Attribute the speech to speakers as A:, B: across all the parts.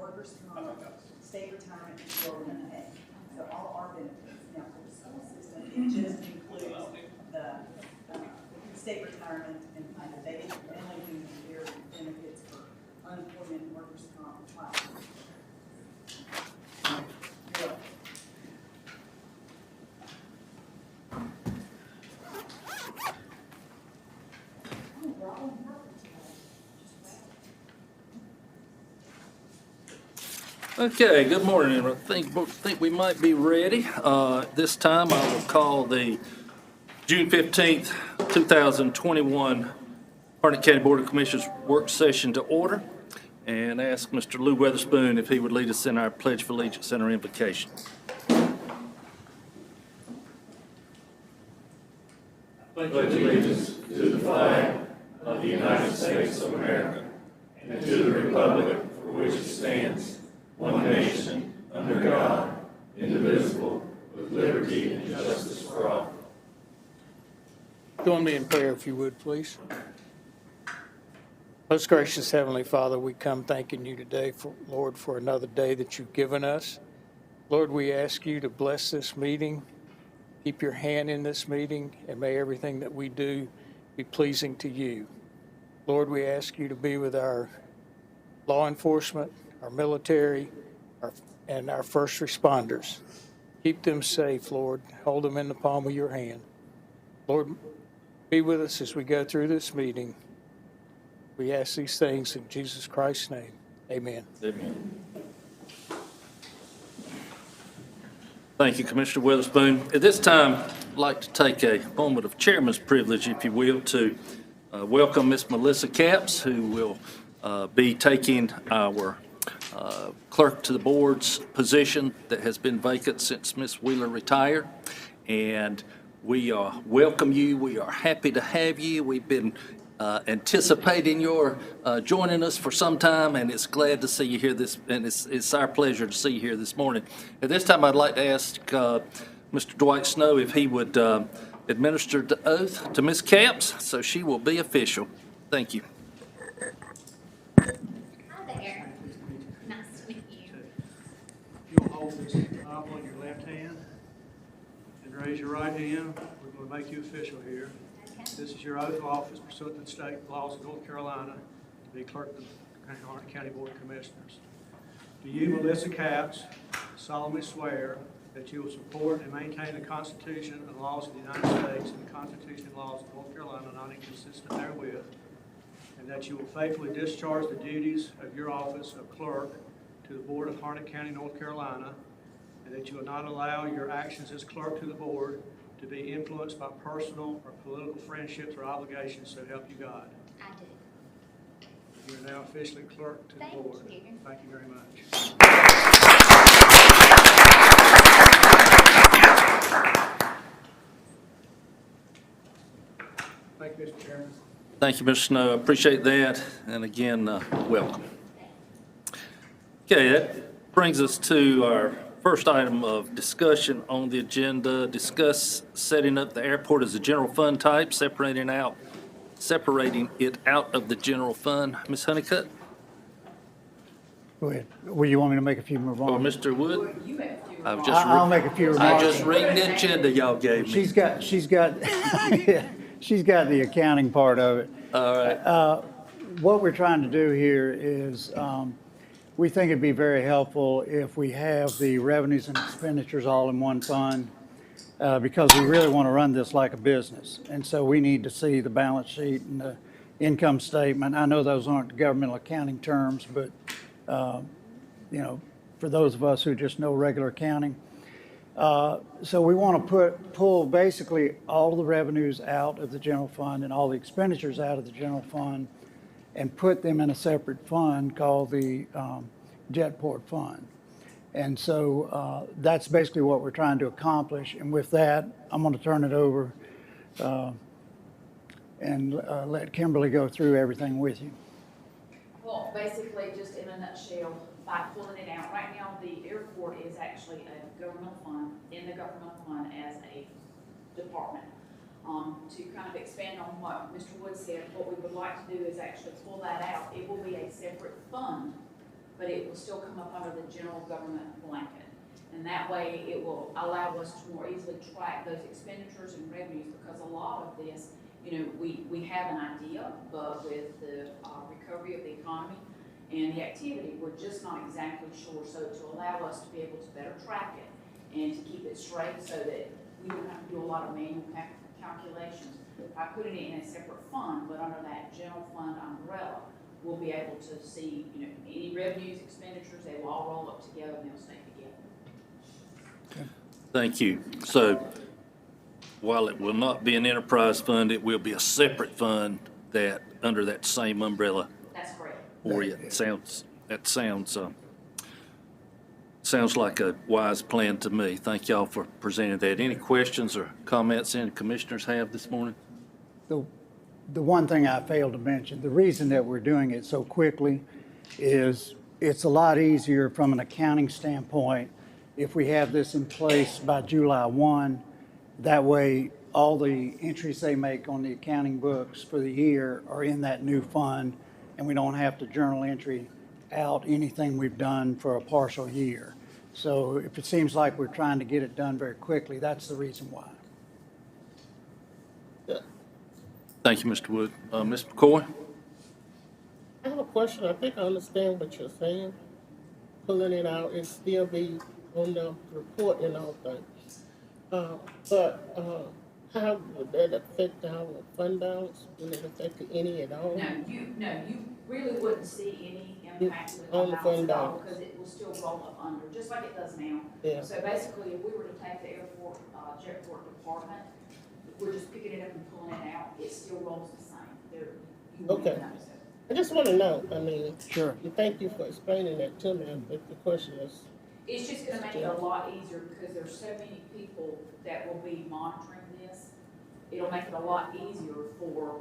A: workers' comp, state retirement, and 401k. So all our benefits. Now for the school system, it just includes the state retirement and kind of they only do their benefits for unemployment, workers' comp, and life.
B: Okay, good morning. I think we might be ready. This time I will call the June 15th, 2021 Harnett County Board of Commissioners work session to order and ask Mr. Lou Weatherspoon if he would lead us in our Pledge of Allegiance and our invocation.
C: Pledge allegiance to the flag of the United States of America and to the republic for which it stands, one nation, under God, indivisible, with liberty and justice for all.
D: Join me in prayer, if you would, please. Most gracious Heavenly Father, we come thanking you today, Lord, for another day that you've given us. Lord, we ask you to bless this meeting, keep your hand in this meeting, and may everything that we do be pleasing to you. Lord, we ask you to be with our law enforcement, our military, and our first responders. Keep them safe, Lord. Hold them in the palm of your hand. Lord, be with us as we go through this meeting. We ask these things in Jesus Christ's name. Amen.
B: Amen. Thank you, Commissioner Weatherspoon. At this time, I'd like to take a moment of chairman's privilege, if you will, to welcome Miss Melissa Capps, who will be taking our clerk to the board's position that has been vacant since Miss Wheeler retired. And we welcome you. We are happy to have you. We've been anticipating your joining us for some time, and it's glad to see you here it's our pleasure to see you here this morning. At this time, I'd like to ask Mr. Dwight Snow if he would administer the oath to Ms. Capps, so she will be official. Thank you.
E: Hi there. Nice to meet you.
F: You'll hold this Bible in your left hand and raise your right hand. We're going to make you official here.
E: Okay.
F: This is your oath of office pursuant to the state laws of North Carolina to be clerk of the Harnett County Board of Commissioners. Do you, Melissa Capps, solemnly swear that you will support and maintain the Constitution and laws of the United States and the Constitution and laws of North Carolina not inconsistent therewith, and that you will faithfully discharge the duties of your office of clerk to the Board of Harnett County, North Carolina, and that you will not allow your actions as clerk to the board to be influenced by personal or political friendships or obligations, so help you God?
E: I do.
F: You are now officially clerk to the
E: Thank
F: board.
E: you.
F: Thank you very much. Thank you, Mr. Chairman.
B: Thank you, Mr. Snow. I appreciate that. And again, welcome. Okay, that brings us to our first item of discussion on the agenda. Discuss setting up the airport as a general fund type, separating it out of the general fund. Ms. Honeycutt
G: Go ahead. Well, you want me to make a few more
B: or
G: remarks?
B: Mr. Wood?
G: I'll make a few
B: I
G: remarks.
B: just read the agenda y'all gave me.
G: She's got she's got the accounting part of it.
B: All right.
G: What we're trying to do here is, we think it'd be very helpful if we have the revenues and expenditures all in one fund, because we really want to run this like a business. And so we need to see the balance sheet and the income statement. I know those aren't governmental accounting terms, but, you know, for those of us who just know regular accounting. So we want to pull basically all the revenues out of the general fund and all the expenditures out of the general fund and put them in a separate fund called the Jetport Fund. And so that's basically what we're trying to accomplish. And with that, I'm going to turn it over and let Kimberly go through everything with you.
H: Well, basically, just in a nutshell, by pulling it out, right now, the airport is actually a governmental fund, in the governmental fund as a department. To kind of expand on what Mr. Wood said, what we would like to do is actually pull that out. It will be a separate fund but it will still come up under the general government blanket. And that way, it will allow us to more easily track those expenditures and revenues, because a lot of this, you know, we have an idea, but with the recovery of the economy and the activity, we're just not exactly sure. So to allow us to be able to better track it and to keep it straight so that we don't have to do a lot of manual calculations, by putting it in a separate fund, but under that general fund umbrella, we'll be able to see, you know, any revenues, expenditures, they will all roll up together and they'll stay together.
B: Thank you. So while it will not be an enterprise fund, it will be a separate fund that, under that same umbrella
H: That's correct.
B: for you. Sounds like a wise plan to me. Thank y'all for presenting that. Any questions or comments any commissioners have this morning?
G: The one thing I failed to mention, the reason that we're doing it so quickly is it's a lot easier from an accounting standpoint if we have this in place by July 1. That way, all the entries they make on the accounting books for the year are in that new fund, and we don't have to journal entry out anything we've done for a partial year. So if it seems like we're trying to get it done very quickly, that's the reason why.
B: Thank you, Mr. Wood. Ms. McCoy?
I: I have a question. I think I understand what you're saying. Pulling it out and still be on the report and all things. But how would that affect our fund balance? Will it affect any at all?
H: No, you really wouldn't see any impact with
I: On
H: the
I: the
H: balance
I: fund
H: at all,
I: balance.
H: because it will still roll up under, just like it does now.
I: Yeah.
H: So basically, if we were to take the airport, jetport department, if we're just picking it up and pulling it out, it still rolls the same. There, you won't
I: Okay.
H: notice it.
I: I just want to know. I mean,
G: Sure.
I: thank you for explaining that to me. But the question is,
H: It's just gonna make it a lot easier, because there's so many people that will be monitoring this. It'll make it a lot easier for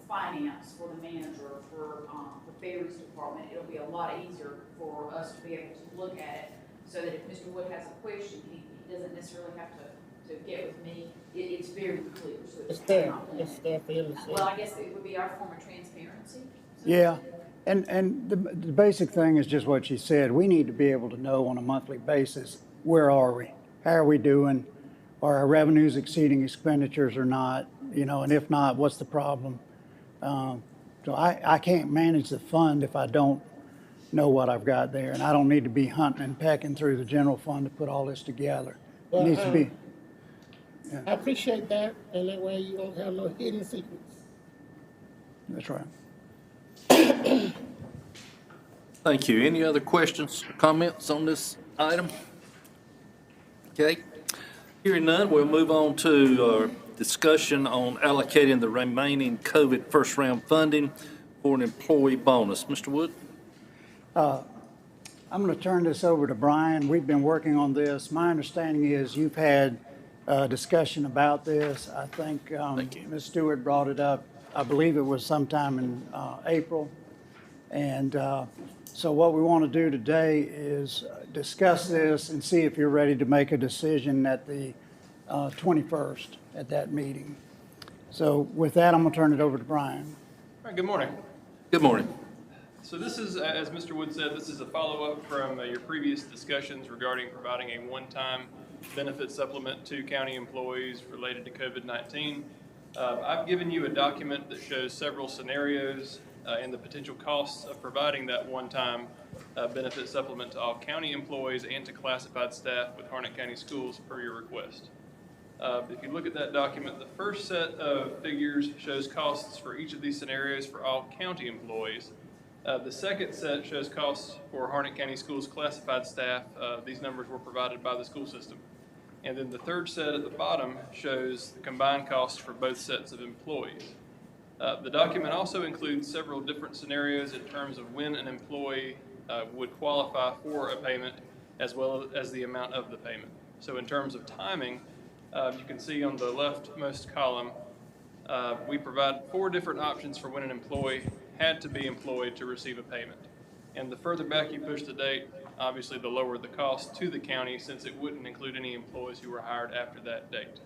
H: finance, for the manager, for the ferries department. It'll be a lot easier for us to be able to look at it, so that if Mr. Wood has a question, he doesn't necessarily have to get with me. It's very clear, so
I: it's
H: it's
I: there.
H: not.
I: It's there for him to see.
H: Well, I guess it would be our form of transparency.
G: Yeah, and the basic thing is just what she said. We need to be able to know on a monthly basis, where are we? How are we doing? Are our revenues exceeding expenditures or not? You know, and if not, what's the problem? So I can't manage the fund if I don't know what I've got there. And I don't need to be hunting and pecking through the general fund to put all this together. It
I: Well,
G: needs to be,
I: I appreciate that, and that way you don't have no hidden secrets.
G: that's right.
B: Thank you. Any other questions or comments on this item? Okay. Hearing none, we'll move on to our discussion on allocating the remaining COVID first-round funding for an employee bonus. Mr. Wood?
G: I'm going to turn this over to Brian. We've been working on this. My understanding is you've had a discussion about this. I think
B: Thank you.
G: Ms. Stewart brought it up. I believe it was sometime in April. And so what we want to do today is discuss this and see if you're ready to make a decision at the 21st at that meeting. So with that, I'm going to turn it over to Brian.
J: All right, good morning.
B: Good morning.
J: So this is, as Mr. Wood said, this is a follow-up from your previous discussions regarding providing a one-time benefit supplement to county employees related to COVID-19. I've given you a document that shows several scenarios and the potential costs of providing that one-time benefit supplement to all county employees and to classified staff with Harnett County Schools per your request. If you look at that document, the first set of figures shows costs for each of these scenarios for all county employees. The second set shows costs for Harnett County Schools classified staff. These numbers were provided by the school system. And then the third set at the bottom shows the combined costs for both sets of employees. The document also includes several different scenarios in terms of when an employee would qualify for a payment, as well as the amount of the payment. So in terms of timing, you can see on the leftmost column, we provide 4 different options for when an employee had to be employed to receive a payment. And the further back you push the date, obviously the lower the cost to the county, since it wouldn't include any employees who were hired after that date.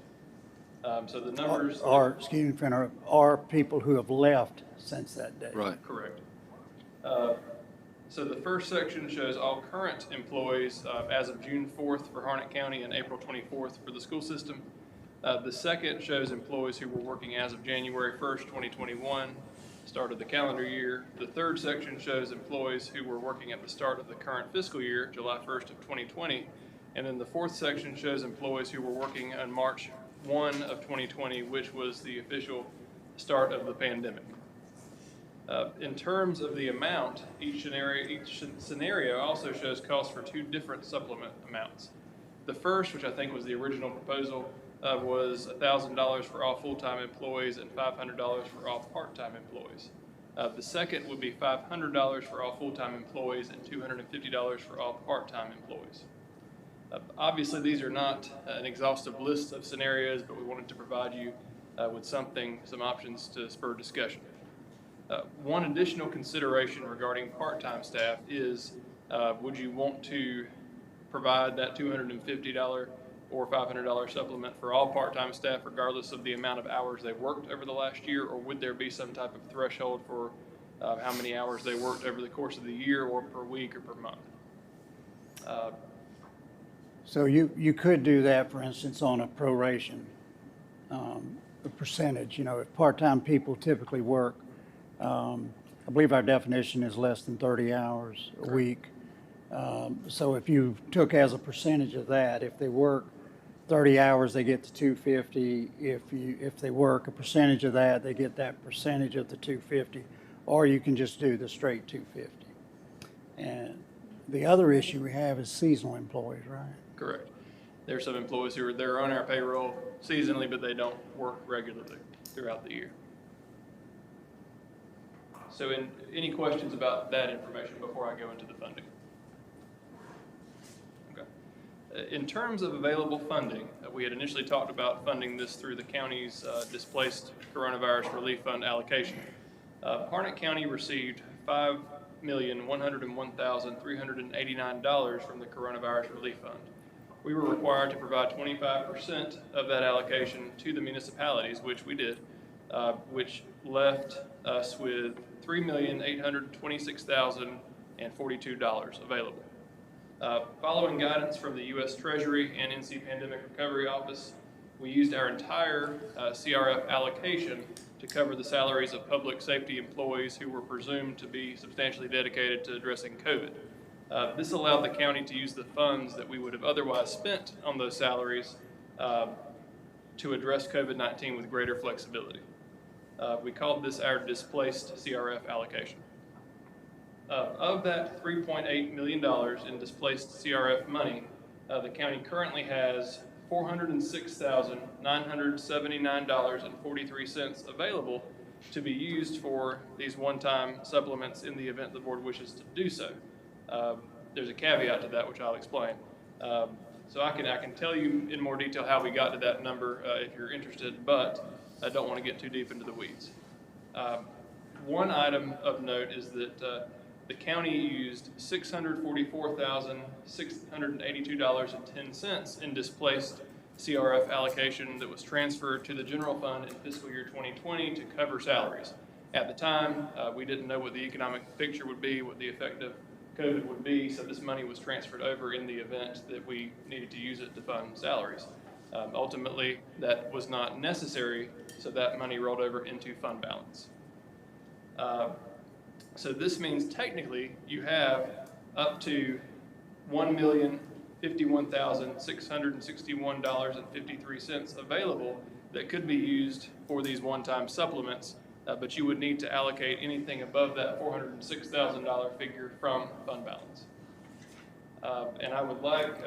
J: So the numbers
G: Excuse me, are people who have left since that day.
B: Right.
J: correct. So the first section shows all current employees as of June 4th for Harnett County and April 24th for the school system. The second shows employees who were working as of January 1st, 2021, start of the calendar year. The third section shows employees who were working at the start of the current fiscal year, July 1st of 2020. And then the fourth section shows employees who were working on March 1 of 2020, which was the official start of the pandemic. In terms of the amount, each scenario also shows costs for two different supplement amounts. The first, which I think was the original proposal, was $1,000 for all full-time employees and $500 for all part-time employees. The second would be $500 for all full-time employees and $250 for all part-time employees. Obviously, these are not an exhaustive list of scenarios, but we wanted to provide you with some options to spur discussion. One additional consideration regarding part-time staff is, would you want to provide that $250 or $500 supplement for all part-time staff regardless of the amount of hours they worked over the last year, or would there be some type of threshold for how many hours they worked over the course of the year or per week or per month?
G: So you could do that, for instance, on a proration, a percentage. You know, if part-time people typically work, I believe our definition is less than 30 hours a week. So if you took as a percentage of that, if they work 30 hours, they get the 250. If they work a percentage of that, they get that percentage of the 250. Or you can just do the straight 250. And the other issue we have is seasonal employees, right?
J: Correct. There are some employees who are there on our payroll seasonally, but they don't work regularly throughout the year. So any questions about that information before I go into the funding? Okay. In terms of available funding, we had initially talked about funding this through the county's Displaced Coronavirus Relief Fund allocation. Harnett County received $5,101,389 from the Coronavirus Relief Fund. We were required to provide 25% of that allocation to the municipalities, which we did, which left us with $3,826,042 available. Following guidance from the U.S. Treasury and NC Pandemic Recovery Office, we used our entire CRF allocation to cover the salaries of public safety employees who were presumed to be substantially dedicated to addressing COVID. This allowed the county to use the funds that we would have otherwise spent on those salaries to address COVID-19 with greater flexibility. We called this our Displaced CRF Allocation. Of that $3.8 million in displaced CRF money, the county currently has $406,979.43 available to be used for these one-time supplements in the event the board wishes to do so. There's a caveat to that, which I'll explain. So I can tell you in more detail how we got to that number if you're interested, but I don't want to get too deep into the weeds. One item of note is that the county used $644,682.10 in displaced CRF allocation that was transferred to the general fund in fiscal year 2020 to cover salaries. At the time, we didn't know what the economic picture would be, what the effect of COVID would be, so this money was transferred over in the event that we needed to use it to fund salaries. Ultimately, that was not necessary, so that money rolled over into fund balance. So this means technically you have up to $1,051,661.53 available that could be used for these one-time supplements, but you would need to allocate anything above that $406,000 figure from fund balance. And I would like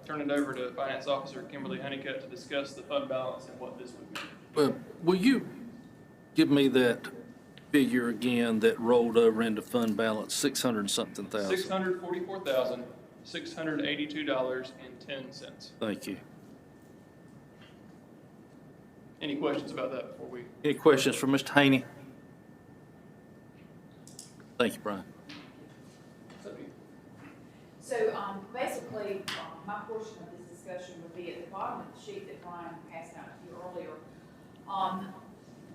J: turn it over to Finance Officer Kimberly Honeycutt to discuss the fund balance and what this would mean.
B: Well, will you give me that figure again that rolled over into fund balance, 600 and something thousand?
J: $644,682.10.
B: Thank you.
J: Any questions about that before we?
B: Any questions for Mr. Haney? Thank you, Brian.
H: So basically, my portion of this discussion would be at the bottom of the sheet that Brian passed out to you earlier.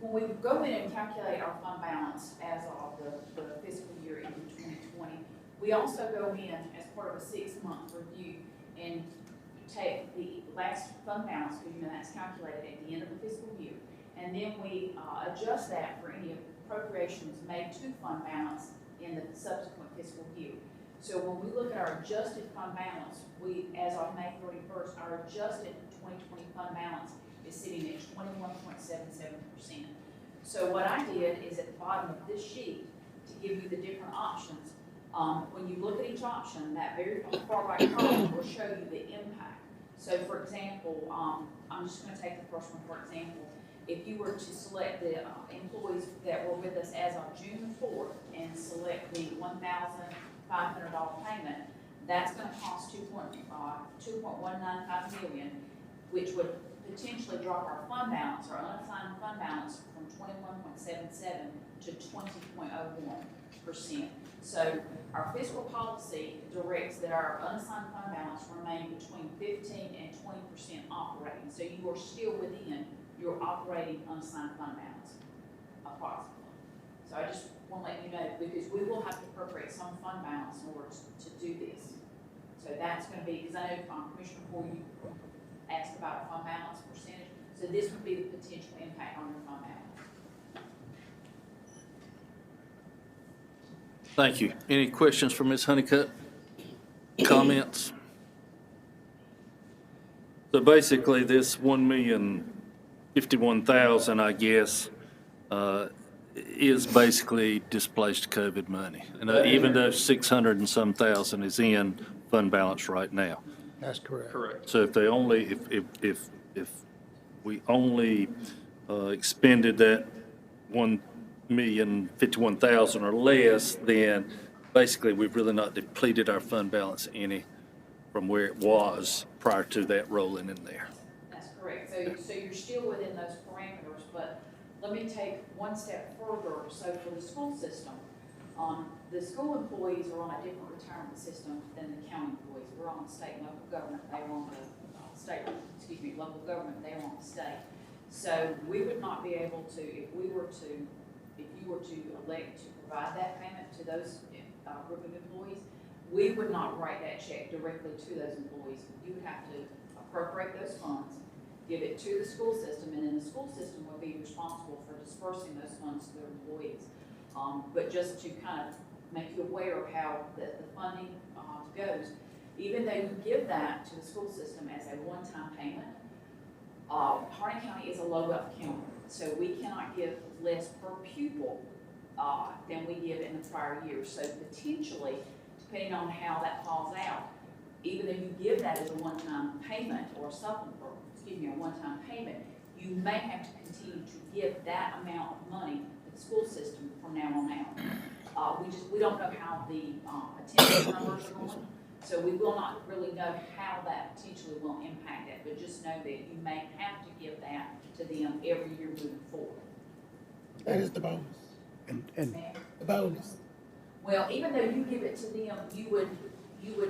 H: When we go in and calculate our fund balance as of the fiscal year ending 2020, We also go in as part of a 6-month review and take the last fund balance, because you know that's calculated at the end of the fiscal year. And then we adjust that for any appropriations made to fund balance in the subsequent fiscal year. So when we look at our adjusted fund balance, as of May 31st, our adjusted 2020 fund balance is sitting at 21.77%. So what I did is at the bottom of this sheet, to give you the different options, when you look at each option, that very far right column will show you the impact. So for example, I'm just going to take the first one for example. If you were to select the employees that were with us as of June 4th and select the $1,500 payment, that's going to cost $2.195 million, which would potentially drop our fund balance, our unassigned fund balance, from 21.77 to 20.01%. So our fiscal policy directs that our unassigned fund balance remain between 15 and 20% operating. So you are still within your operating unassigned fund balance, approximately. So I just want to let you know, because we will have to appropriate some fund balance in order to do this. So that's going to be, because I know Commissioner Poole, you asked about a fund balance percentage. So this would be the potential impact on your fund balance.
B: Thank you. Any questions for Ms. Honeycutt? Comments? So basically, this $1,051,000, I guess, is basically displaced COVID money. And even though 600 and some thousand is in fund balance right now.
D: That's correct.
J: Correct.
B: So if they only, if we only expended that $1,051,000 or less, then basically we've really not depleted our fund balance any from where it was prior to that rolling in there.
H: That's correct. So you're still within those parameters, but let me take one step further. So for the school system, the school employees are on a different retirement system than the county employees. We're on the state and local government. They are on the local government. They are on the state. So we would not be able to, if you were to elect to provide that payment to those group of employees, we would not write that check directly to those employees. You would have to appropriate those funds, give it to the school system, and then the school system would be responsible for dispersing those funds to their employees. But just to kind of make you aware of how the funding goes, even though you give that to the school system as a one-time payment, Harnett County is a low-wealth county, so we cannot give less per pupil than we give in the prior year. So potentially, depending on how that falls out, even though you give that as a one-time payment or a one-time payment, you may have to continue to give that amount of money to the school system from now on out. We don't know how the attendance numbers are going, so we will not really know how that potentially will impact it, but just know that you may have to give that to them every year moving forward.
I: That is the bonus.
G: And
I: The bonus.
H: Well, even though you give it to them, you would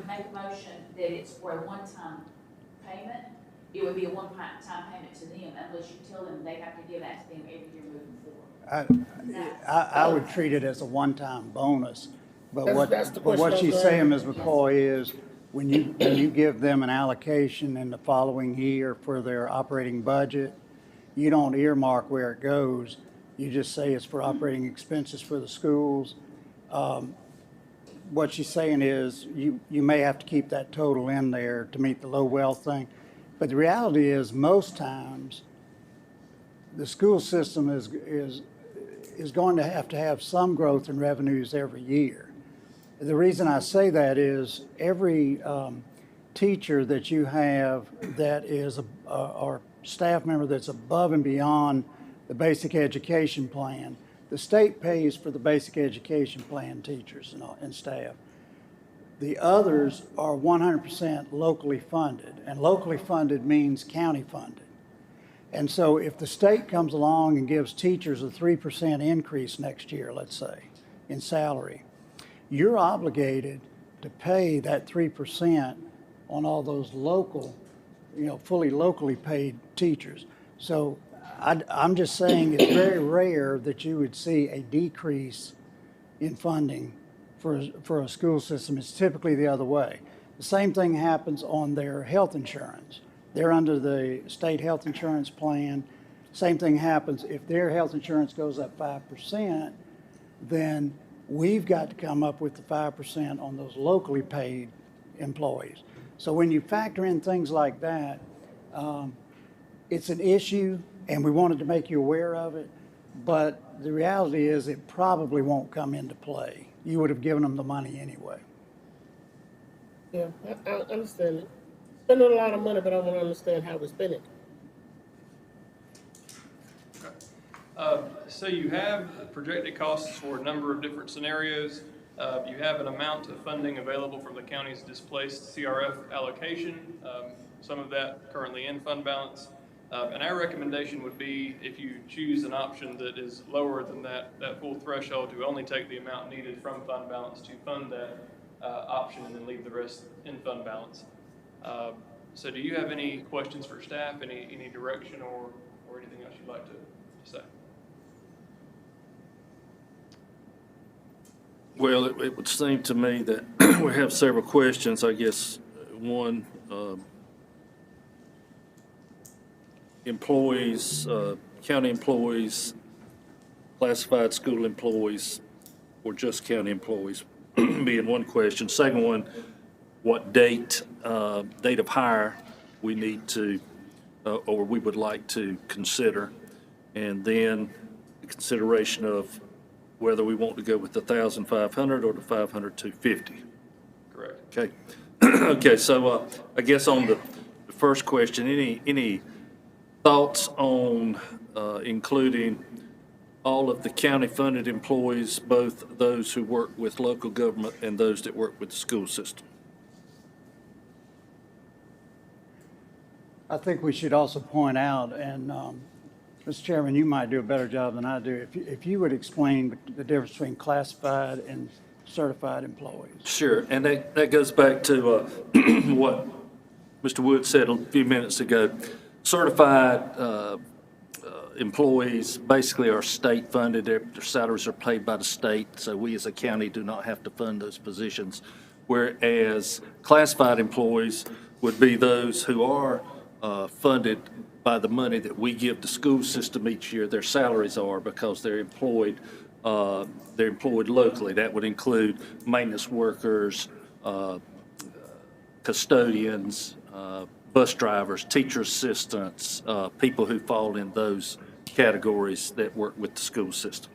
H: make a motion that it's for a one-time payment. It would be a one-time payment to them unless you tell them they have to give that to them every year moving forward.
G: I would treat it as a one-time bonus, but
I: That's the
G: what
I: question
G: she's
I: I'm
G: saying,
I: going-
G: Ms. McCoy, is when you give them an allocation in the following year for their operating budget, you don't earmark where it goes. You just say it's for operating expenses for the schools. What she's saying is you may have to keep that total in there to meet the low wealth thing. But the reality is most times the school system is going to have some growth in revenues every year. The reason I say that is every teacher that you have that is or staff member that's above and beyond the basic education plan, the state pays for the basic education plan teachers and staff. The others are 100% locally funded, and locally funded means county funded. And so if the state comes along and gives teachers a 3% increase next year, let's say, in salary, you're obligated to pay that 3% on all those local, fully locally paid teachers. So I'm just saying it's very rare that you would see a decrease in funding for a school system, it's typically the other way. The same thing happens on their health insurance. They're under the state health insurance plan. Same thing happens if their health insurance goes up 5%, then we've got to come up with the 5% on those locally paid employees. So when you factor in things like that, it's an issue, and we wanted to make you aware of it, but the reality is it probably won't come into play. You would have given them the money anyway.
I: Yeah, I understand it. Spending a lot of money, but I want to understand how we spend it.
J: So you have projected costs for a number of different scenarios. You have an amount of funding available from the county's displaced CRF allocation, some of that currently in fund balance. And our recommendation would be, if you choose an option that is lower than that full threshold, to only take the amount needed from fund balance to fund that option and then leave the rest in fund balance. So do you have any questions for staff, any direction or anything else you'd like to say?
B: Well, it would seem to me that we have several questions. I guess one, employees, county employees, classified school employees, or just county employees being one question. Second one, what date of hire we need to, or we would like to consider. And then the consideration of whether we want to go with the 1,500 or the 500-250.
J: Correct.
B: Okay. Okay, so I guess on the first question, any thoughts on including all of the county-funded employees, both those who work with local government and those that work with the school system?
G: I think we should also point out, and Mr. Chairman, you might do a better job than I do, if you would explain the difference between classified and certified employees.
B: Sure, and that goes back to what Mr. Wood said a few minutes ago. Certified employees basically are state funded. Their salaries are paid by the state, so we as a county do not have to fund those positions. Whereas classified employees would be those who are funded by the money that we give the school system each year. Their salaries are because they're employed locally. That would include maintenance workers, custodians, bus drivers, teacher assistants, people who fall in those categories that work with the school system.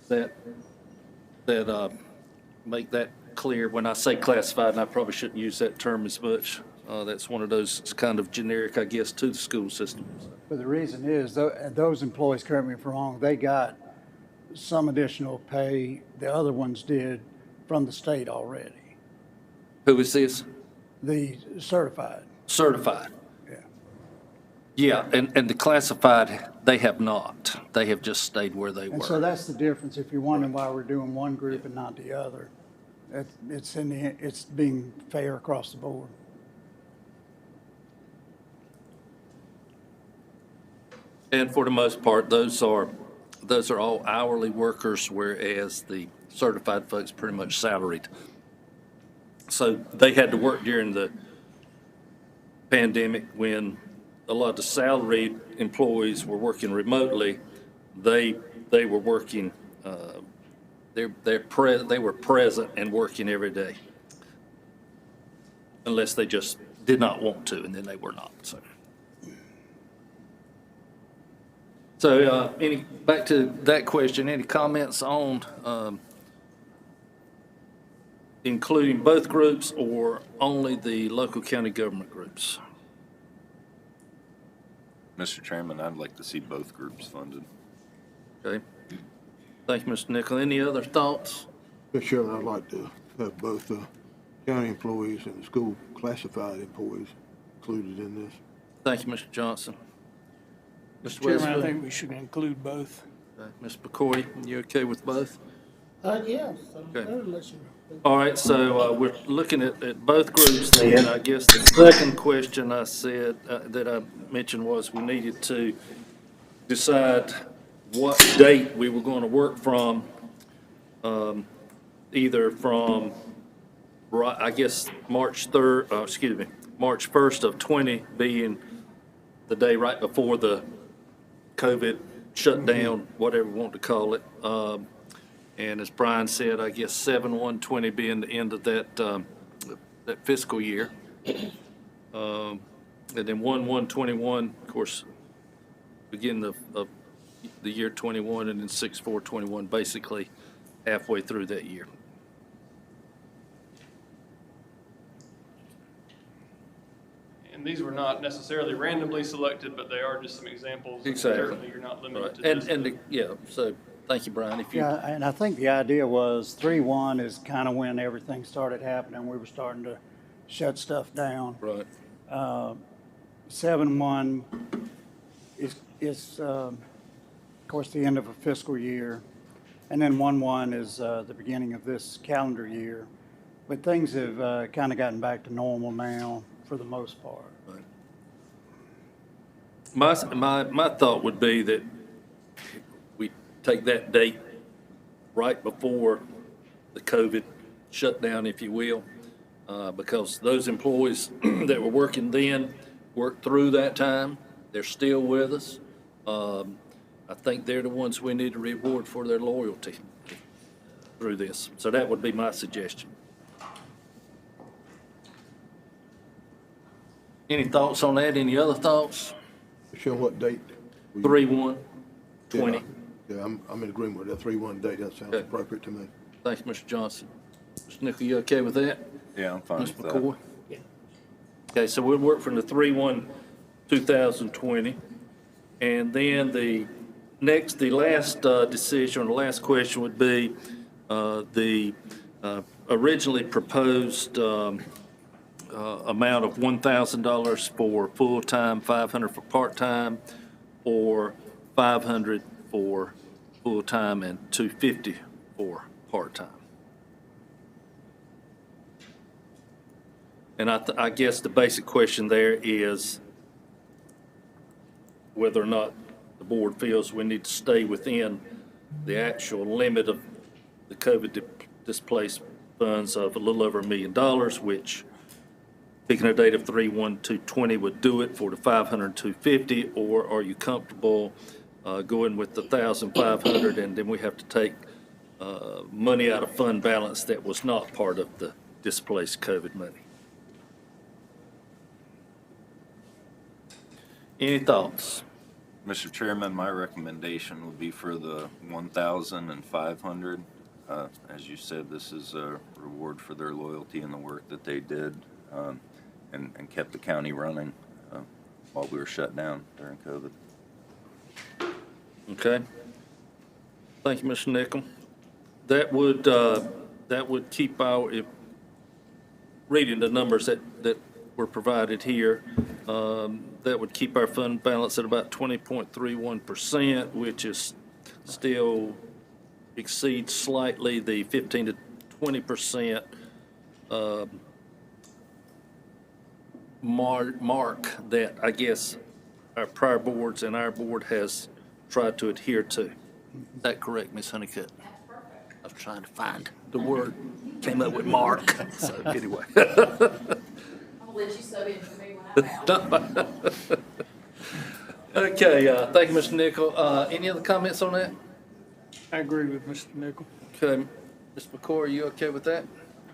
B: That make that clear. When I say classified, and I probably shouldn't use that term as much, that's one of those, it's kind of generic, I guess, to the school system.
G: But the reason is, those employees, correct me if I'm wrong, they got some additional pay, the other ones did, from the state already.
B: Who is this?
G: The certified.
B: Certified.
G: Yeah.
B: Yeah, and the classified, they have not. They have just stayed where they
G: And
B: were.
G: so that's the difference, if you're wondering why we're doing one group and not the other. It's being fair across the board.
B: And for the most part, those are all hourly workers, whereas the certified folks pretty much salaried. So they had to work during the pandemic when a lot of the salaried employees were working remotely. They were working, they were present and working every day, unless they just did not want to, and then they were not. So back to that question, any comments on including both groups or only the local county government groups?
K: Mr. Chairman, I'd like to see both groups funded.
B: Okay. Thank you, Mr. Nickel. Any other thoughts?
L: Mr. Chairman, I'd like to have both the county employees and the school classified employees included in this.
B: Thank you, Mr. Johnson. Mr.
D: Chairman, I
B: Wesley?
D: think we should include both.
B: Okay. Ms. McCoy, you okay with both?
I: Yes,
B: Okay.
I: very much.
B: All right, so we're looking at both groups then. I guess the second question I said, that I mentioned was we needed to decide what date we were going to work from either from, I guess, March 1st of 20 being the day right before the COVID shutdown, whatever we want to call it. And as Brian said, I guess 7/1/20 being the end of that fiscal year. And then 1/1/21, of course, beginning of the year 21, and then 6/4/21, basically halfway through that year.
J: And these were not necessarily randomly selected, but they are just some examples.
B: Exactly.
J: Certainly, you're not limited
B: Right.
J: to just.
B: Yeah, so, thank you, Brian. If you,
G: Yeah, and I think the idea was 3/1 is kind of when everything started happening. We were starting to shut stuff down.
B: right,
G: 7/1 is of course, the end of a fiscal year. And then 1/1 is the beginning of this calendar year. But things have kind of gotten back to normal now for the most part.
B: my thought would be that we take that date right before the COVID shutdown, if you will, because those employees that were working then worked through that time. They're still with us. I think they're the ones we need to reward for their loyalty through this. So that would be my suggestion. Any thoughts on that? Any other thoughts?
L: Show what date?
B: 3/1/20.
L: Yeah, I'm in agreement with that 3/1 date. That sounds
B: Okay.
L: appropriate to me.
B: Thank you, Mr. Johnson. Mr. Nichol, you okay with that?
K: Yeah, I'm fine
B: Ms.
K: with that.
B: McCoy? Okay, so we'll work from the 3/1/2020. And then the last decision, or the last question would be the originally proposed amount of $1,000 for full-time, $500 for part-time, or $500 for full-time and $250 for part-time. And I guess the basic question there is whether or not the board feels we need to stay within the actual limit of the COVID displaced funds of a little over $1 million, which, picking a date of 3/1/2020 would do it for the 500 and 250, or are you comfortable going with the 1,500, and then we have to take money out of fund balance that was not part of the displaced COVID money? Any thoughts?
K: Mr. Chairman, my recommendation would be for the 1,500. As you said, this is a reward for their loyalty and the work that they did, and kept the county running while we were shut down during COVID.
B: Okay. Thank you, Mr. Nichol. That would keep if reading the numbers that were provided here, that would keep our fund balance at about 20.31%, which is still exceeds slightly the 15 to 20% mark that I guess our prior boards and our board has tried to adhere to. Is that correct, Ms. Honeycutt?
H: That's perfect.
B: I was trying to find the word, came up with mark, so anyway.
H: I'm gonna let you sub in for me when I'm out.
B: Okay, thank you, Mr. Nichol. Any other comments on that?
D: I agree with Mr. Nichol.
B: Okay, Ms. McCoy, are you okay with that?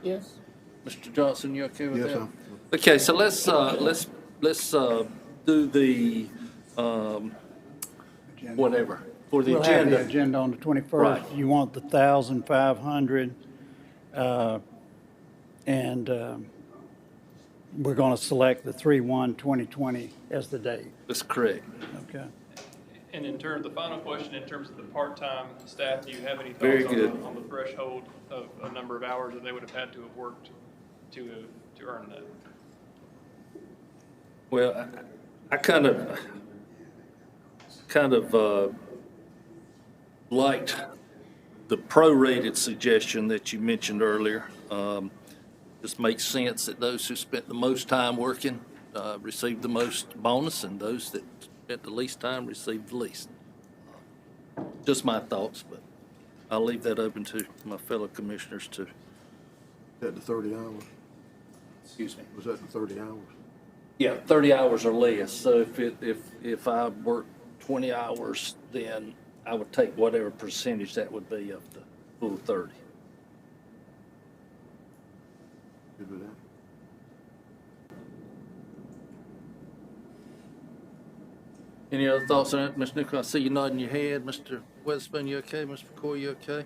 I: Yes.
B: Mr. Johnson, you okay with
L: Yes,
B: that?
L: sir.
B: Okay, so let's do the, whatever, for the
G: We'll have the
B: agenda.
G: agenda on the 21st.
B: Right.
G: You want the 1,500, and we're going to select the 3/1/2020 as the date.
B: That's correct.
G: Okay.
J: And in terms, the final question, in terms of the part-time staff, do you have any
B: Very
J: thoughts
B: good.
J: on the threshold of a number of hours that they would have had to have worked to earn that?
B: Well, I kind of liked the prorated suggestion that you mentioned earlier. Just makes sense that those who spent the most time working received the most bonus, and those that spent the least time received the least. Just my thoughts, but I'll leave that open to my fellow commissioners to,
L: At the 30 hours?
B: excuse me.
L: Was that the 30 hours?
B: Yeah, 30 hours or less. So if I work 20 hours, then I would take whatever percentage that would be of the full 30.
L: Good with that?
B: Any other thoughts on that, Mr. Nichols? I see you nodding your head. Mr. Weatherspoon, you okay? Mr. McCoy, you okay?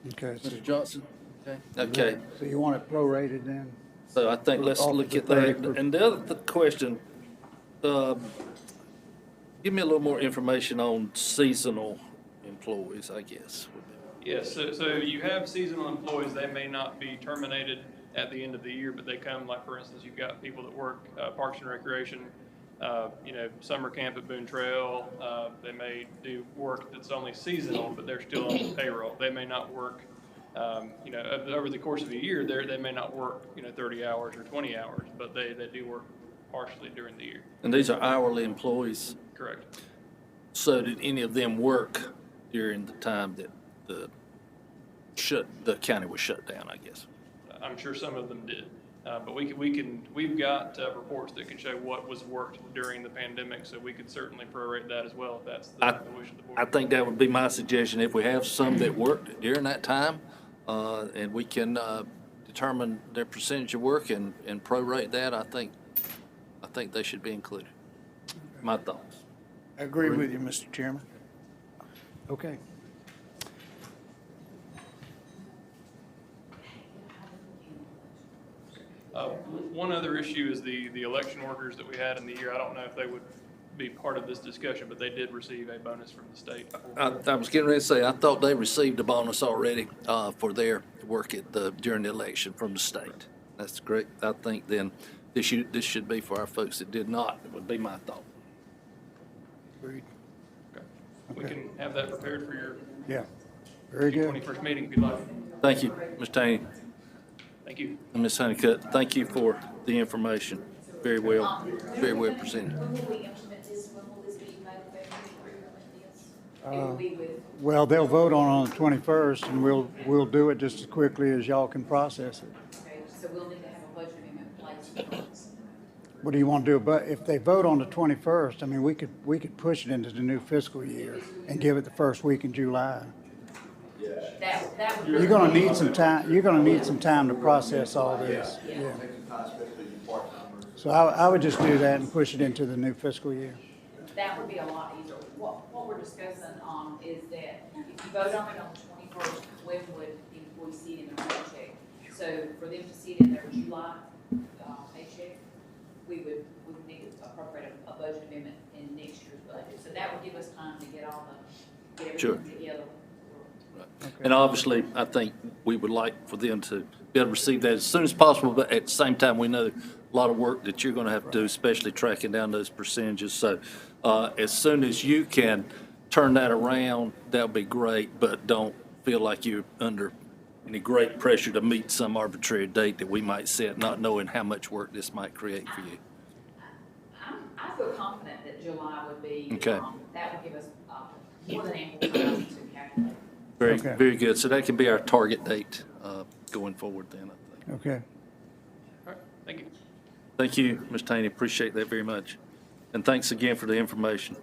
G: Okay.
B: Mr. Johnson? Okay. Okay.
G: So you want it prorated then?
B: So I think let's
G: Off
B: look
G: the
B: at that.
G: 30%.
B: And the other question, give me a little more information on seasonal employees, I guess.
J: Yes, so you have seasonal employees, they may not be terminated at the end of the year, but they come, like, for instance, you've got people that work Parks and Recreation, summer camp at Boone Trail, they may do work that's only seasonal, but they're still on the payroll. They may not work, over the course of a year, they may not work, 30 hours or 20 hours, but they do work partially during the year.
B: And these are hourly employees.
J: Correct.
B: So did any of them work during the time that the county was shut down, I guess?
J: I'm sure some of them did. But we've got reports that can show what was worked during the pandemic, so we could certainly prorate that as well if that's the wish of the board.
B: I think that would be my suggestion. If we have some that worked during that time, and we can determine their percentage of work and prorate that, I think they should be included. My thoughts.
D: I agree with you, Mr. Chairman.
G: Okay.
J: One other issue is the election workers that we had in the year. I don't know if they would be part of this discussion, but they did receive a bonus from the state.
B: I was getting ready to say, I thought they received a bonus already for their work during the election from the state. That's great. I think then this should be for our folks that did not. It would be my thought.
D: Agreed.
J: Okay. We can have that prepared for your
G: Yeah. Very good.
J: 21st meeting if you'd like.
B: Thank you, Ms. Taney
J: Thank you.
B: and Ms. Honeycutt. Thank you for the information. Very well presented.
H: When will we implement this? When will this be made effective? It will be with,
G: Well, they'll vote on the 21st, and we'll do it just as quickly as y'all can process it.
H: okay, so we'll need to have a budget amendment in place.
G: What do you want to do? But if they vote on the 21st, I mean, we could push it into the new fiscal year and give it the first week in July.
H: That would.
G: You're gonna need some time, to process all this. Yeah. So I would just do that and push it into the new fiscal year.
H: That would be a lot easier. What we're discussing, is that if you vote on it on the 21st, when would the employee see it in their paycheck? So for them to see it in their July, paycheck, we would need to appropriate a budget amendment in next year's budget. So that would give us time to get everything
B: Sure.
H: together.
B: And obviously, I think we would like for them to be able to receive that as soon as possible, but at the same time, we know a lot of work that you're going to have to do, especially tracking down those percentages. So as soon as you can turn that around, that'll be great, but don't feel like you're under any great pressure to meet some arbitrary date that we might set, not knowing how much work this might create for you.
H: I feel confident that July would be,
B: Okay.
H: That would give us more than ample time to calculate.
G: Okay.
B: Very good. So that can be our target date going forward then, I think.
G: Okay.
J: All right, thank you.
B: Thank you, Ms. Taney. Appreciate that very much. And thanks again for the information.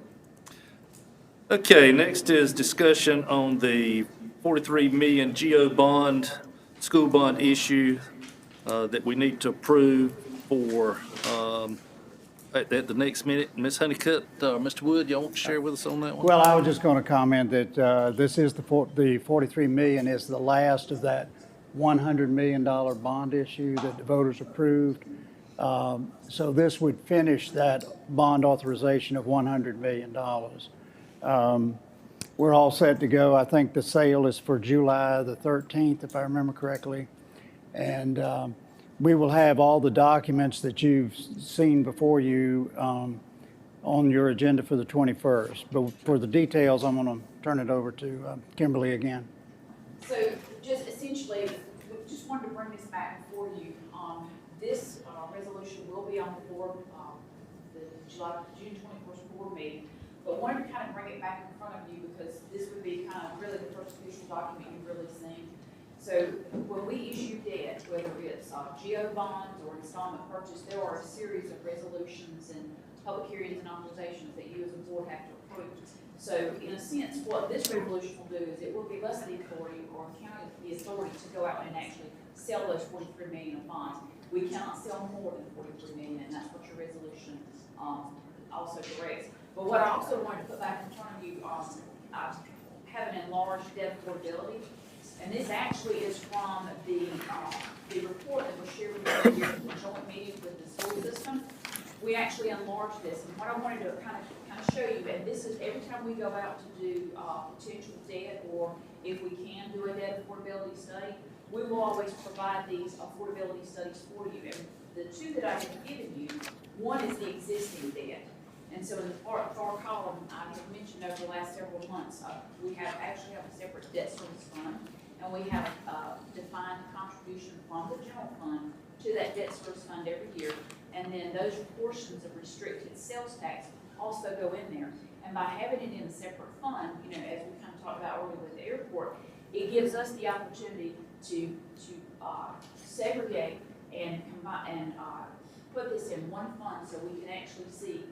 B: Okay, next is discussion on the 43 million GO bond, school bond issue that we need to approve for at the next minute. Ms. Honeycutt, Mr. Wood, y'all want to share with us on that one?
G: Well, I was just going to comment that this is the 43 million is the last of that $100 million bond issue that the voters approved. So this would finish that bond authorization of $100 million. We're all set to go. I think the sale is for July the 13th, if I remember correctly. And we will have all the documents that you've seen before you on your agenda for the 21st. But for the details, I'm going to turn it over to Kimberly again.
H: So just essentially, we just wanted to bring this back before you. This resolution will be on the board, the June 21st board meeting. but wanted to kind of bring it back in front of you because this would be kind of really the first official document you've really seen. So when we issue debt, whether it's GO bonds or installment purchase, there are a series of resolutions and public hearings and authorizations that you as a board have to approve. So in a sense, what this resolution will do is it will give us the authority or county the authority to go out and actually sell those 43 million of bonds. We cannot sell more than 43 million, and that's what your resolution also directs. But what I also wanted to put back in front of you, I have an enlarged debt affordability. And this actually is from the report that was shared with you in the joint meeting with the school system. We actually enlarged this, and what I wanted to kind of show you, and this is every time we go out to do potential debt, or if we can do a debt affordability study, we will always provide these affordability studies for you. And the two that I have given you, one is the existing debt. And so in the far column, I have mentioned over the last several months, we actually have a separate debt service fund. And we have defined contribution from the general fund to that debt service fund every year. And then those portions of restricted sales tax also go in there. And by having it in a separate fund, you know, as we kind of talked about earlier with the airport, it gives us the opportunity to segregate and combine and put this in one fund so we can actually see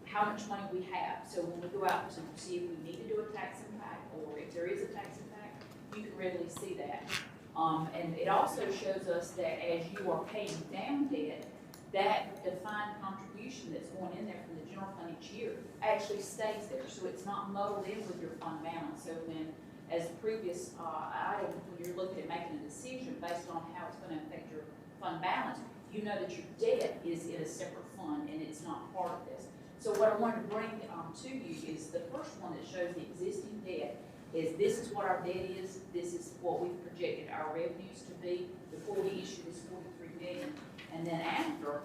H: how much money we have. So when we go out to see if we need to do a tax impact or if there is a tax impact, you can readily see that. And it also shows us that as you are paying down debt, that defined contribution that's going in there from the general fund each year actually stays there. So it's not muddled in with your fund balance. So when, as the previous item, when you're looking at making a decision based on how it's going to affect your fund balance, you know that your debt is in a separate fund and it's not part of this. So what I wanted to bring to you is the first one that shows the existing debt is this is what our debt is, this is what we've projected our revenues to be before we issue this 43 million. And then after,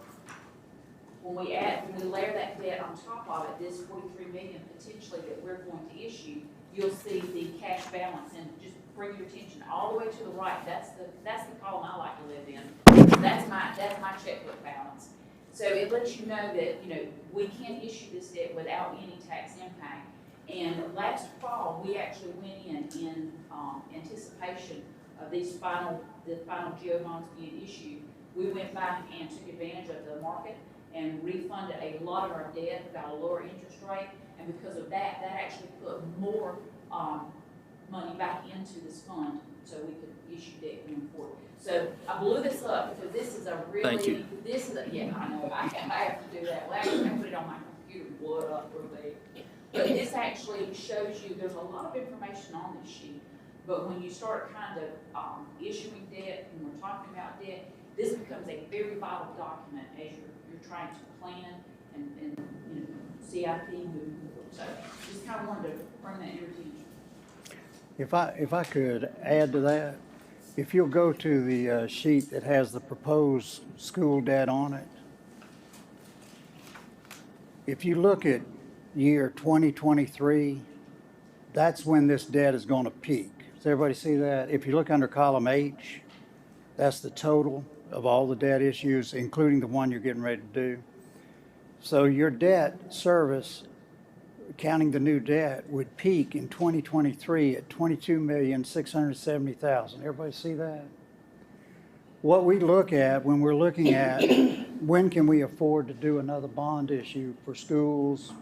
H: when we layer that debt on top of it, this 43 million potentially that we're going to issue, you'll see the cash balance. And just bring your attention all the way to the right. That's the column I like to live in. That's my checkbook balance. So it lets you know that, you know, we can't issue this debt without any tax impact. And last fall, we actually went in anticipation of the final GO bonds being issued. We went back and took advantage of the market and refunded a lot of our debt, got a lower interest rate, and because of that, that actually put more money back into this fund so we could issue debt going forward. So I blew this up because this is a really,
B: Thank you.
H: this is a, yeah, I know, I have to do that. Well, actually, I put it on my computer, blow it up real big. But this actually shows you, there's a lot of information on this sheet, but when you start kind of issuing debt, when we're talking about debt, this becomes a very vital document as you're trying to plan and you know, CIP moving forward. So just kind of wanted to bring that to your attention.
G: If I could add to that, if you'll go to the sheet that has the proposed school debt on it, if you look at year 2023, that's when this debt is going to peak. Does everybody see that? If you look under column H, that's the total of all the debt issues, including the one you're getting ready to do. So your debt service, counting the new debt, would peak in 2023 at $22,670,000. Everybody see that? What we look at when we're looking at when can we afford to do another bond issue for schools,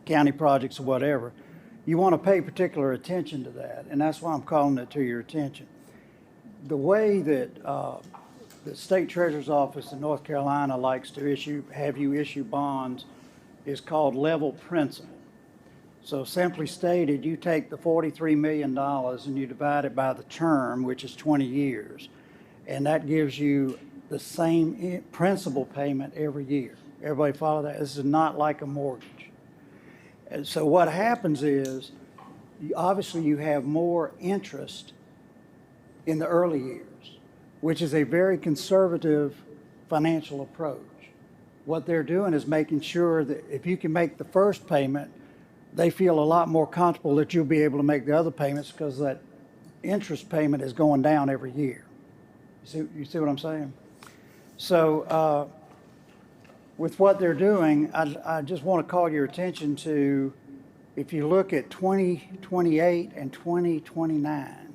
G: county projects or whatever, you want to pay particular attention to that, and that's why I'm calling it to your attention. The way that the State Treasurer's Office in North Carolina likes to have you issue bonds is called level principal. So simply stated, you take the $43 million and you divide it by the term, which is 20 years, and that gives you the same principal payment every year. Everybody follow that? This is not like a mortgage. And so what happens is, obviously you have more interest in the early years, which is a very conservative financial approach. What they're doing is making sure that if you can make the first payment, they feel a lot more comfortable that you'll be able to make the other payments because that interest payment is going down every year. You see what I'm saying? So with what they're doing, I just want to call your attention to, if you look at 2028 and 2029,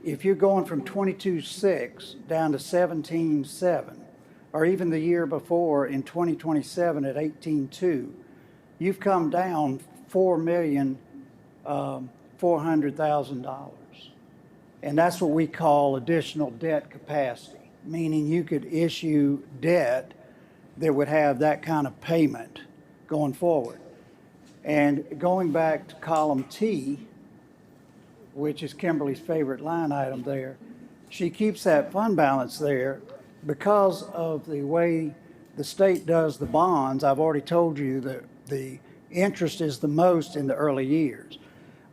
G: if you're going from 22.6 down to 17.7, or even the year before in 2027 at 18.2, you've come down $4,400,000. And that's what we call additional debt capacity, meaning you could issue debt that would have that kind of payment going forward. And going back to column T, which is Kimberly's favorite line item there, she keeps that fund balance there because of the way the state does the bonds. I've already told you that the interest is the most in the early years.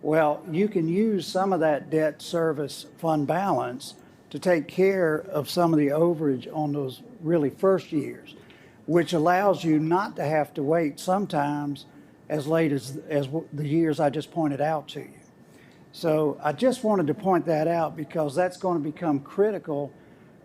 G: Well, you can use some of that debt service fund balance to take care of some of the overage on those really first years, which allows you not to have to wait sometimes as late as the years I just pointed out to you. So I just wanted to point that out because that's going to become critical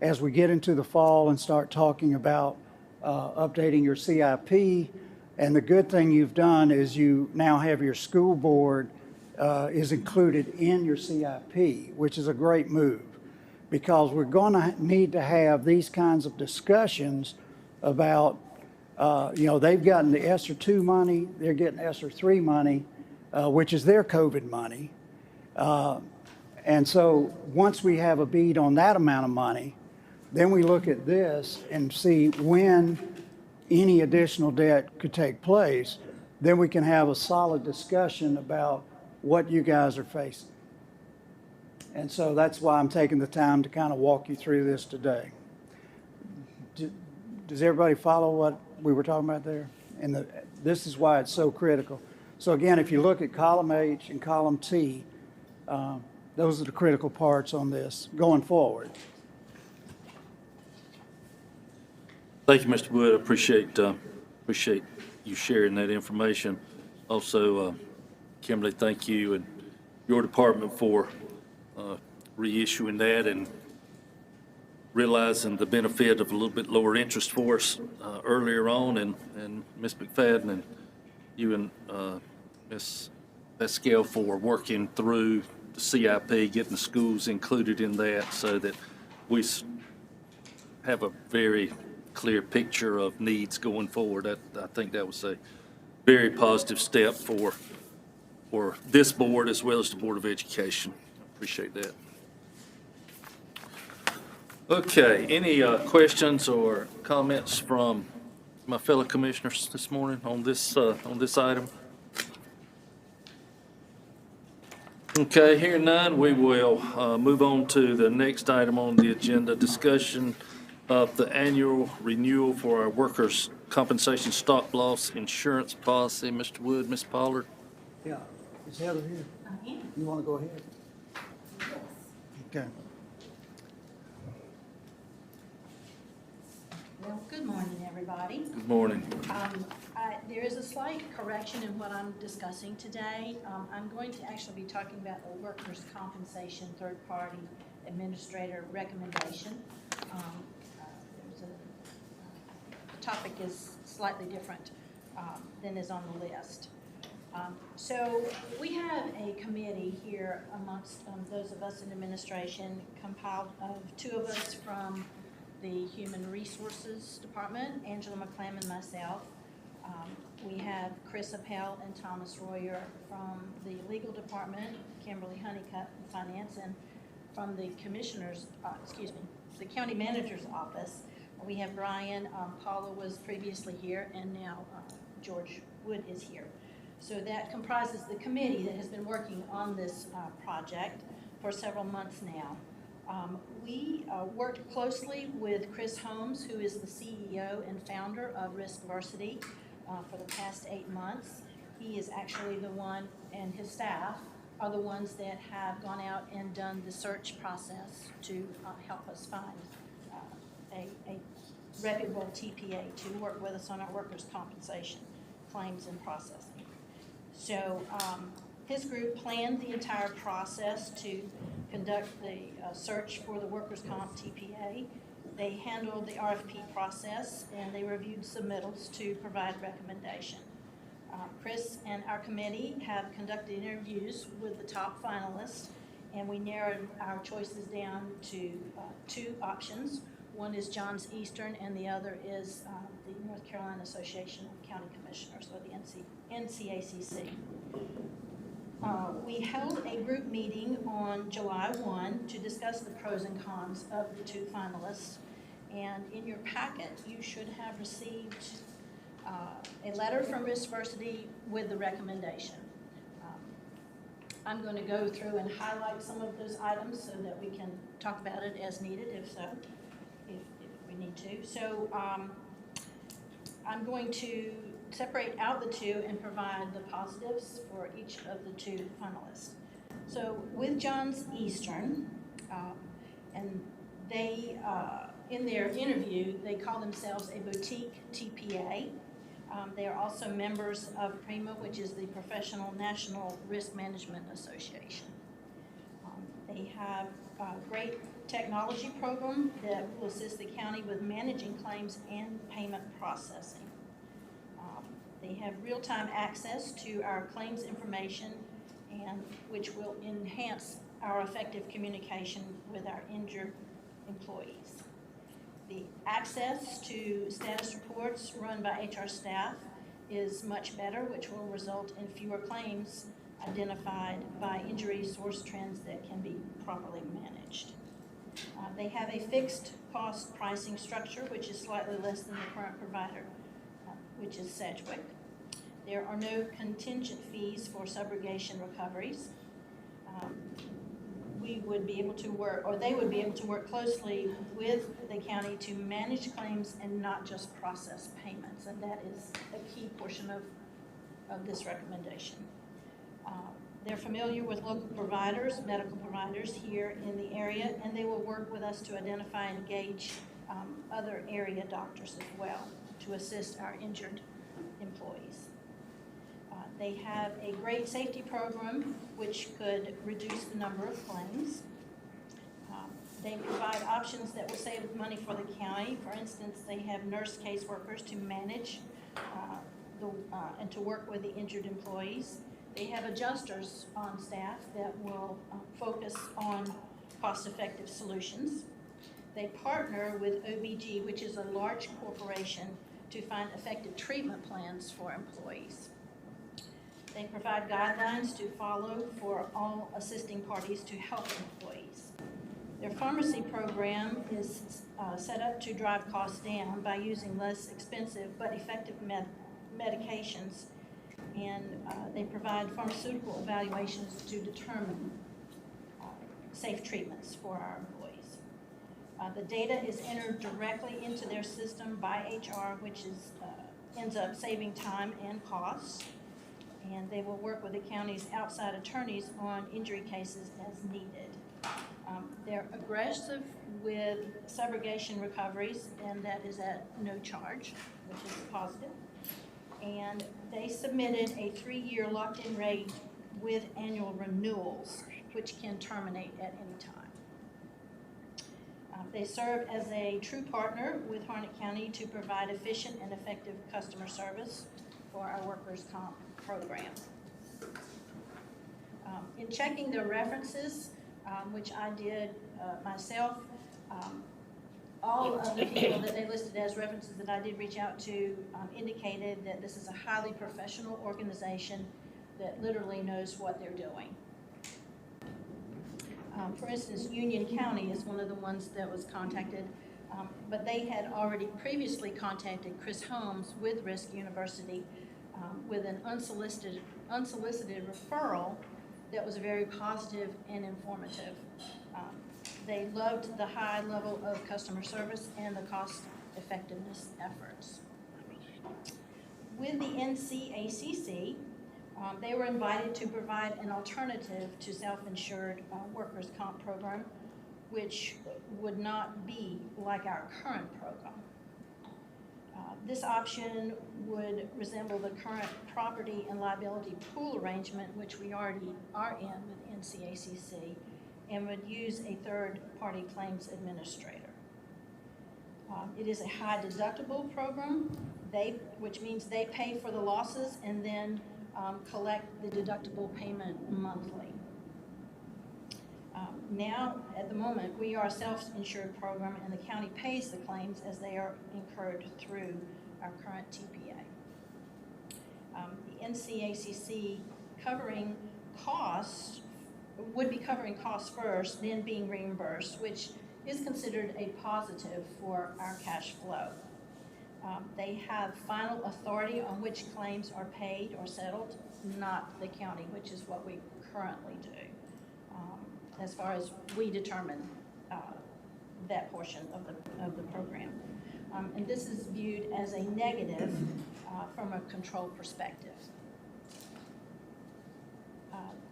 G: as we get into the fall and start talking about updating your CIP. And the good thing you've done is you now have your school board is included in your CIP, which is a great move because we're going to need to have these kinds of discussions about, they've gotten the ESSER 2 money, they're getting ESSER 3 money, which is their COVID money. And so once we have a bead on that amount of money, then we look at this and see when any additional debt could take place. Then we can have a solid discussion about what you guys are facing. And so that's why I'm taking the time to kind of walk you through this today. Does everybody follow what we were talking about there? And this is why it's so critical. So again, if you look at column H and column T, those are the critical parts on this going forward.
B: Thank you, Mr. Wood. I appreciate you sharing that information. Also, Kimberly, thank you and your department for reissuing that and realizing the benefit of a little bit lower interest for us earlier on, and Ms. McFadden and you and Ms. Pascal for working through the CIP, getting the schools included in that so that we have a very clear picture of needs going forward. I think that was a very positive step for this board as well as the Board of Education. I appreciate that. Okay, any questions or comments from my fellow commissioners this morning on this item? Okay, hearing none, we will move on to the next item on the agenda, discussion of the annual renewal for our workers' compensation stop loss insurance policy. Mr. Wood, Ms. Pollard.
G: Yeah, is Heather here?
E: I am.
G: You want to go ahead?
E: Yes.
G: Okay.
M: Well, good morning, everybody.
B: Good morning.
M: There is a slight correction in what I'm discussing today. I'm going to actually be talking about the workers' compensation third-party administrator recommendation. The topic is slightly different than is on the list. So we have a committee here amongst those of us in administration compiled of two of us from the Human Resources Department, Angela McClam and myself. We have Chris Appel and Thomas Royer from the Legal Department, Kimberly Honeycutt in Finance, and from the Commissioner's, the County Manager's Office, we have Brian. Paula was previously here, and now George Wood is here. So that comprises the committee that has been working on this project for several months now. We worked closely with Chris Holmes, who is the CEO and founder of Riskversity, for the past 8 months. He is actually the one, and his staff are the ones that have gone out and done the search process to help us find a reputable TPA to work with us on our workers' compensation claims and processing. So his group planned the entire process to conduct the search for the workers' comp TPA. They handled the RFP process, and they reviewed submittals to provide recommendation. Chris and our committee have conducted interviews with the top finalists, and we narrowed our choices down to two options. One is Johns Eastern, and the other is the North Carolina Association of County Commissioners, or the NCACC. We held a group meeting on July 1 to discuss the pros and cons of the two finalists. And in your packet, you should have received a letter from Redistricting with the recommendation. I'm going to go through and highlight some of those items so that we can talk about it as needed, if we need to. So I'm going to separate out the two and provide the positives for each of the two finalists. So with Johns Eastern, and they, in their interview, they call themselves a boutique TPA. They are also members of PREMA, which is the Professional National Risk Management Association. They have a great technology program that will assist the county with managing claims and payment processing. They have real-time access to our claims information, and which will enhance our effective communication with our injured employees. The access to status reports run by HR staff is much better, which will result in fewer claims identified by injury source trends that can be properly managed. They have a fixed cost pricing structure, which is slightly less than the current provider, which is Sedgwick. There are no contingent fees for subrogation recoveries. We would be able to work, or they would be able to work closely with the county to manage claims and not just process payments, and that is a key portion of this recommendation. They're familiar with local providers, medical providers here in the area, and they will work with us to identify and engage other area doctors as well to assist our injured employees. They have a great safety program which could reduce the number of claims. They provide options that will save money for the county. For instance, they have nurse caseworkers to manage and to work with the injured employees. They have adjusters on staff that will focus on cost-effective solutions. They partner with OBG, which is a large corporation, to find effective treatment plans for employees. They provide guidelines to follow for all assisting parties to help employees. Their pharmacy program is set up to drive costs down by using less expensive but effective medications, and they provide pharmaceutical evaluations to determine safe treatments for our employees. The data is entered directly into their system by HR, which is, ends up saving time and costs. And they will work with the county's outside attorneys on injury cases as needed. They're aggressive with subrogation recoveries, and that is at no charge, which is positive. And they submitted a 3-year locked-in rate with annual renewals, which can terminate at any time. They serve as a true partner with Harnett County to provide efficient and effective customer service for our workers' comp program. In checking their references, which I did myself, all of the people that they listed as references that I did reach out to indicated that this is a highly professional organization that literally knows what they're doing. For instance, Union County is one of the ones that was contacted, but they had already previously contacted Chris Holmes with Risk University with an unsolicited referral that was very positive and informative. They loved the high level of customer service and the cost effectiveness efforts. With the NCACC, they were invited to provide an alternative to self-insured workers' comp program, which would not be like our current program. This option would resemble the current property and liability pool arrangement, which we already are in with NCACC, and would use a third-party claims administrator. It is a high deductible program, which means they pay for the losses and then collect the deductible payment monthly. Now, at the moment, we are a self-insured program and the county pays the claims as they are incurred through our current TPA. The NCACC covering costs would be covering costs first, then being reimbursed, which is considered a positive for our cash flow. They have final authority on which claims are paid or settled, not the county, which is what we currently do, as far as we determine that portion of the program. And this is viewed as a negative from a control perspective.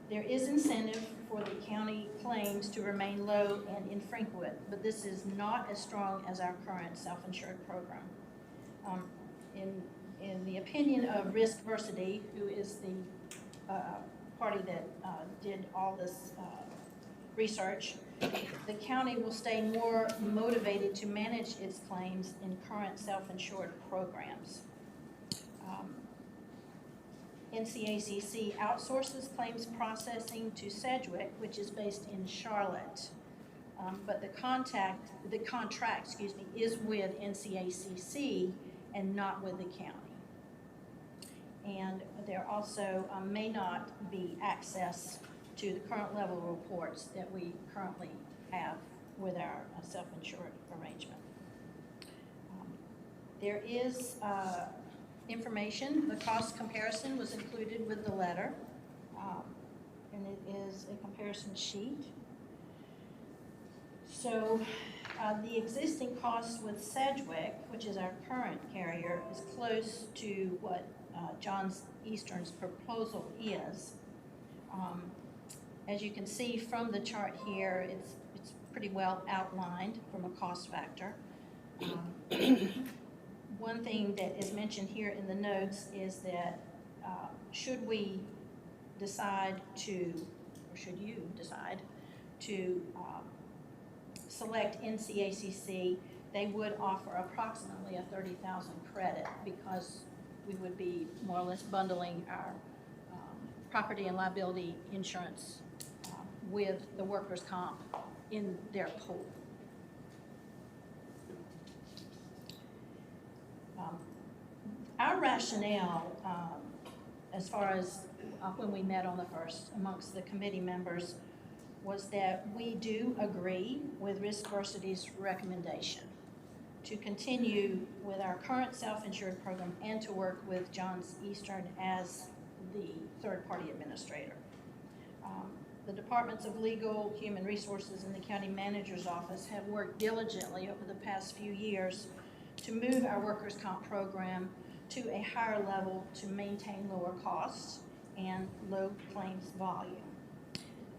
M: There is incentive for the county claims to remain low and infrequent, but this is not as strong as our current self-insured program. In the opinion of Riskversity, who is the party that did all this research, the county will stay more motivated to manage its claims in current self-insured programs. NCACC outsources claims processing to Sedgwick, which is based in Charlotte. But the contract, is with NCACC and not with the county. And there also may not be access to the current level reports that we currently have with our self-insured arrangement. There is information. The cost comparison was included with the letter, and it is a comparison sheet. So the existing cost with Sedgwick, which is our current carrier, is close to what Johns Eastern's proposal is. As you can see from the chart here, it's pretty well outlined from a cost factor. One thing that is mentioned here in the notes is that should we decide to, or should you decide to select NCACC, they would offer approximately a 30,000 credit because we would be more or less bundling our property and liability insurance with the workers' comp in their pool. Our rationale, as far as when we met on the first amongst the committee members, was that we do agree with Riskversity's recommendation to continue with our current self-insured program and to work with Johns Eastern as the third-party administrator. The Departments of Legal, Human Resources, and the County Manager's Office have worked diligently over the past few years to move our workers' comp program to a higher level to maintain lower costs and low claims volume.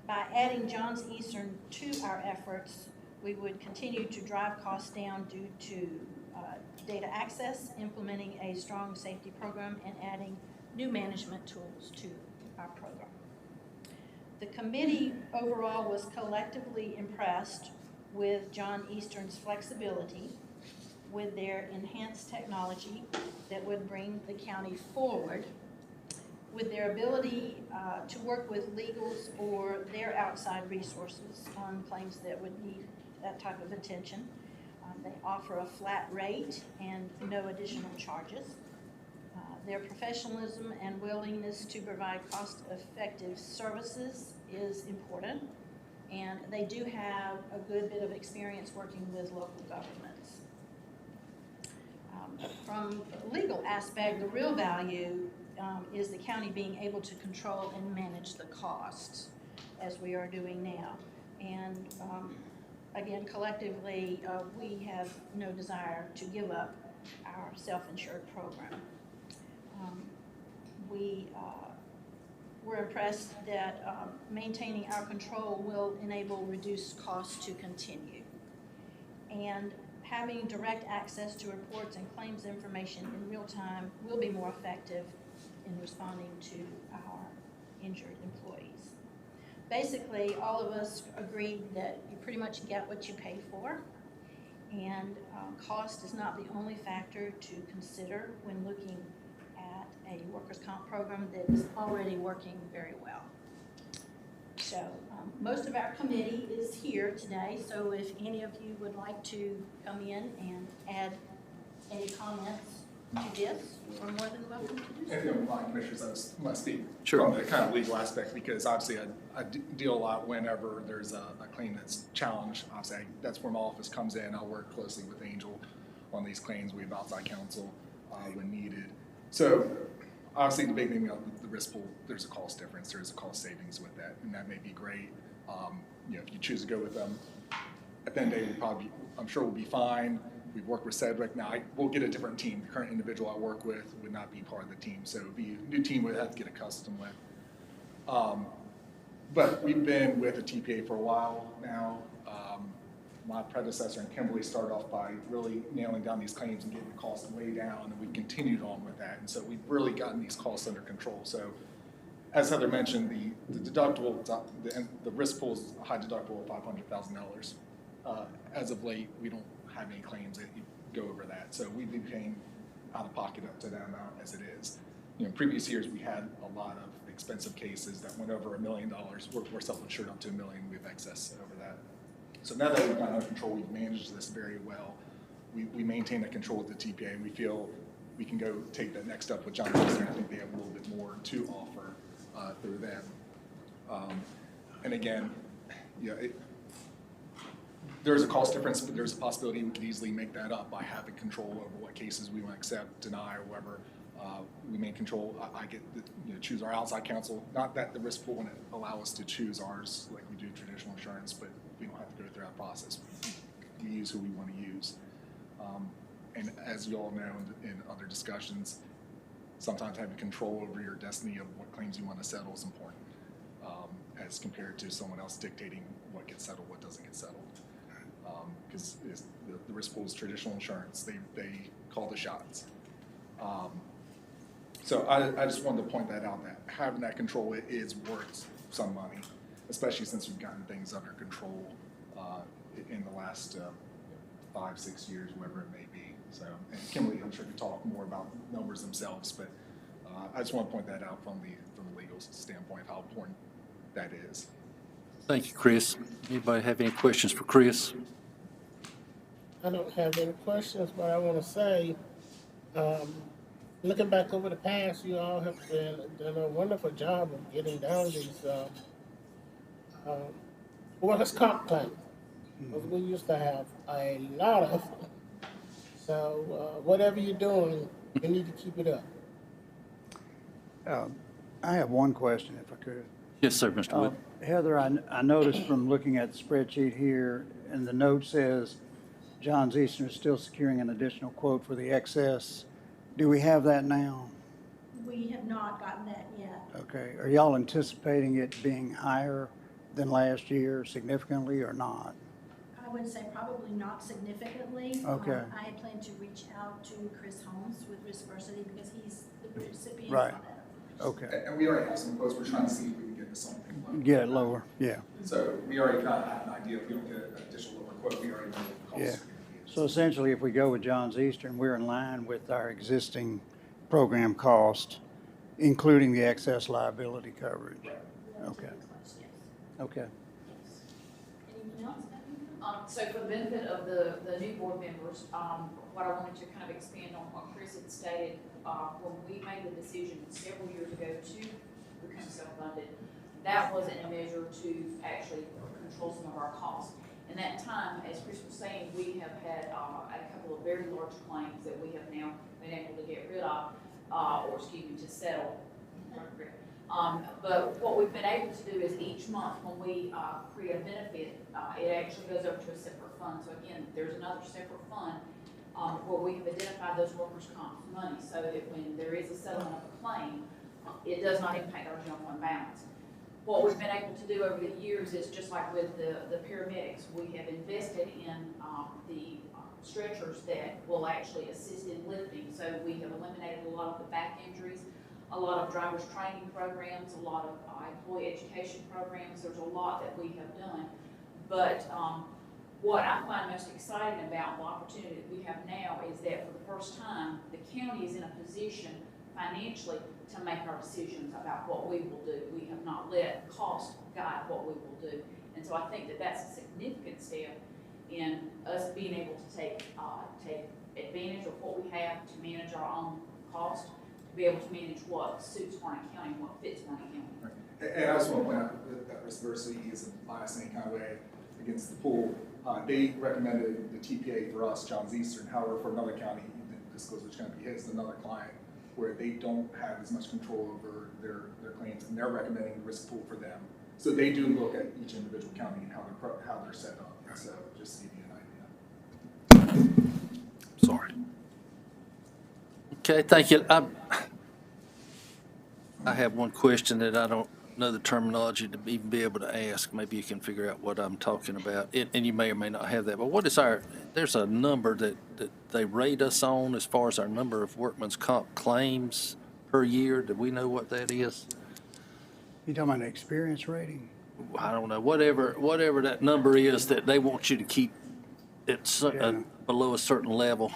M: By adding Johns Eastern to our efforts, we would continue to drive costs down due to data access, implementing a strong safety program, and adding new management tools to our program. The committee overall was collectively impressed with John Eastern's flexibility, with their enhanced technology that would bring the county forward, with their ability to work with legals or their outside resources on claims that would need that type of attention. They offer a flat rate and no additional charges. Their professionalism and willingness to provide cost-effective services is important, and they do have a good bit of experience working with local governments. From the legal aspect, the real value is the county being able to control and manage the costs, as we are doing now. And again, collectively, we have no desire to give up our self-insured program. We're impressed that maintaining our control will enable reduced costs to continue. And having direct access to reports and claims information in real time will be more effective in responding to our injured employees. Basically, all of us agreed that you pretty much get what you pay for, And cost is not the only factor to consider when looking at a workers' comp program that is already working very well. So most of our committee is here today, so if any of you would like to come in and add any comments to this, you're more than welcome to do so.
N: If you don't mind, Commissioners, I must speak
B: Sure.
N: from the kind of legal aspect, because obviously I deal a lot whenever there's a claim that's challenged. Obviously, that's where my office comes in. I'll work closely with Angel on these claims. We have outside counsel when needed. So obviously, the big thing of the risk pool, there's a cost difference. There's a cost savings with that, and that may be great. If you choose to go with them, at the end of the day, I'm sure we'll be fine. We've worked with Cedric. Now, we'll get a different team. The current individual I work with would not be part of the team, so it would be a new team we'd have to get accustomed with. But we've been with a TPA for a while now. My predecessor and Kimberly started off by really nailing down these claims and getting the costs way down, and we've continued on with that. And so we've really gotten these costs under control. So as Heather mentioned, the deductible, the risk pool is a high deductible of $500,000. As of late, we don't have any claims that go over that. So we've been paying out of pocket up to that amount as it is. In previous years, we had a lot of expensive cases that went over $1 million. We're self-insured up to $1 million. We have excess over that. So now that we've got under control, we've managed this very well. We maintain that control with the TPA, and we feel we can go take that next step with John Eastern. I think they have a little bit more to offer through them. And again, there's a cost difference, but there's a possibility we could easily make that up by having control over what cases we want to accept, deny, or whatever. We maintain control. I get to choose our outside counsel. Not that the risk pool wouldn't allow us to choose ours like we do traditional insurance, but we don't have to go through that process. We use who we want to use. And as you all know in other discussions, sometimes having control over your destiny of what claims you want to settle is important, as compared to someone else dictating what gets settled, what doesn't get settled. Because the risk pool is traditional insurance. They call the shots. So I just wanted to point that out, that having that control is worth some money, especially since we've gotten things under control in the last 5-6 years, whatever it may be. So, and Kimberly, I'm sure can talk more about numbers themselves, but I just want to point that out from the legal standpoint of how important that is.
B: Thank you, Chris. Anybody have any questions for Chris?
I: I don't have any questions, but I want to say, looking back over the past, you all have done a wonderful job of getting down these workers' comp claims. Because we used to have a lot of them. So whatever you're doing, you need to keep it up.
G: I have one question, if I could.
B: Yes, sir, Mr. Wood.
G: Heather, I noticed from looking at the spreadsheet here, and the note says Johns Eastern is still securing an additional quote for the excess. Do we have that now?
M: We have not gotten that yet.
G: Okay. Are y'all anticipating it being higher than last year significantly or not?
M: I would say probably not significantly.
G: Okay.
M: I had planned to reach out to Chris Holmes with Riskversity because he's the recipient
G: Right.
M: of that.
G: Okay.
N: And we already have some quotes. We're trying to see if we can get this something lower.
G: Get it lower, yeah.
N: So we already kind of have an idea. If we don't get an additional lower quote, we already know what the
G: Yeah.
N: cost is going to be.
G: So essentially, if we go with Johns Eastern, we're in line with our existing program cost, including the excess liability coverage. Okay. Okay.
H: Anyone else? So for the benefit of the new board members, what I wanted to kind of expand on what Chris had stated, when we made the decision several years ago to become self-funded, that wasn't a measure to actually control some of our costs. In that time, as Chris was saying, we have had a couple of very large claims that we have now been able to get rid of, to settle. But what we've been able to do is each month when we create a benefit, it actually goes over to a separate fund. So again, there's another separate fund where we have identified those workers' comp money so that when there is a settlement of a claim, it does not impact our general fund balance. What we've been able to do over the years is just like with the paramedics, we have invested in the stretchers that will actually assist in lifting. So we have eliminated a lot of the back injuries, a lot of driver's training programs, a lot of employee education programs. There's a lot that we have done. But What I find most exciting about the opportunity that we have now is that for the first time, the county is in a position financially to make our decisions about what we will do. We have not let cost guide what we will do. And so I think that that's a significant step in us being able to take advantage of what we have to manage our own cost, to be able to manage what suits Harnett County and what fits Harnett County.
N: And I just want to point out that reciprocity isn't biased in any kind of way against the pool. They recommended the TPA for us, Johns Eastern. However, for another county, you didn't disclose which county it is, another client, where they don't have as much control over their claims, and they're recommending the risk pool for them. So they do look at each individual county and how they're set up. So just to give you an idea.
B: Sorry. Okay, thank you. I have one question that I don't know the terminology to even be able to ask. Maybe you can figure out what I'm talking about. And you may or may not have that. But what is there's a number that they rate us on as far as our number of workman's comp claims per year. Do we know what that is?
G: You talking about an experience rating?
B: I don't know. Whatever that number is that they want you to keep it below a certain level.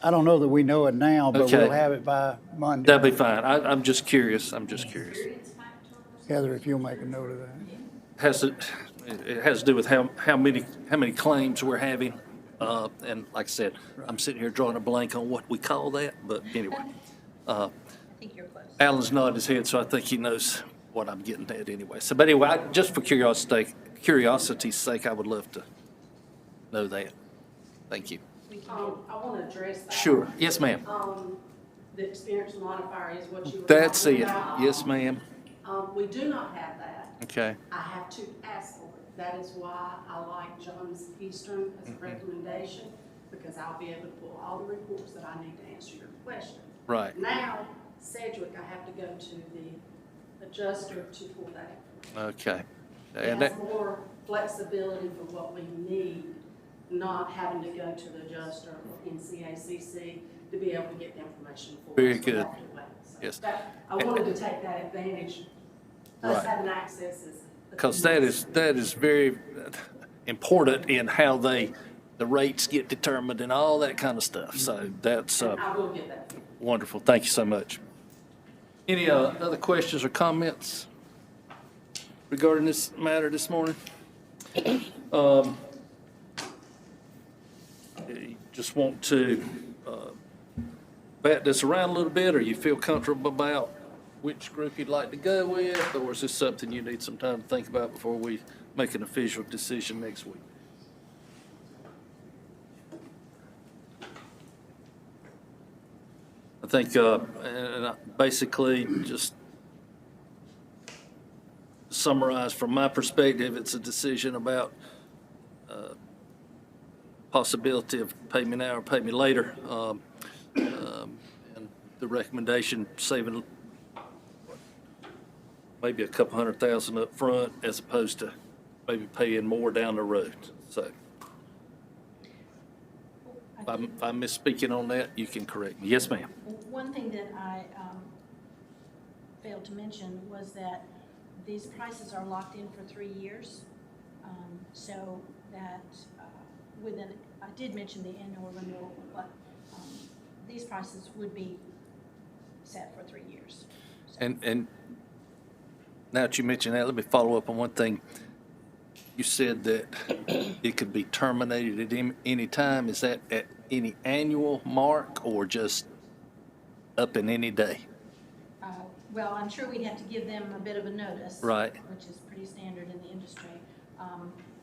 G: I don't know that we know it now, but
B: Okay.
G: we'll have it by Monday.
B: That'd be fine. I'm just curious.
G: Heather, if you'll make a note of that.
B: It has to do with how many claims we're having. And like I said, I'm sitting here drawing a blank on what we call that, but anyway.
M: I think you're close.
B: Alan's nodding his head, so I think he knows what I'm getting at anyway. So, but anyway, just for curiosity's sake, I would love to know that. Thank you.
O: I want to address that.
B: Sure. Yes, ma'am.
O: The experience modifier is what you were
B: That's
O: talking
B: it.
O: about.
B: Yes, ma'am.
O: We do not have that.
B: Okay.
O: I have to ask for it. That is why I like Johns Eastern as a recommendation, because I'll be able to pull all the reports that I need to answer your question.
B: Right.
O: Now, Sedgwick, I have to go to the adjuster to pull that information.
B: Okay.
O: It has more flexibility for what we need, not having to go to the adjuster in CACC to be able to get the information for us.
B: Very good.
O: without delay. So
B: Yes.
O: I wanted to take that advantage, us
B: Right.
O: having access is.
B: Because that is very important in how the rates get determined and all that kind of stuff. So that's
O: I will get that.
B: wonderful. Thank you so much. Any other questions or comments regarding this matter this morning? You just want to bat this around a little bit, or you feel comfortable about which group you'd like to go with, or is this something you need some time to think about before we make an official decision next week? I think, basically, just summarize from my perspective, it's a decision about possibility of pay me now or pay me later. And the recommendation saving maybe a couple $100,000 up front as opposed to maybe paying more down the road. So if I'm misspeaking on that, you can correct me. Yes, ma'am.
M: One thing that I failed to mention was that these prices are locked in for 3 years. So that I did mention the annual renewal, but these prices would be set for 3 years. So.
B: And now that you mention that, let me follow up on one thing. You said that it could be terminated at any time. Is that at any annual mark or just up in any day?
M: Well, I'm sure we'd have to give them a bit of a notice.
B: Right.
M: Which is pretty standard in the industry.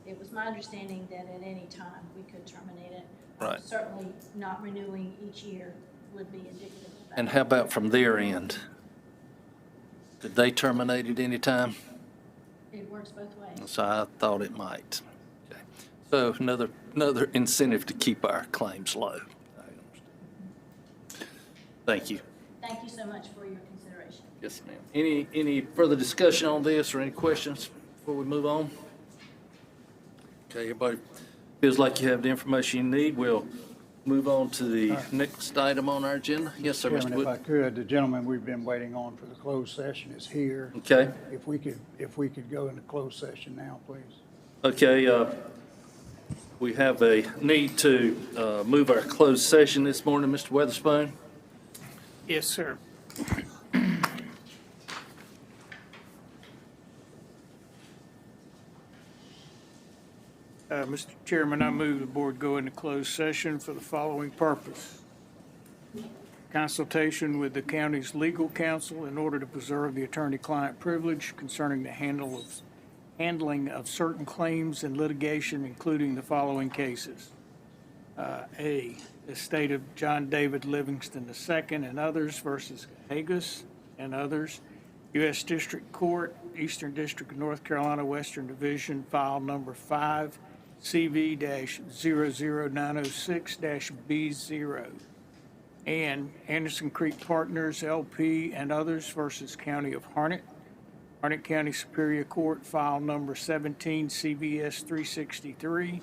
M: It was my understanding that at any time we could terminate it.
B: Right.
M: Certainly not renewing each year would be indicative of that.
B: And how about from their end? Did they terminate at any time?
M: It works both ways.
B: So I thought it might. Okay. So another incentive to keep our claims low. I understand. Thank you.
M: Thank you so much for your consideration.
B: Yes, ma'am. Any further discussion on this or any questions before we move on? Okay, everybody feels like you have the information you need. We'll move on to the next item on our agenda. Yes, sir, Mr.
G: Chairman,
B: Wood.
G: if I could, the gentleman we've been waiting on for the closed session is here.
B: Okay.
G: If we could go into closed session now, please.
B: Okay, we have a need to move our closed session this morning, Mr. Weatherspoon.
D: Yes, sir. Mr. Chairman, I move the board go into closed session for the following purpose. Consultation with the county's legal counsel in order to preserve the attorney-client privilege concerning the handling of certain claims and litigation, including the following cases. A, estate of John David Livingston II and others versus Hagus and others, U.S. District Court, Eastern District of North Carolina, Western Division, file number 5, CV-00906-B0. And Anderson Creek Partners, LP, and others versus County of Harnett, Harnett County Superior Court, file number 17, CVS 363,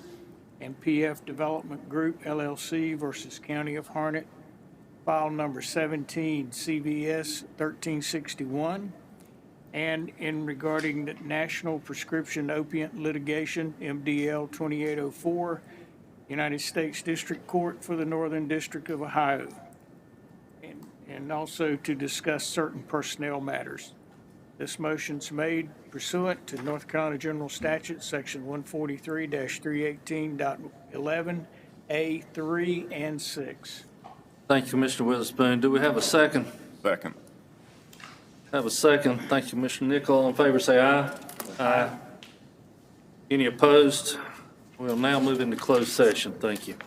D: and PF Development Group, LLC versus County of Harnett, file number 17, CVS 1361. And in regarding the National Prescription Opiate Litigation, MDL 2804, United States District Court for the Northern District of Ohio. And also to discuss certain personnel matters. This motion's made pursuant to North Carolina General Statute, Section 143-318.11A3 and 6.
B: Thank you, Mr. Witherspoon. Do we have a second?
K: Second.
B: Have a second. Thank you, Mr. Nichol. All in favor, say aye. Aye. Any opposed? We'll now move into closed session. Thank you.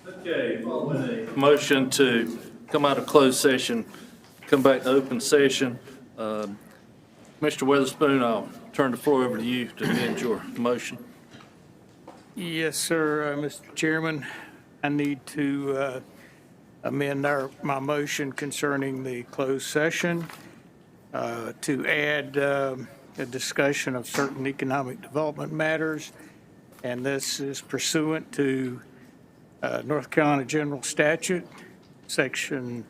B: Okay, following a motion to come out of closed session, come back to open session. Mr. Witherspoon, I'll turn the floor over to you to amend your motion.
D: Yes, sir, Mr. Chairman. I need to amend my motion concerning the closed session to add a discussion of certain economic development matters, and this is pursuant to North Carolina General Statute, Section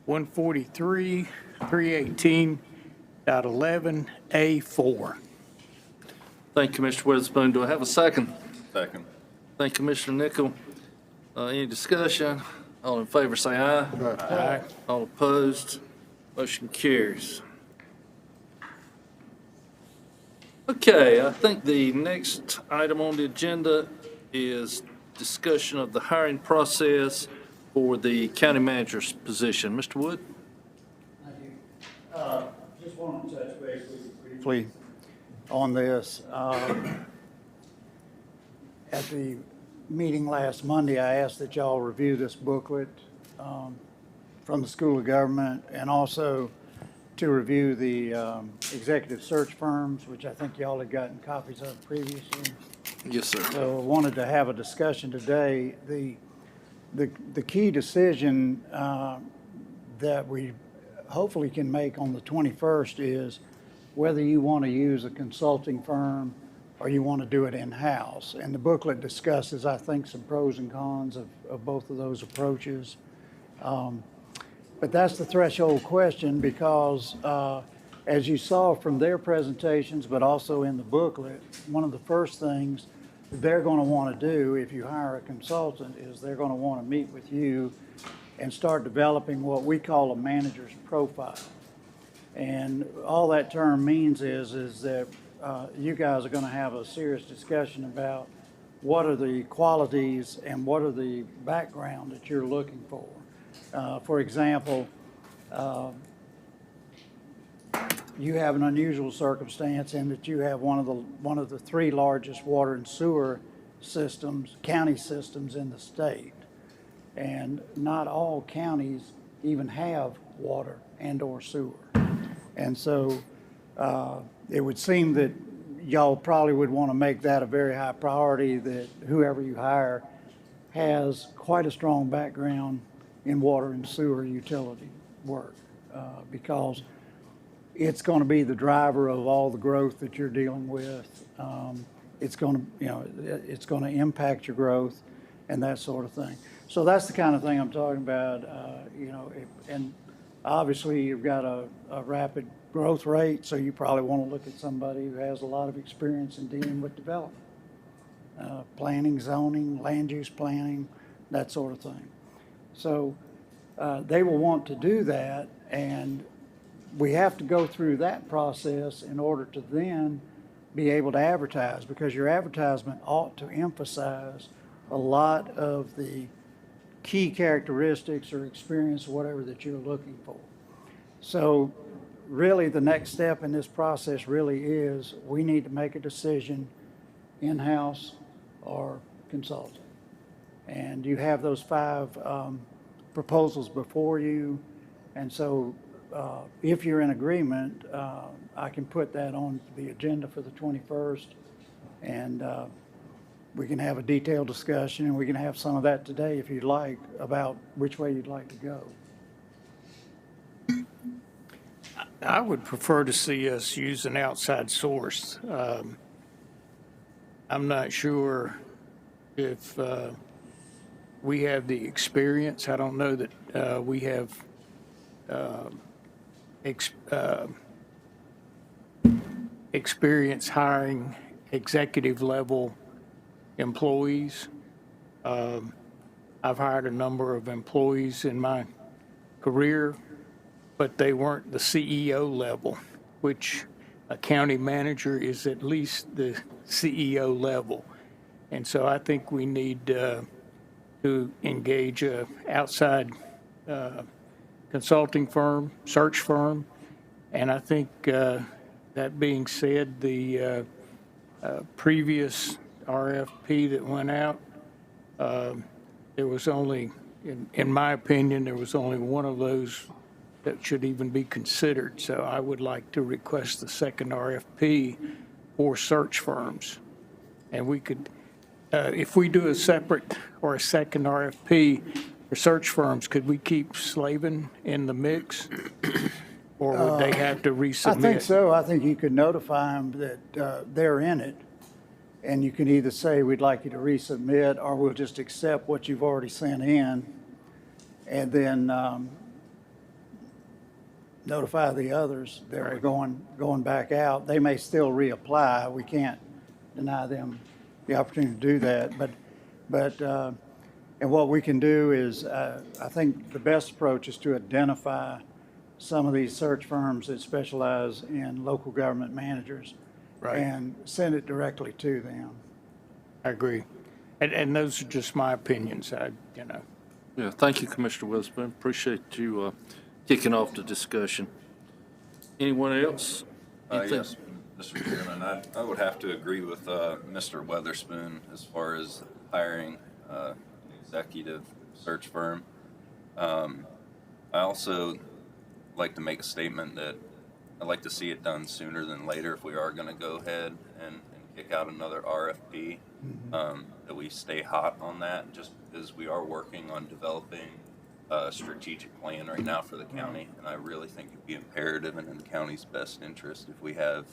D: 143, 318.11A4.
B: Thank you, Mr. Witherspoon. Do I have a second?
K: Second.
B: Thank you, Mr. Nichol. Any discussion? All in favor, say aye.
D: Aye.
B: All opposed? Motion carries. Okay, I think the next item on the agenda is discussion of the hiring process for the county manager's position. Mr. Wood?
G: Thank you. Just wanted to touch base with you briefly on this. At the meeting last Monday, I asked that y'all review this booklet from the School of Government, and also to review the executive search firms, which I think y'all had gotten copies of previously.
B: Yes, sir.
G: So I wanted to have a discussion today. The key decision that we hopefully can make on the 21st is whether you want to use a consulting firm or you want to do it in-house. And the booklet discusses, I think, some pros and cons of both of those approaches. But that's the threshold question because as you saw from their presentations, but also in the booklet, one of the first things they're going to want to do if you hire a consultant is they're going to want to meet with you and start developing what we call a manager's profile. And all that term means is that you guys are going to have a serious discussion about what are the qualities and what are the background that you're looking for. For example, you have an unusual circumstance in that you have one of the three largest water and sewer systems, county systems in the state. And not all counties even have water and/or sewer. And so it would seem that y'all probably would want to make that a very high priority, that whoever you hire has quite a strong background in water and sewer utility work, because it's going to be the driver of all the growth that you're dealing with. It's going to, it's going to impact your growth and that sort of thing. So that's the kind of thing I'm talking about, and obviously you've got a rapid growth rate, so you probably want to look at somebody who has a lot of experience in dealing with development, planning, zoning, land use planning, that sort of thing. So they will want to do that, and we have to go through that process in order to then be able to advertise, because your advertisement ought to emphasize a lot of the key characteristics or experience, whatever that you're looking for. So really the next step in this process really is we need to make a decision, in-house or consultant. And you have those 5 proposals before you. And so if you're in agreement, I can put that on the agenda for the 21st, and we can have a detailed discussion, and we can have some of that today if you'd like, about which way you'd like to go.
D: I would prefer to see us use an outside source. I'm not sure if we have the experience. I don't know that we have experience hiring executive level employees. I've hired a number of employees in my career, but they weren't the CEO level, which a county manager is at least the CEO level. And so I think we need to engage an outside consulting firm, search firm. And I think that being said, the previous RFP that went out There was only, in my opinion, there was only one of those that should even be considered. So I would like to request the second RFP for search firms. And we could, if we do a separate or a second RFP for search firms, could we keep Slavin in the mix? Or would they have to resubmit?
G: I think so. I think you could notify them that they're in it. And you can either say, we'd like you to resubmit, or we'll just accept what you've already sent in. And then notify the others that we're going back out. They may still reapply. We can't deny them the opportunity to do that. And what we can do is, I think the best approach is to identify some of these search firms that specialize in local government managers.
D: Right.
G: And send it directly to them.
D: I agree. And those are just my opinions.
B: Yeah, thank you, Commissioner Witherspoon. Appreciate you kicking off the discussion. Anyone else?
K: Yes, Mr. Chairman, I would have to agree with Mr. Witherspoon as far as hiring an executive search firm. I also like to make a statement that I'd like to see it done sooner than later if we are going to go ahead and kick out another RFP, that we stay hot on that, just because we are working on developing a strategic plan right now for the county, and I really think it'd be imperative and in the county's best interest if we have,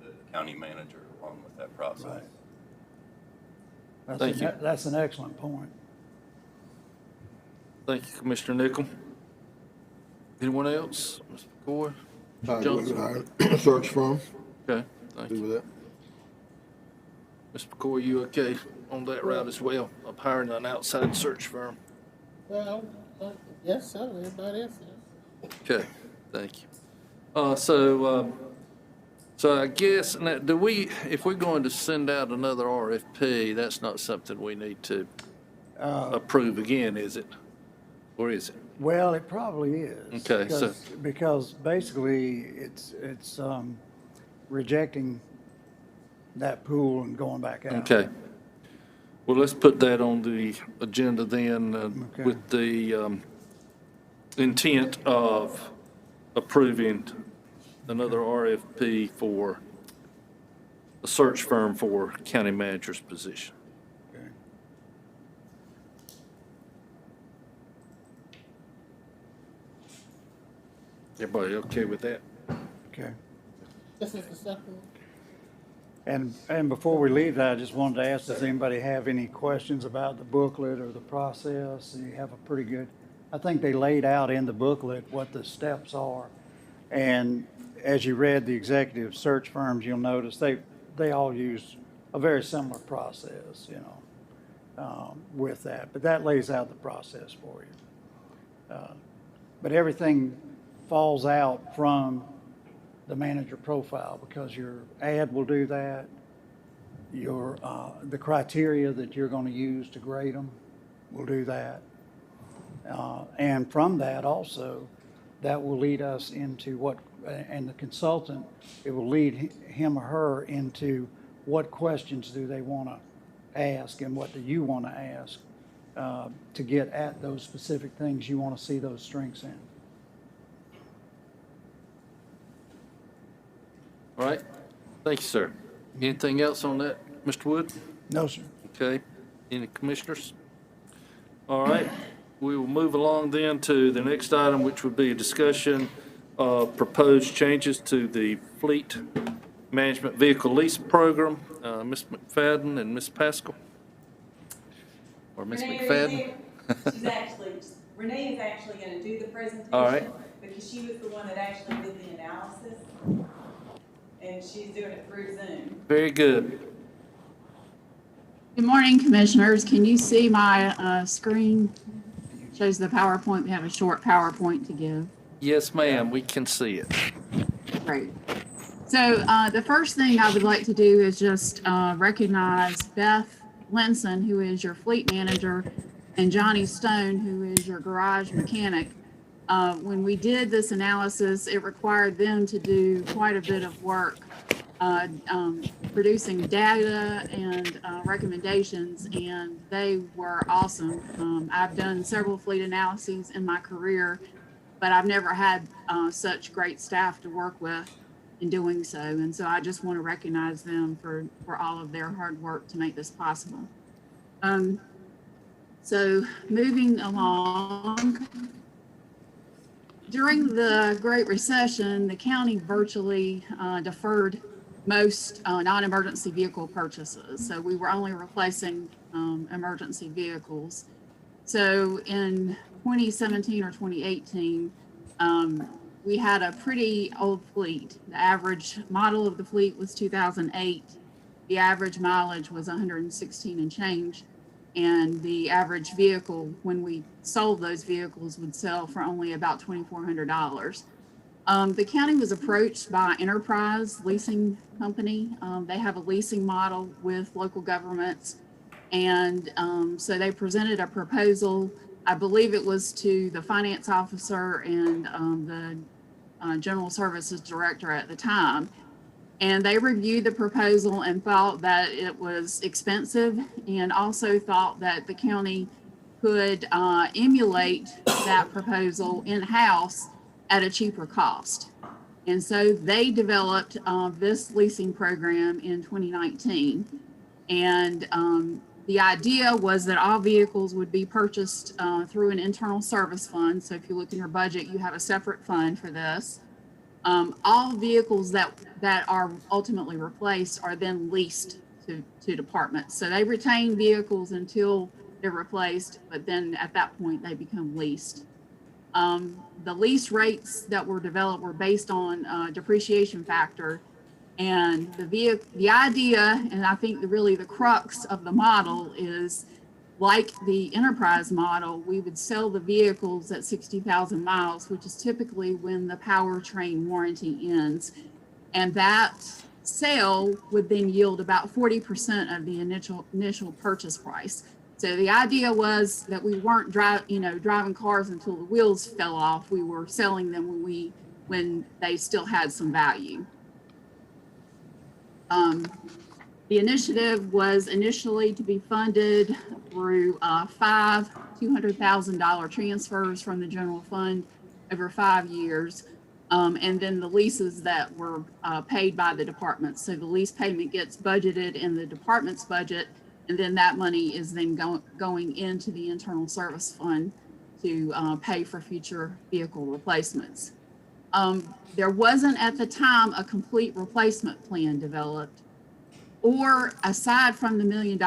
K: the county manager along with that process.
G: Right.
B: Thank you.
G: That's an excellent point.
B: Thank you, Commissioner Nickel. Anyone else? Mr. McCoy?
L: A search firm.
B: Okay, thank
L: Do
B: you.
L: with that.
B: Mr. McCoy, you okay on that route as well, of hiring an outside search firm?
I: Well, yes, sir, everybody else is.
B: Okay, thank you. So I guess, now, if we're going to send out another RFP, that's not something we need to approve again, is it? Or is it?
G: Well, it probably is.
B: Okay, so-
G: Because basically, it's rejecting that pool and going back out.
B: Okay. Well, let's put that on the agenda then,
G: Okay.
B: with the intent of approving another RFP for a search firm for county manager's position.
G: Okay.
B: Everybody okay with that?
G: Okay.
I: This is the second one.
G: And before we leave that, I just wanted to ask, does anybody have any questions about the booklet or the process? You have a pretty good, I think they laid out in the booklet what the steps are. And as you read the executive search firms, you'll notice they all use a very similar process, with that. But that lays out the process for you. But everything falls out from the manager profile, because your ad will do that. Your the criteria that you're going to use to grade them will do that. And from that also, that will lead us into what, and the consultant, it will lead him or her into what questions do they want to ask and what do you want to ask to get at those specific things you want to see those strengths in.
B: All right, thank you, sir. Anything else on that, Mr. Wood?
G: No, sir.
B: Okay, any commissioners? All right, we will move along then to the next item, which would be a discussion of proposed changes to the Fleet Management Vehicle Lease Program. Ms. McFadden and Ms. Pascal? Or Ms. McFadden?
A: Renee is actually going to do the presentation.
B: All right.
A: Because she was the one that actually did the analysis. And she's doing it through Zoom.
B: Very good.
P: Good morning, Commissioners. Can you see my screen? Shows the PowerPoint. We have a short PowerPoint to give.
B: Yes, ma'am, we can see it.
P: Great. So the first thing I would like to do is just recognize Beth Linson, who is your fleet manager, and Johnny Stone, who is your garage mechanic. When we did this analysis, it required them to do quite a bit of work producing data and recommendations, and they were awesome. I've done several fleet analyses in my career, but I've never had such great staff to work with in doing so. And so I just want to recognize them for all of their hard work to make this possible. So moving along, during the Great Recession, the county virtually deferred most non-emergency vehicle purchases. So we were only replacing emergency vehicles. So in 2017 or 2018, we had a pretty old fleet. The average model of the fleet was 2008. The average mileage was 116 and change. And the average vehicle, when we sold those vehicles, would sell for only about $2,400. The county was approached by Enterprise Leasing Company. They have a leasing model with local governments. And so they presented a proposal, I believe it was to the finance officer and the general services director at the time. And they reviewed the proposal and thought that it was expensive, and also thought that the county could emulate that proposal in-house at a cheaper cost. And so they developed this leasing program in 2019. And the idea was that all vehicles would be purchased through an internal service fund. So if you look in your budget, you have a separate fund for this. All vehicles that are ultimately replaced are then leased to departments. So they retain vehicles until they're replaced, but then at that point they become leased. The lease rates that were developed were based on depreciation factor, and the idea, and I think really the crux of the model is, like the enterprise model, we would sell the vehicles at 60,000 miles, which is typically when the powertrain warranty ends. And that sale would then yield about 40% of the initial purchase price. So the idea was that we weren't driving cars until the wheels fell off. We were selling them when they still had some value. The initiative was initially to be funded through 5 $200,000 transfers from the general fund over 5 years, and then the leases that were paid by the department. So the lease payment gets budgeted in the department's budget, and then that money is then going into the internal service fund to pay for future vehicle replacements. There wasn't at the time a complete replacement plan developed, or aside from the $1 million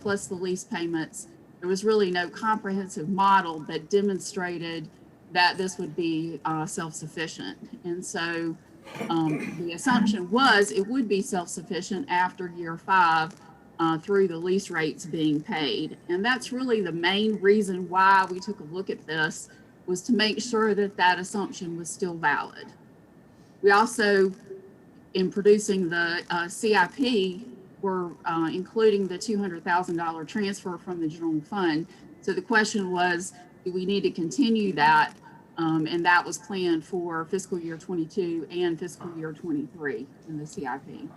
P: plus the lease payments, there was really no comprehensive model that demonstrated that this would be self-sufficient. And so the assumption was it would be self-sufficient after year 5 through the lease rates being paid. And that's really the main reason why we took a look at this, was to make sure that that assumption was still valid. We also, in producing the CIP, we're including the $200,000 transfer from the general fund. So the question was, do we need to continue that? And that was planned for fiscal year 22 and fiscal year 23 in the CIP.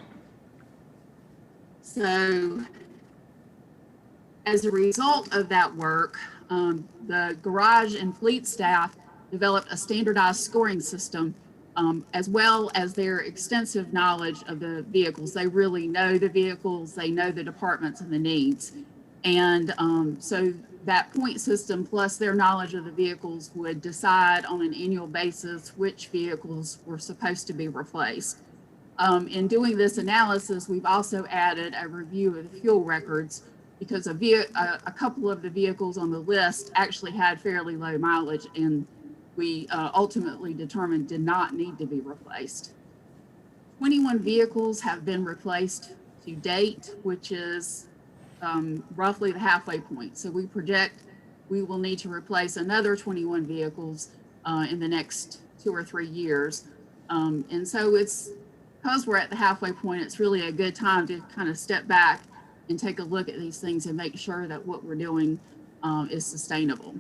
P: So as a result of that work, the garage and fleet staff developed a standardized scoring system, as well as their extensive knowledge of the vehicles. They really know the vehicles, they know the departments and the needs. And so that point system plus their knowledge of the vehicles would decide on an annual basis which vehicles were supposed to be replaced. In doing this analysis, we've also added a review of the fuel records, because a couple of the vehicles on the list actually had fairly low mileage, and we ultimately determined did not need to be replaced. 21 vehicles have been replaced to date, which is roughly the halfway point. So we project we will need to replace another 21 vehicles in the next 2 or 3 years. And so because we're at the halfway point, it's really a good time to kind of step back and take a look at these things and make sure that what we're doing is sustainable.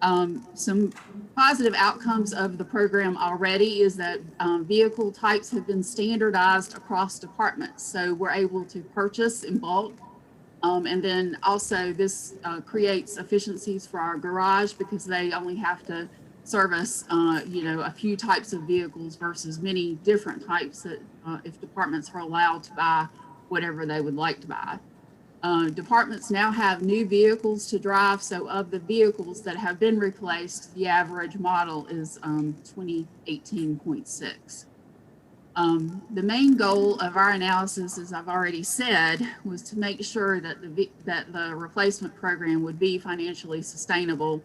P: Some positive outcomes of the program already is that vehicle types have been standardized across departments. So we're able to purchase in bulk. And then also this creates efficiencies for our garage because they only have to service, a few types of vehicles versus many different types that if departments are allowed to buy whatever they would like to buy. Departments now have new vehicles to drive. So of the vehicles that have been replaced, the average model is 2018.6. The main goal of our analysis, as I've already said, was to make sure that the replacement program would be financially sustainable.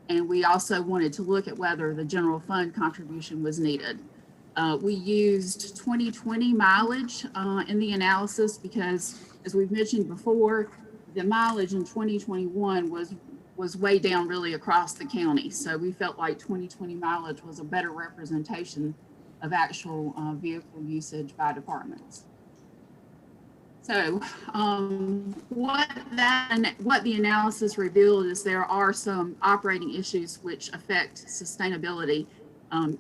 P: And we also wanted to look at whether the general fund contribution was needed. We used 2020 mileage in the analysis because, as we've mentioned before, the mileage in 2021 was way down really across the county. So we felt like 2020 mileage was a better representation of actual vehicle usage by departments. So what the analysis revealed is there are some operating issues which affect sustainability. And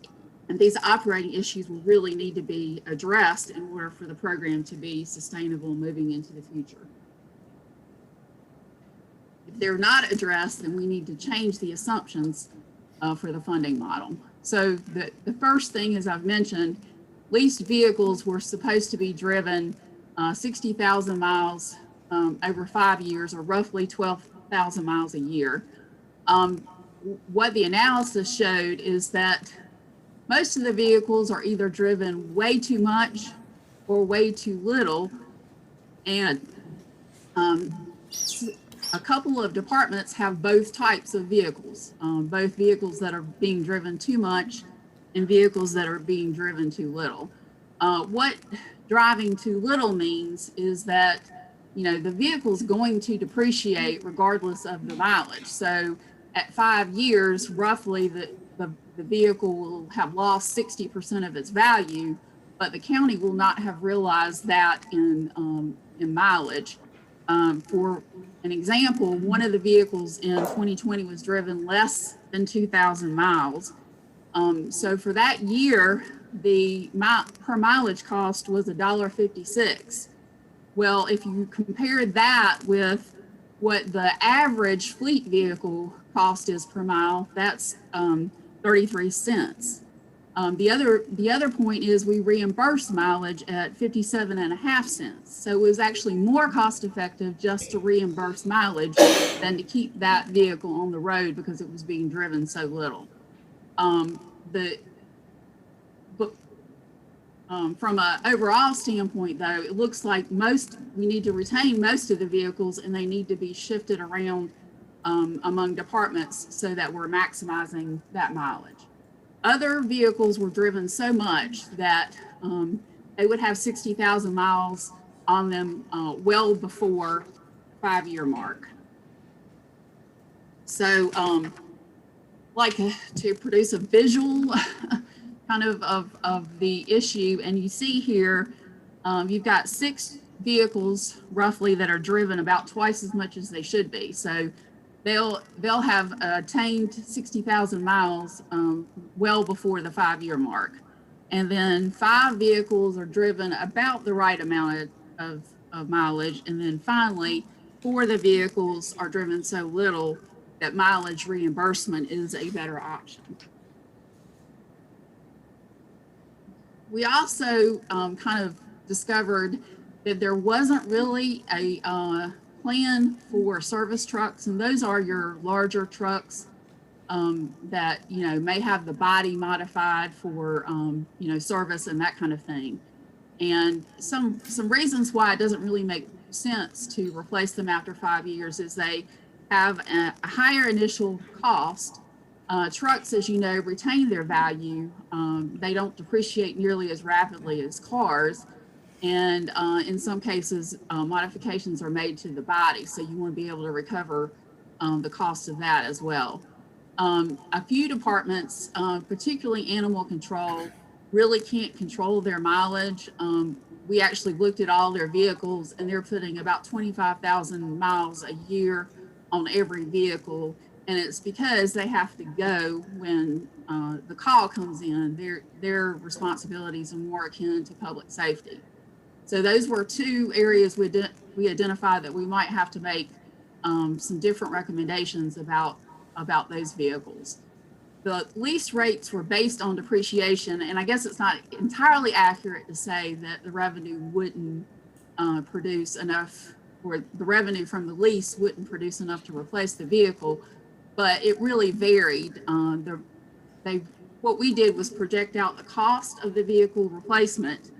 P: these operating issues will really need to be addressed in order for the program to be sustainable moving into the future. If they're not addressed, then we need to change the assumptions for the funding model. So the first thing, as I've mentioned, leased vehicles were supposed to be driven 60,000 miles over 5 years, or roughly 12,000 miles a year. What the analysis showed is that most of the vehicles are either driven way too much or way too little, and a couple of departments have both types of vehicles, both vehicles that are being driven too much and vehicles that are being driven too little. What driving too little means is that, the vehicle's going to depreciate regardless of the mileage. So at 5 years, roughly the vehicle will have lost 60% of its value, but the county will not have realized that in mileage. For an example, one of the vehicles in 2020 was driven less than 2,000 miles. So for that year, the per mileage cost was $1.56. Well, if you compare that with what the average fleet vehicle cost is per mile, that's 33 cents. The other point is we reimburse mileage at 57.5 cents. So it was actually more cost effective just to reimburse mileage than to keep that vehicle on the road because it was being driven so little. From an overall standpoint, though, it looks like we need to retain most of the vehicles and they need to be shifted around among departments so that we're maximizing that mileage. Other vehicles were driven so much that they would have 60,000 miles on them well before 5-year mark. So like to produce a visual kind of the issue, and you see here you've got 6 vehicles roughly that are driven about twice as much as they should be. So they'll have attained 60,000 miles well before the 5-year mark. And then 5 vehicles are driven about the right amount of mileage. And then finally, 4 of the vehicles are driven so little that mileage reimbursement is a better option. We also kind of discovered that there wasn't really a plan for service trucks, and those are your larger trucks that may have the body modified for service and that kind of thing. And some reasons why it doesn't really make sense to replace them after 5 years is they have a higher initial cost. Trucks, as you know, retain their value. They don't depreciate nearly as rapidly as cars. And in some cases, modifications are made to the body. So you want to be able to recover the cost of that as well. A few departments, particularly animal control, really can't control their mileage. We actually looked at all their vehicles and they're putting about 25,000 miles a year on every vehicle. And it's because they have to go when the call comes in. Their responsibilities are more akin to public safety. So those were two areas we identified that we might have to make some different recommendations about those vehicles. The lease rates were based on depreciation, and I guess it's not entirely accurate to say that the revenue wouldn't produce enough, or the revenue from the lease wouldn't produce enough to replace the vehicle, but it really varied. What we did was project out the cost of the vehicle replacement,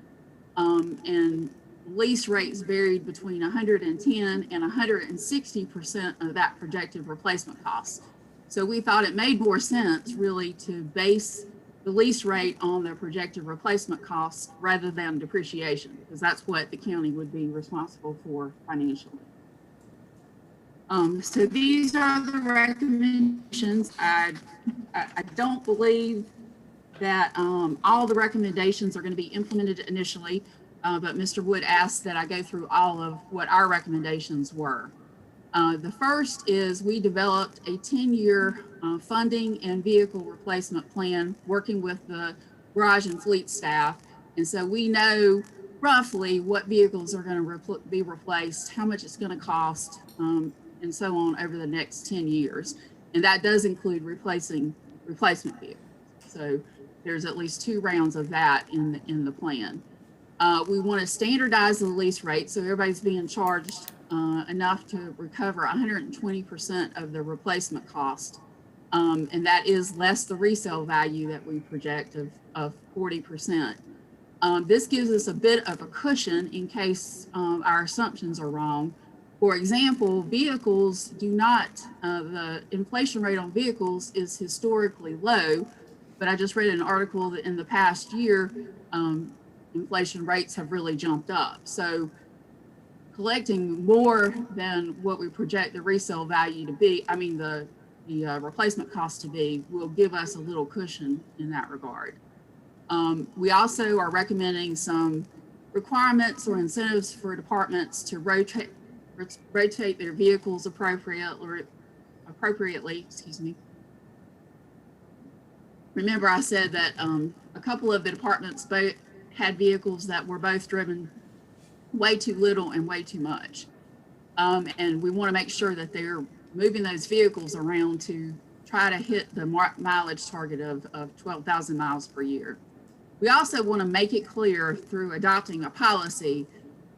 P: and lease rates varied between 110 and 160% of that projected replacement cost. So we thought it made more sense really to base the lease rate on the projected replacement cost rather than depreciation, because that's what the county would be responsible for financially. So these are the recommendations. I don't believe that all the recommendations are going to be implemented initially, but Mr. Wood asked that I go through all of what our recommendations were. The first is we developed a 10-year funding and vehicle replacement plan working with the garage and fleet staff. And so we know roughly what vehicles are going to be replaced, how much it's going to cost, and so on over the next 10 years. And that does include replacement vehicles. So there's at least 2 rounds of that in the plan. We want to standardize the lease rate so everybody's being charged enough to recover 120% of the replacement cost. And that is less the resale value that we project of 40%. This gives us a bit of a cushion in case our assumptions are wrong. For example, vehicles do not, the inflation rate on vehicles is historically low, but I just read an article that in the past year, inflation rates have really jumped up. So collecting more than what we project the resale value to be, the replacement cost to be, will give us a little cushion in that regard. We also are recommending some requirements or incentives for departments to rotate their vehicles appropriately. Remember I said that a couple of the departments both had vehicles that were both driven way too little and way too much. And we want to make sure that they're moving those vehicles around to try to hit the mileage target of 12,000 miles per year. We also want to make it clear through adopting a policy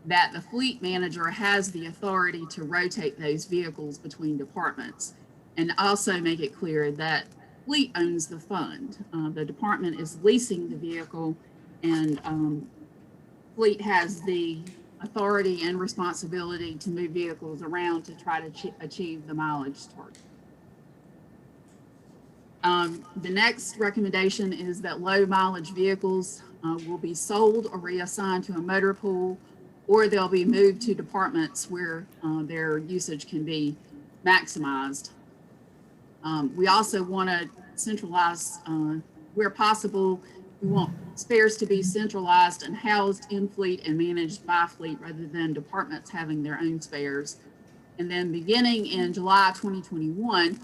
P: that the fleet manager has the authority to rotate those vehicles between departments, and also make it clear that fleet owns the fund. The department is leasing the vehicle, and fleet has the authority and responsibility to move vehicles around to try to achieve the mileage target. The next recommendation is that low mileage vehicles will be sold or reassigned to a motor pool, or they'll be moved to departments where their usage can be maximized. We also want to centralize, where possible, we want spares to be centralized and housed in fleet and managed by fleet rather than departments having their own spares. And then beginning in July 2021,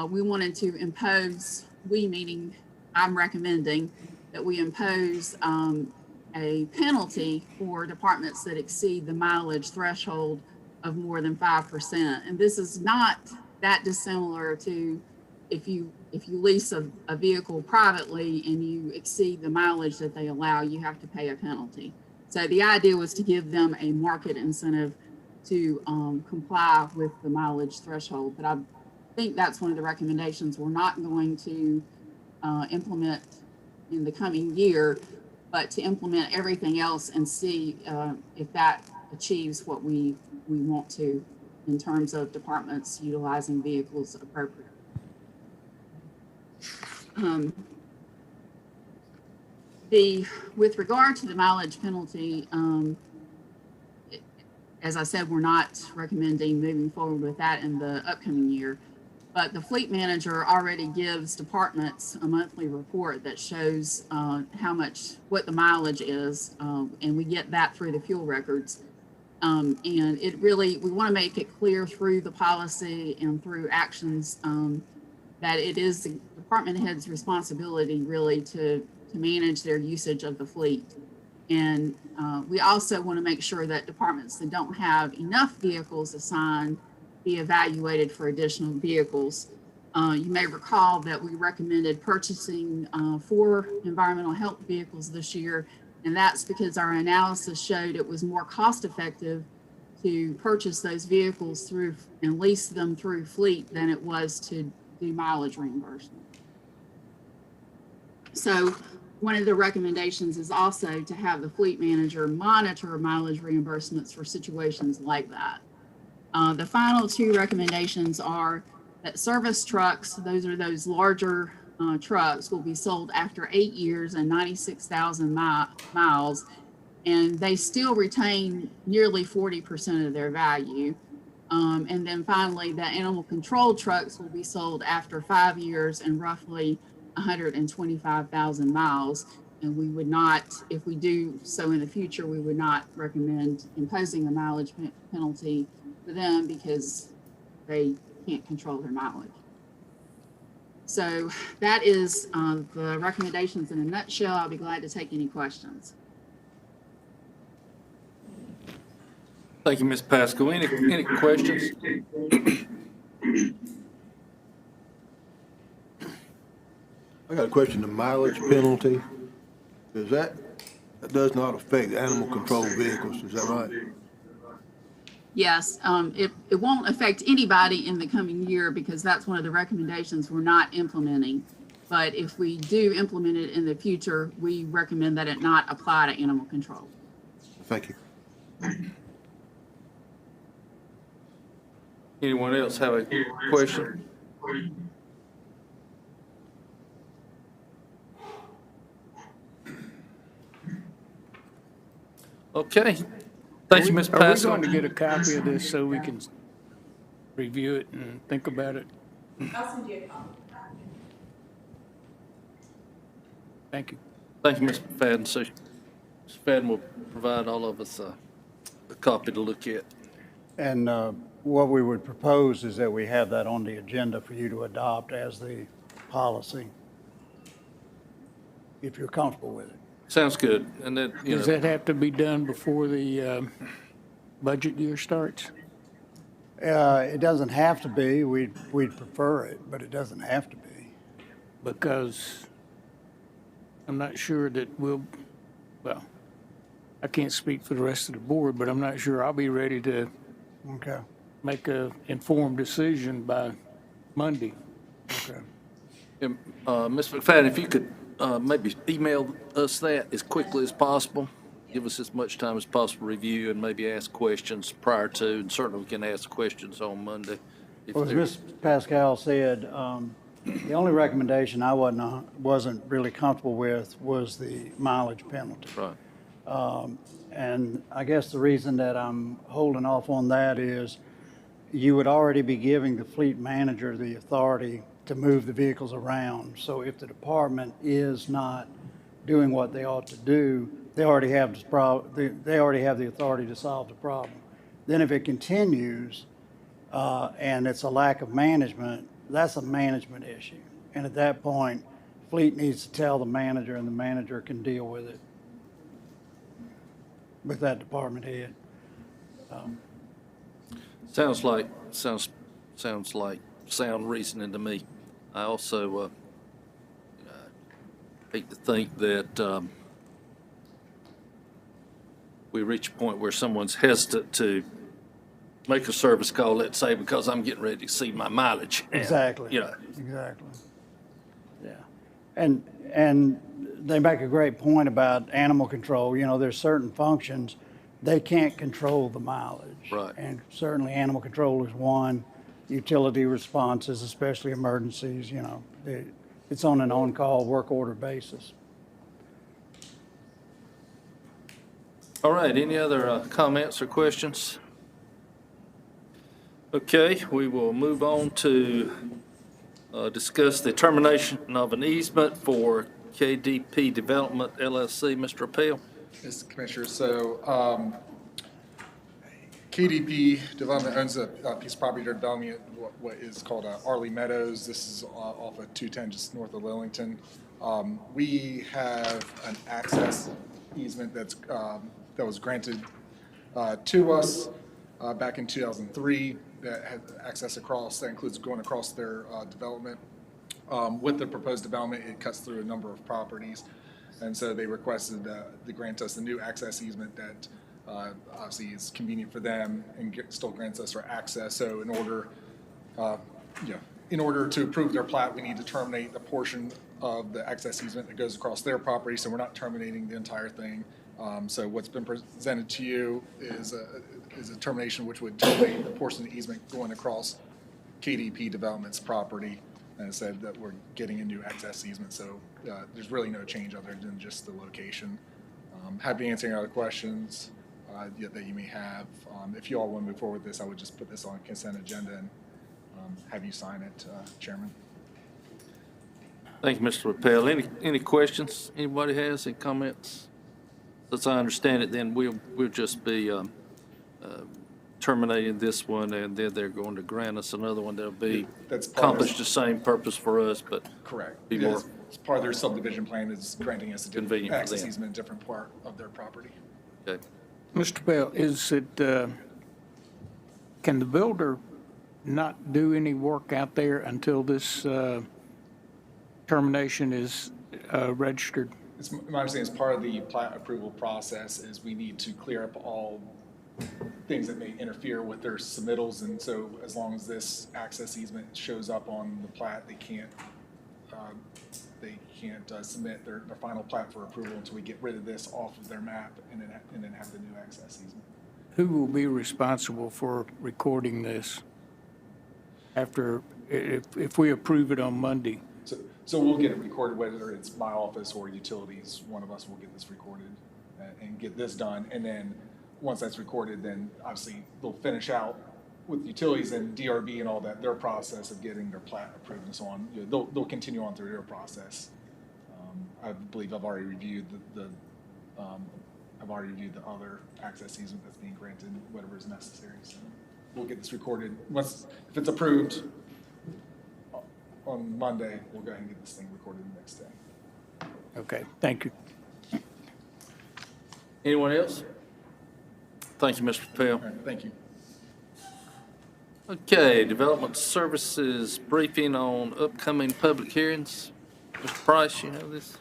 P: we wanted to impose, meaning I'm recommending that we impose a penalty for departments that exceed the mileage threshold of more than 5%. And this is not that dissimilar to if you lease a vehicle privately and you exceed the mileage that they allow, you have to pay a penalty. So the idea was to give them a market incentive to comply with the mileage threshold. But I think that's one of the recommendations we're not going to implement in the coming year, but to implement everything else and see if that achieves what we want to in terms of departments utilizing vehicles appropriately. With regard to the mileage penalty, as I said, we're not recommending moving forward with that in the upcoming year, but the fleet manager already gives departments a monthly report that shows what the mileage is, and we get that through the fuel records. And it really, we want to make it clear through the policy and through actions that it is the department head's responsibility really to manage their usage of the fleet. And we also want to make sure that departments that don't have enough vehicles assigned be evaluated for additional vehicles. You may recall that we recommended purchasing 4 environmental health vehicles this year, and that's because our analysis showed it was more cost effective to purchase those vehicles through and lease them through fleet than it was to do mileage reimbursement. So one of the recommendations is also to have the fleet manager monitor mileage reimbursements for situations like that. The final 2 recommendations are that service trucks, those are those larger trucks, will be sold after 8 years and 96,000 miles, and they still retain nearly 40% of their value. And then finally, the animal control trucks will be sold after 5 years and roughly 125,000 miles. And we would not, if we do so in the future, we would not recommend imposing a mileage penalty for them because they can't control their mileage. So that is the recommendations in a nutshell. I'll be glad to take any questions.
B: Thank you, Ms. Pascal. Any questions?
L: I got a question, the mileage penalty, that does not affect animal control vehicles, is that right?
P: Yes, it won't affect anybody in the coming year because that's one of the recommendations we're not implementing. But if we do implement it in the future, we recommend that it not apply to animal control.
L: Thank you.
B: Anyone else have a question? Okay. Thank you, Ms.
D: Are we
B: Pascal.
D: going to get a copy of this so we can review it and think about it?
A: I'll send you a copy.
D: Thank you.
B: Thank you, Ms. Fadden. So Ms. Fadden will provide all of us a copy to look at.
G: And what we would propose is that we have that on the agenda for you to adopt as the policy, if you're comfortable with it.
B: Sounds good. And then,
D: Does that have to be done before the budget year starts?
G: It doesn't have to be. We'd prefer it, but it doesn't have to be.
D: Because I'm not sure that well, I can't speak for the rest of the board, but I'm not sure I'll be ready to make a informed decision by Monday.
G: Okay.
B: Ms. McFadden, if you could maybe email us that as quickly as possible. Give us as much time as possible to review and maybe ask questions prior to, and certainly we can ask questions on Monday.
G: Well, as Ms. Pascal said, the only recommendation I wasn't really comfortable with was the mileage penalty.
B: Right.
G: And I guess the reason that I'm holding off on that is you would already be giving the fleet manager the authority to move the vehicles around. So if the department is not doing what they ought to do, they already have the authority to solve the problem. Then if it continues and it's a lack of management, that's a management issue. And at that point, fleet needs to tell the manager, and the manager can deal with it with that department head.
B: Sounds like sound reasoning to me. I also hate to think that we reach a point where someone's hesitant to make a service call, let's say, because I'm getting ready to see my mileage.
G: Exactly.
B: You know.
G: Exactly. Yeah. And they make a great point about animal control. You know, there's certain functions they can't control the mileage.
B: Right.
G: And certainly animal control is one. Utility responses, especially emergencies, you know, it's on an on-call work order basis.
B: All right, any other comments or questions? Okay, we will move on to discuss the termination of an easement for KDP Development LLC. Mr. Appel.
N: Yes, Commissioner. So KDP Development owns a piece of property they're developing at what is called Arley Meadows. This is off of 210, just north of Lillington. We have an access easement that was granted to us back in 2003 that had access across, that includes going across their development. With the proposed development, it cuts through a number of properties. And so they requested to grant us a new access easement that obviously is convenient for them and still grants us our access. So in order to approve their plat, we need to terminate a portion of the access easement that goes across their property. So we're not terminating the entire thing. So what's been presented to you is a termination which would terminate a portion of the easement going across KDP Development's property. And it said that we're getting a new access easement, so there's really no change other than just the location. Happy to answer any other questions that you may have. If you all want to move forward with this, I would just put this on consent agenda and have you sign it, Chairman.
B: Thank you, Mr. Rappel. Any questions? Anybody has any comments? As I understand it, then we'll just be terminating this one, and then they're going to grant us another one that'll be accomplish the same purpose for us, but
N: correct.
B: Be more
N: It's part of their subdivision plan is granting us a different
B: convenient
N: access
B: for them.
N: easement in a different part of their property.
B: Okay.
D: Mr. Bell, is it, can the builder not do any work out there until this termination is registered?
N: It's my understanding is part of the plat approval process is we need to clear up all things that may interfere with their submittals, and so as long as this access easement shows up on the plat, they can't submit their final plat for approval until we get rid of this off of their map and then have the new access easement.
D: Who will be responsible for recording this after, if we approve it on Monday?
N: So we'll get it recorded, whether it's my office or utilities, one of us will get this recorded and get this done. And then once that's recorded, then obviously they'll finish out with utilities and DRB and all that, their process of getting their plat approved and so on. You know, they'll continue on through their process. I believe I've already reviewed the other access easement that's being granted, whatever is necessary. So we'll get this recorded. If it's approved on Monday, we'll go ahead and get this thing recorded the next day.
D: Okay, thank you.
B: Anyone else? Thank you, Mr. Rappel.
N: All right, thank you.
B: Okay, Development Services briefing on upcoming public hearings. Mr. Price, you have this?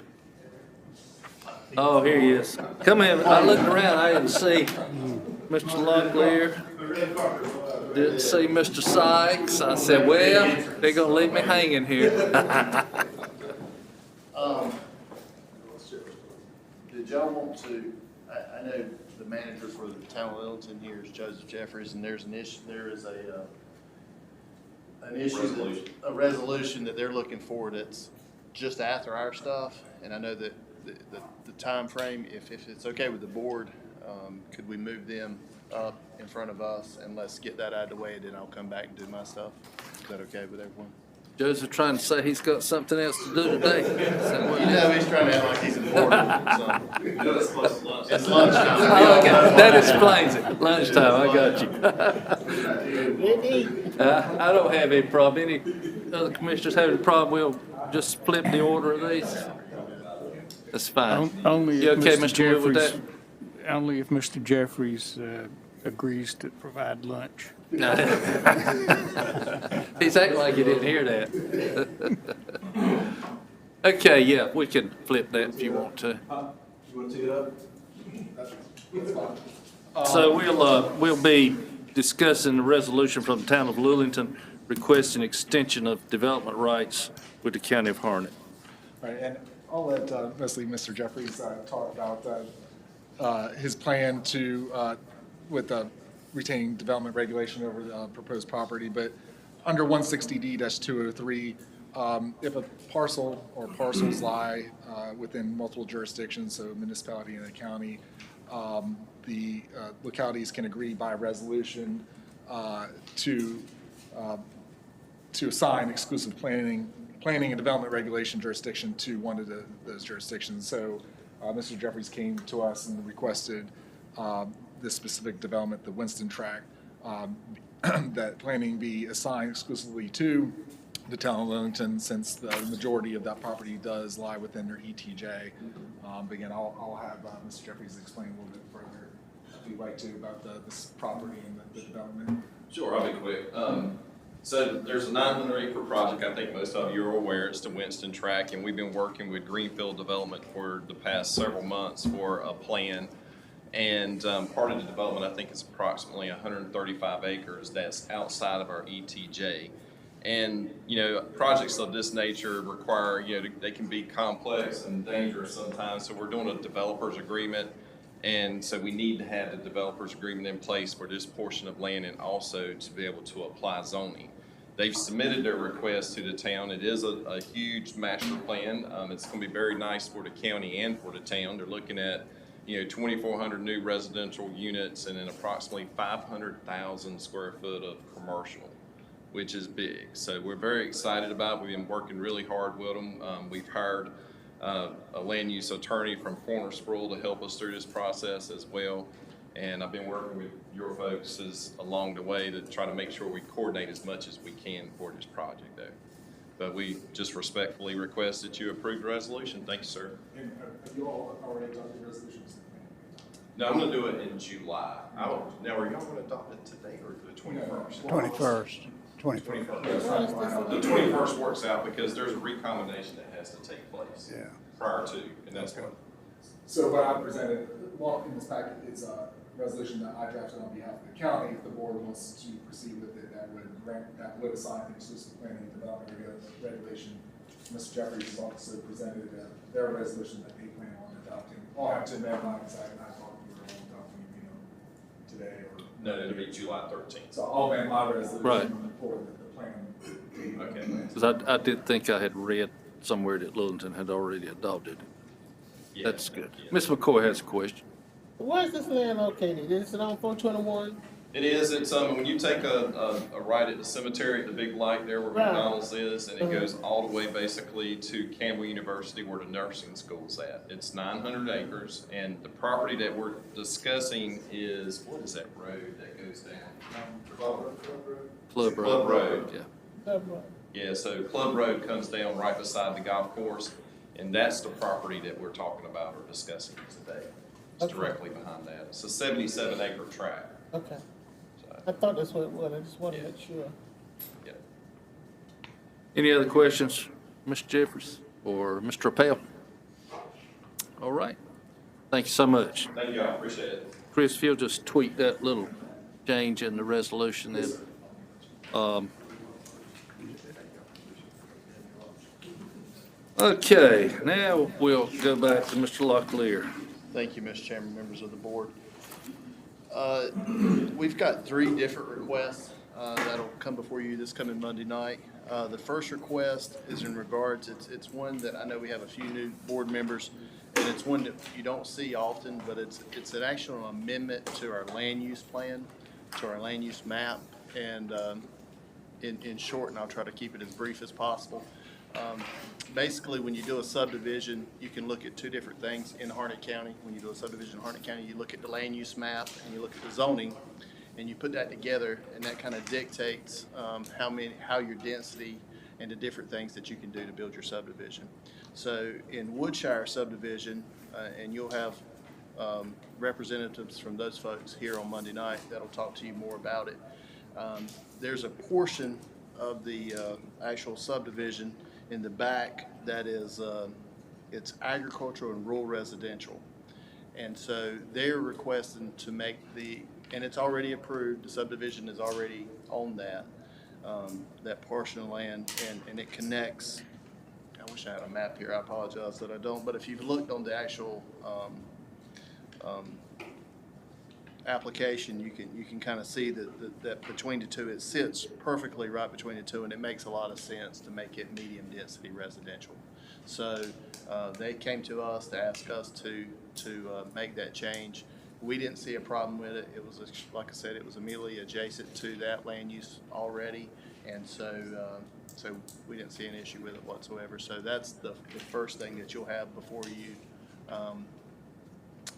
B: Oh, here he is. Come in. I looked around. I didn't see Mr. Locklear. Didn't see Mr. Sykes. I said, well, they're going to leave me hanging here.
Q: Did y'all want to, I know the manager for the town of Littleton here is Joseph Jeffries, and there's an issue, there is a resolution that they're looking for that's just after our stuff, and I know that the time frame, if it's okay with the board, could we move them up in front of us and let's get that out of the way, and then I'll come back and do my stuff. Is that okay with everyone?
B: Joseph trying to say he's got something else to do today.
Q: You know, he's trying to act like he's important. So. It's lunchtime.
B: Oh, okay. That explains it. Lunchtime, I got you. I don't have any problem. Any other commissioners have any problem? We'll just flip the order of these. That's fine.
D: Only
B: You
D: if
B: okay,
D: Mr.
B: Mr. Wood, with that?
D: Only if Mr. Jeffries agrees to provide lunch.
B: He's acting like you didn't hear that. Okay, yeah, we can flip that if you want to.
C: You want to tee it up? That's fine.
B: So we'll be discussing the resolution from the town of Lillington requesting extension of development rights with the county of Harnett.
N: Right, and I'll let mostly Mr. Jeffries talk about his plan to with retaining development regulation over the proposed property, but under 160D-203, if a parcel or parcels lie within multiple jurisdictions, so municipality and a county, the localities can agree by resolution to assign exclusive planning and development regulation jurisdiction to one of those jurisdictions. So Mr. Jeffries came to us and requested this specific development, the Winston tract, that planning be assigned exclusively to the town of Littleton, since the majority of that property does lie within their ETJ. But again, I'll have Mr. Jeffries explain a little bit further, if you'd like to, about this property and the development.
R: Sure, I'll be quick. So there's a 900-acre project, I think most of you are aware, it's the Winston Tract, and we've been working with Greenfield Development for the past several months for a plan. And part of the development, I think, is approximately 135 acres that's outside of our ETJ. And, you know, projects of this nature require, you know, they can be complex and dangerous sometimes, so we're doing a developer's agreement. And so we need to have the developer's agreement in place for this portion of land and also to be able to apply zoning. They've submitted their request to the town. It is a huge master plan. It's going to be very nice for the county and for the town. They're looking at, you know, 2,400 new residential units and then approximately 500,000 square foot of commercial, which is big. So we're very excited about it. We've been working really hard with them. We've hired a land use attorney from Corner Sproul to help us through this process as well. And I've been working with your folks along the way to try to make sure we coordinate as much as we can for this project though. But we just respectfully request that you approve the resolution. Thank you, sir.
N: And have you all already adopted the resolutions?
R: No, I'm gonna do it in July. Now, are y'all gonna adopt it today or the 21st?
G: 21st. 21st.
R: The 21st works out because there's a recombination that has to take place prior to, and that's what.
N: So what I presented, well, in this packet is a resolution that I drafted on behalf of the county. If the board wants to proceed with it, that would assign the exclusive planning and development regulation. Mr. Jeffries has also presented their resolution that they plan on adopting. I'll have to amend mine because I thought we were all adopting, you know, today or.
R: No, it'll be July 13th.
N: So I'll amend my resolution
B: Right.
N: for the plan.
R: Okay.
B: Because I did think I had read somewhere that Littleton had already adopted it.
R: Yeah.
B: That's good. Ms. McCoy has a question.
I: Where's this land located? Is it on 421?
R: It is. It's when you take a right at the cemetery at the big light there where
I: Right.
R: McDonald's is, and it goes all the way basically to Campbell University where the nursing school's at. It's 900 acres, and the property that we're discussing is, what is that road that goes down?
B: Club Road. Yeah.
R: Yeah, so Club Road comes down right beside the golf course, and that's the property that we're talking about or discussing today. It's directly behind that. It's a 77-acre tract.
I: Okay. I thought that's what it was. I just wanted to make sure.
R: Yeah.
B: Any other questions, Mr. Jeffries or Mr. Appel? All right. Thank you so much.
R: Thank you, I appreciate it.
B: Chris, if you'll just tweak that little change in the resolution then. Okay, now we'll go back to Mr. Locklear.
Q: Thank you, Mr. Chairman, members of the board. We've got 3 different requests that'll come before you this coming Monday night. The first request is in regards, it's one that I know we have a few new board members, and it's one that you don't see often, but it's an actual amendment to our land use plan, to our land use map, and in short, and I'll try to keep it as brief as possible. Basically, when you do a subdivision, you can look at 2 different things in Harnett County. When you do a subdivision in Harnett County, you look at the land use map and you look at the zoning, and you put that together, and that kind of dictates how your density and the different things that you can do to build your subdivision. So in Woodshire subdivision, and you'll have representatives from those folks here on Monday night that'll talk to you more about it. There's a portion of the actual subdivision in the back that is it's agricultural and rural residential, and so they're requesting to make and it's already approved. The subdivision is already on that portion of land, and it connects. I wish I had a map here. I apologize that I don't. But if you've looked on the actual application, you can kind of see that between the 2, it sits perfectly right between the 2, and it makes a lot of sense to make it medium density residential. So they came to us to ask us to make that change. We didn't see a problem with it. It was, like I said, it was immediately adjacent to that land use already, and so we didn't see an issue with it whatsoever. So that's the first thing that you'll have before you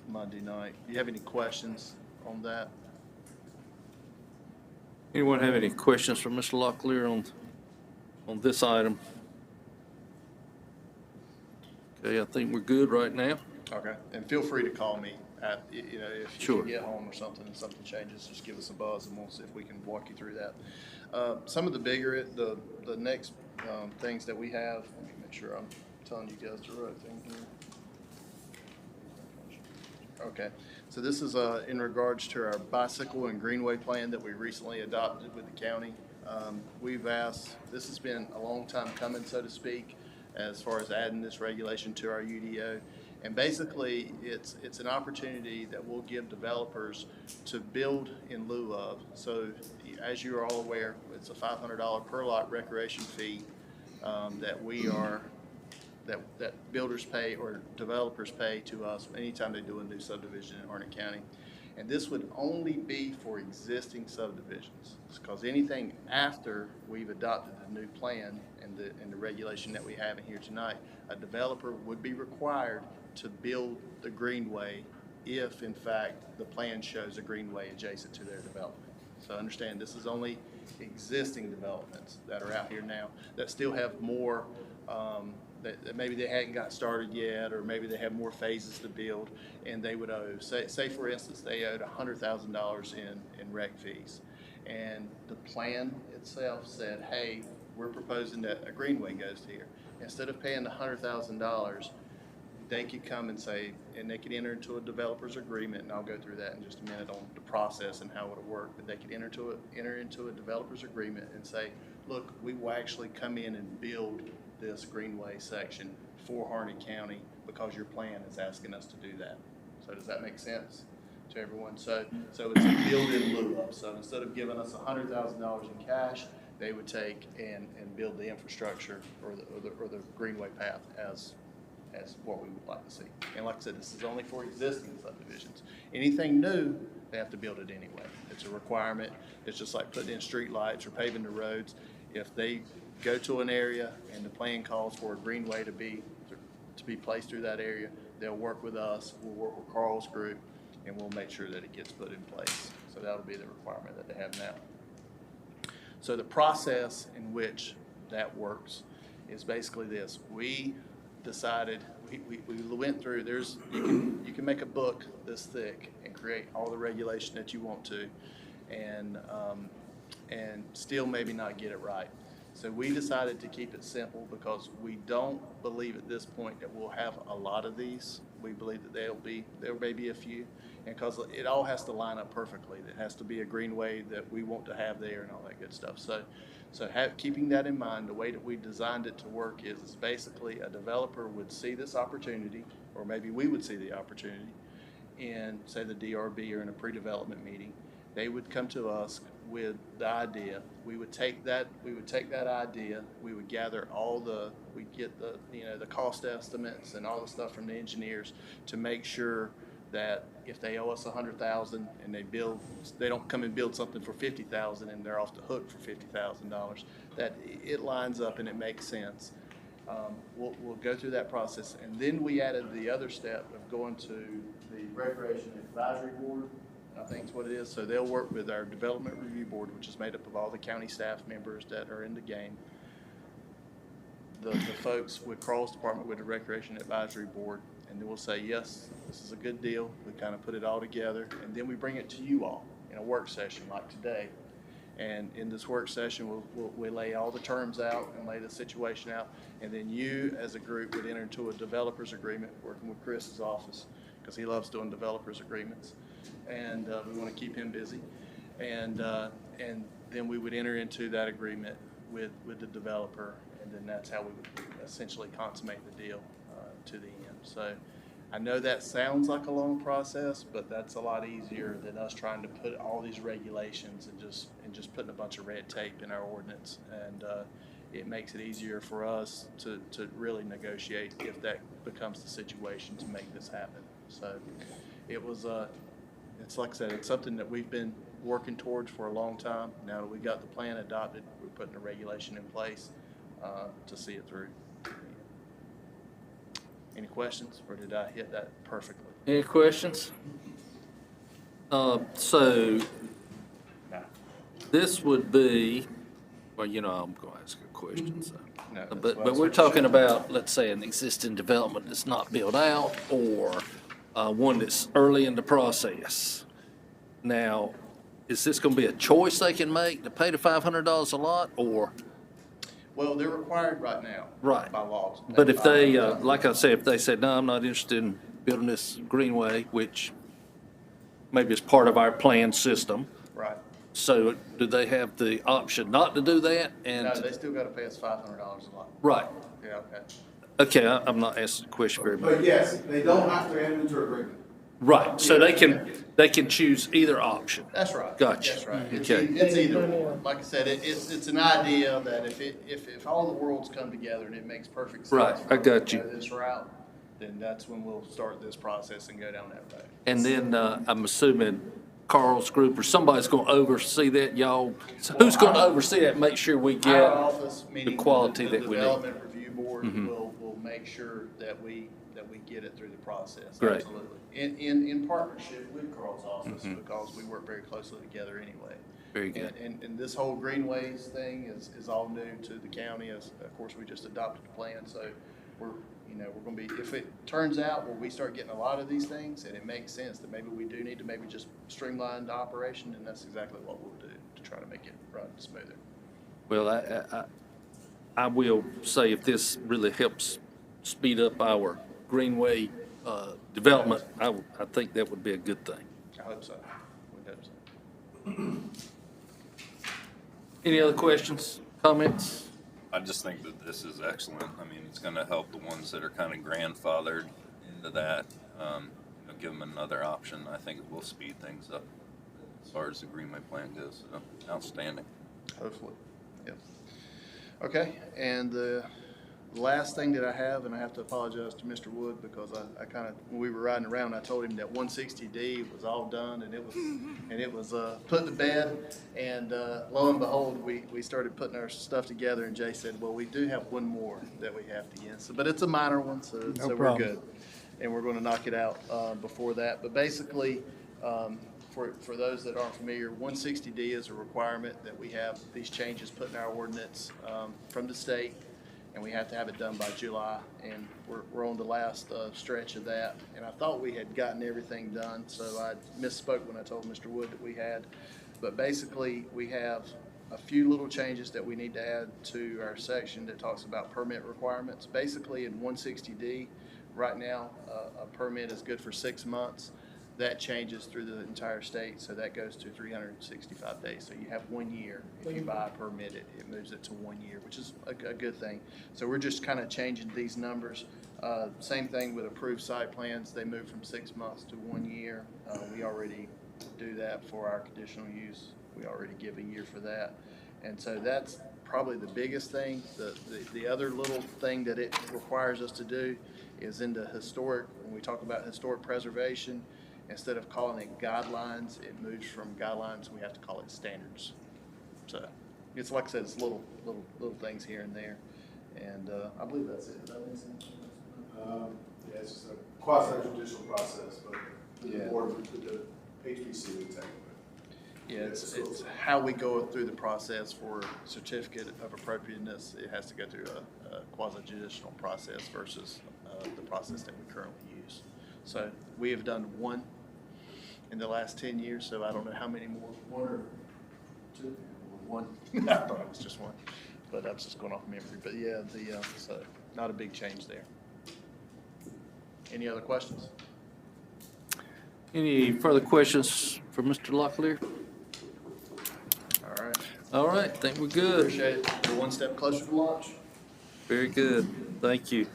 Q: Monday night. Do you have any questions on that.
B: Anyone have any questions for Mr. Locklear on this item? Okay, I think we're good right now.
Q: Okay. And feel free to call me if you
B: Sure.
Q: get home or something and something changes, just give us a buzz and we'll see if we can walk you through that. Some of the bigger, the next things that we have, let me make sure I'm telling you guys the right thing here. Okay, so this is in regards to our bicycle and Greenway plan that we recently adopted with the county. We've asked, this has been a long time coming, so to speak, as far as adding this regulation to our UDO. And basically, it's an opportunity that will give developers to build in lieu of. So as you are all aware, it's a $500 per lot recreation fee that builders pay or developers pay to us anytime they do a new subdivision in Harnett County. And this would only be for existing subdivisions, because anything after we've adopted the new plan and the regulation that we have in here tonight, a developer would be required to build the Greenway if, in fact, the plan shows a Greenway adjacent to their development. So understand, this is only existing developments that are out here now that still have more that maybe they hadn't got started yet, or maybe they have more phases to build, and they would owe, say for instance, they owed $100,000 in rec fees. And the plan itself said, hey, we're proposing that a Greenway goes here. Instead of paying the $100,000, they could come and say, and they could enter into a developer's agreement, and I'll go through that in just a minute on the process and how it'll work, but they could enter into a developer's agreement and say, look, we will actually come in and build this Greenway section for Harnett County because your plan is asking us to do that. So does that make sense to everyone? So it's a build in lieu of. So instead of giving us $100,000 in cash, they would take and build the infrastructure or the Greenway path as what we would like to see. And like I said, this is only for existing subdivisions. Anything new, they have to build it anyway. It's a requirement. It's just like putting in street lights or paving the roads. If they go to an area and the plan calls for a Greenway to be placed through that area, they'll work with us, we'll work with Carl's group, and we'll make sure that it gets put in place. So that'll be the requirement that they have now. So the process in which that works is basically this. We decided, we went through, you can make a book this thick and create all the regulation that you want to, and still maybe not get it right. So we decided to keep it simple because we don't believe at this point that we'll have a lot of these. We believe that there may be a few, and because it all has to line up perfectly. It has to be a Greenway that we want to have there and all that good stuff. So keeping that in mind, the way that we designed it to work is basically a developer would see this opportunity, or maybe we would see the opportunity in, say, the DRB or in a pre-development meeting. They would come to us with the idea. We would take that idea. We would gather we'd get the cost estimates and all the stuff from the engineers to make sure that if they owe us $100,000 and they don't come and build something for $50,000 and they're off the hook for $50,000, that it lines up and it makes sense. We'll go through that process, and then we added the other step of going to the Recreation Advisory Board. I think it's what it is. So they'll work with our Development Review Board, which is made up of all the county staff members that are in the game. The folks with Carl's department with the Recreation Advisory Board, and then we'll say, yes, this is a good deal. We kind of put it all together, and then we bring it to you all in a work session like today. And in this work session, we'll lay all the terms out and lay the situation out, and then you as a group would enter into a developer's agreement, working with Chris's office, because he loves doing developers agreements. And we want to keep him busy, and then we would enter into that agreement with the developer, and then that's how we would essentially consummate the deal to the end. So I know that sounds like a long process, but that's a lot easier than us trying to put all these regulations and just putting a bunch of red tape in our ordinance, and it makes it easier for us to really negotiate if that becomes the situation to make this happen. So it was it's like I said, it's something that we've been working towards for a long time. Now that we got the plan adopted, we're putting a regulation in place to see it through. Any questions, or did I hit that perfectly?
B: Any questions? So this would be, well, you know, I'm going to ask a question, so.
Q: No, that's
B: But
Q: what
B: we're
Q: you
B: talking
Q: should.
B: about, let's say, an existing development that's not built out or one that's early in the process. Now, is this going to be a choice they can make to pay the $500 a lot or?
Q: Well, they're required right now.
B: Right.
Q: By law. to
B: But
Q: pay
B: if they,
Q: $500.
B: like I said, if they said, no, I'm not interested in building this Greenway, which maybe is part of our plan system.
Q: Right.
B: So do they have the option not to do that? And
Q: No, they still gotta pay us $500 a lot.
B: right.
Q: Yeah, okay.
B: Okay, I'm not asking the question very much.
C: But yes, they don't have to enter into agreement.
B: Right, so they can choose either option.
Q: That's right.
B: Gotcha.
Q: That's right.
B: Okay.
Q: It's either one. Like I said, it's an idea that if all the worlds come together and it makes perfect sense.
B: Right, I got you.
Q: To go this route, then that's when we'll start this process and go down that road.
B: And then I'm assuming Carl's group or somebody's going to oversee that, y'all. So who's going to oversee that, and make sure we
Q: Our
B: get
Q: office,
B: the
Q: meaning
B: quality
Q: the
B: that we need?
Q: Development Review Board
B: Mhm.
Q: will make sure that we get it through the process.
B: Great.
Q: Absolutely. In partnership with Carl's office,
B: Mhm.
Q: because we work very closely together anyway.
B: Very good.
Q: And this whole Greenways thing is all new to the county, as, of course, we just adopted the plan, so we're gonna be, if it turns out where we start getting a lot of these things, and it makes sense that maybe we do need to maybe just streamline the operation, then that's exactly what we'll do to try to make it run smoother.
B: Well, I will say if this really helps speed up our Greenway development, I think that would be a good thing.
Q: I hope so. We hope so.
B: Any other questions, comments?
K: I just think that this is excellent. I mean, it's gonna help the ones that are kind of grandfathered into that, give them another option. I think it will speed things up as far as the Greenway plan goes. So, outstanding.
Q: Hopefully, yep. Okay, and the last thing that I have, and I have to apologize to Mr. Wood because I kind of, when we were riding around, I told him that 160D was all done and it was put to bed. And lo and behold, we started putting our stuff together, and Jay said, well, we do have one more that we have to get. So, but it's a minor one, so we're
G: problem.
Q: good. And we're going to knock it out before that. But basically, for those that aren't familiar, 160D is a requirement that we have these changes put in our ordinance from the state, and we have to have it done by July, and we're on the last stretch of that. And I thought we had gotten everything done, so I misspoke when I told Mr. Wood that we had. But basically, we have a few little changes that we need to add to our section that talks about permit requirements. Basically, in 160D, right now, a permit is good for 6 months. That changes through the entire state, so that goes to 365 days. So you have 1 year. If you buy a permit, it moves it to 1 year, which is a good thing. So we're just kind of changing these numbers. Same thing with approved site plans. They move from 6 months to 1 year. We already do that for our conditional use. We already give a year for that. And so that's probably the biggest thing. The other little thing that it requires us to do is in the historic, when we talk about historic preservation, instead of calling it guidelines, it moves from guidelines, we have to call it standards. So it's like I said, it's little things here and there. And I believe that's it. Did I miss anything?
C: Yeah, it's just a quasi-judicial process, but the
Q: Yeah.
C: board, the HPC would take it.
Q: Yeah, it's how we go through the process for certificate of appropriateness. It has to go through a quasi-judicial process versus the process that we currently use. So we have done one in the last 10 years, so I don't know how many more. One or two? One. I thought it was just one, but I was just going off memory. But yeah, so not a big change there. Any other questions?
B: Any further questions for Mr. Locklear?
Q: All right.
B: All right, think we're good.
Q: Appreciate it. We're one step closer to launch.
B: Very good. Thank you.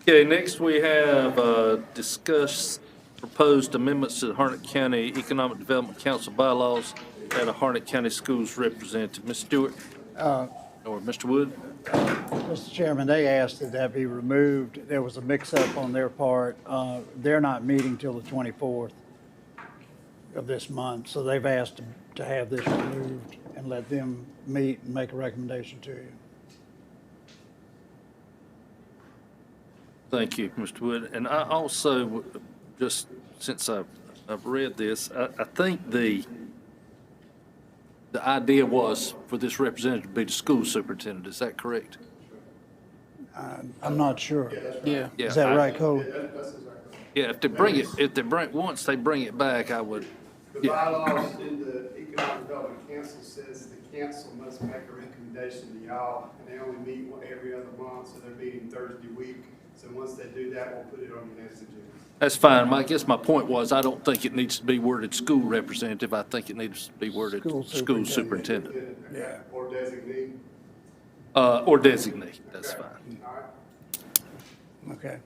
B: Okay, next we have discuss proposed amendments to the Harnett County Economic Development Council bylaws and a Harnett County Schools representative. Ms. Stewart or Mr. Wood?
G: Mr. Chairman, they asked that that be removed. There was a mix-up on their part. They're not meeting till the 24th of this month, so they've asked to have this removed and let them meet and make a recommendation to you.
B: Thank you, Mr. Wood. And I also, just since I've I've read this. I think the idea was for this representative to be the school superintendent. Is that correct?
G: I'm not sure.
D: Yeah.
B: Yeah,
G: Is that right, Cole?
B: Yeah, if they once they bring it back, I would.
S: The
B: Yeah.
S: bylaws in the Economic Development Council says the council must make a recommendation to y'all, and they only meet every other month, so they're meeting Thursday week. So once they do that, we'll put it on your next agenda.
B: That's fine. I guess my point was, I don't think it needs to be worded school representative. I think it needs to be worded school superintendent.
S: Yeah. Or designee.
B: Or designee. That's fine.
S: All right.
G: Okay.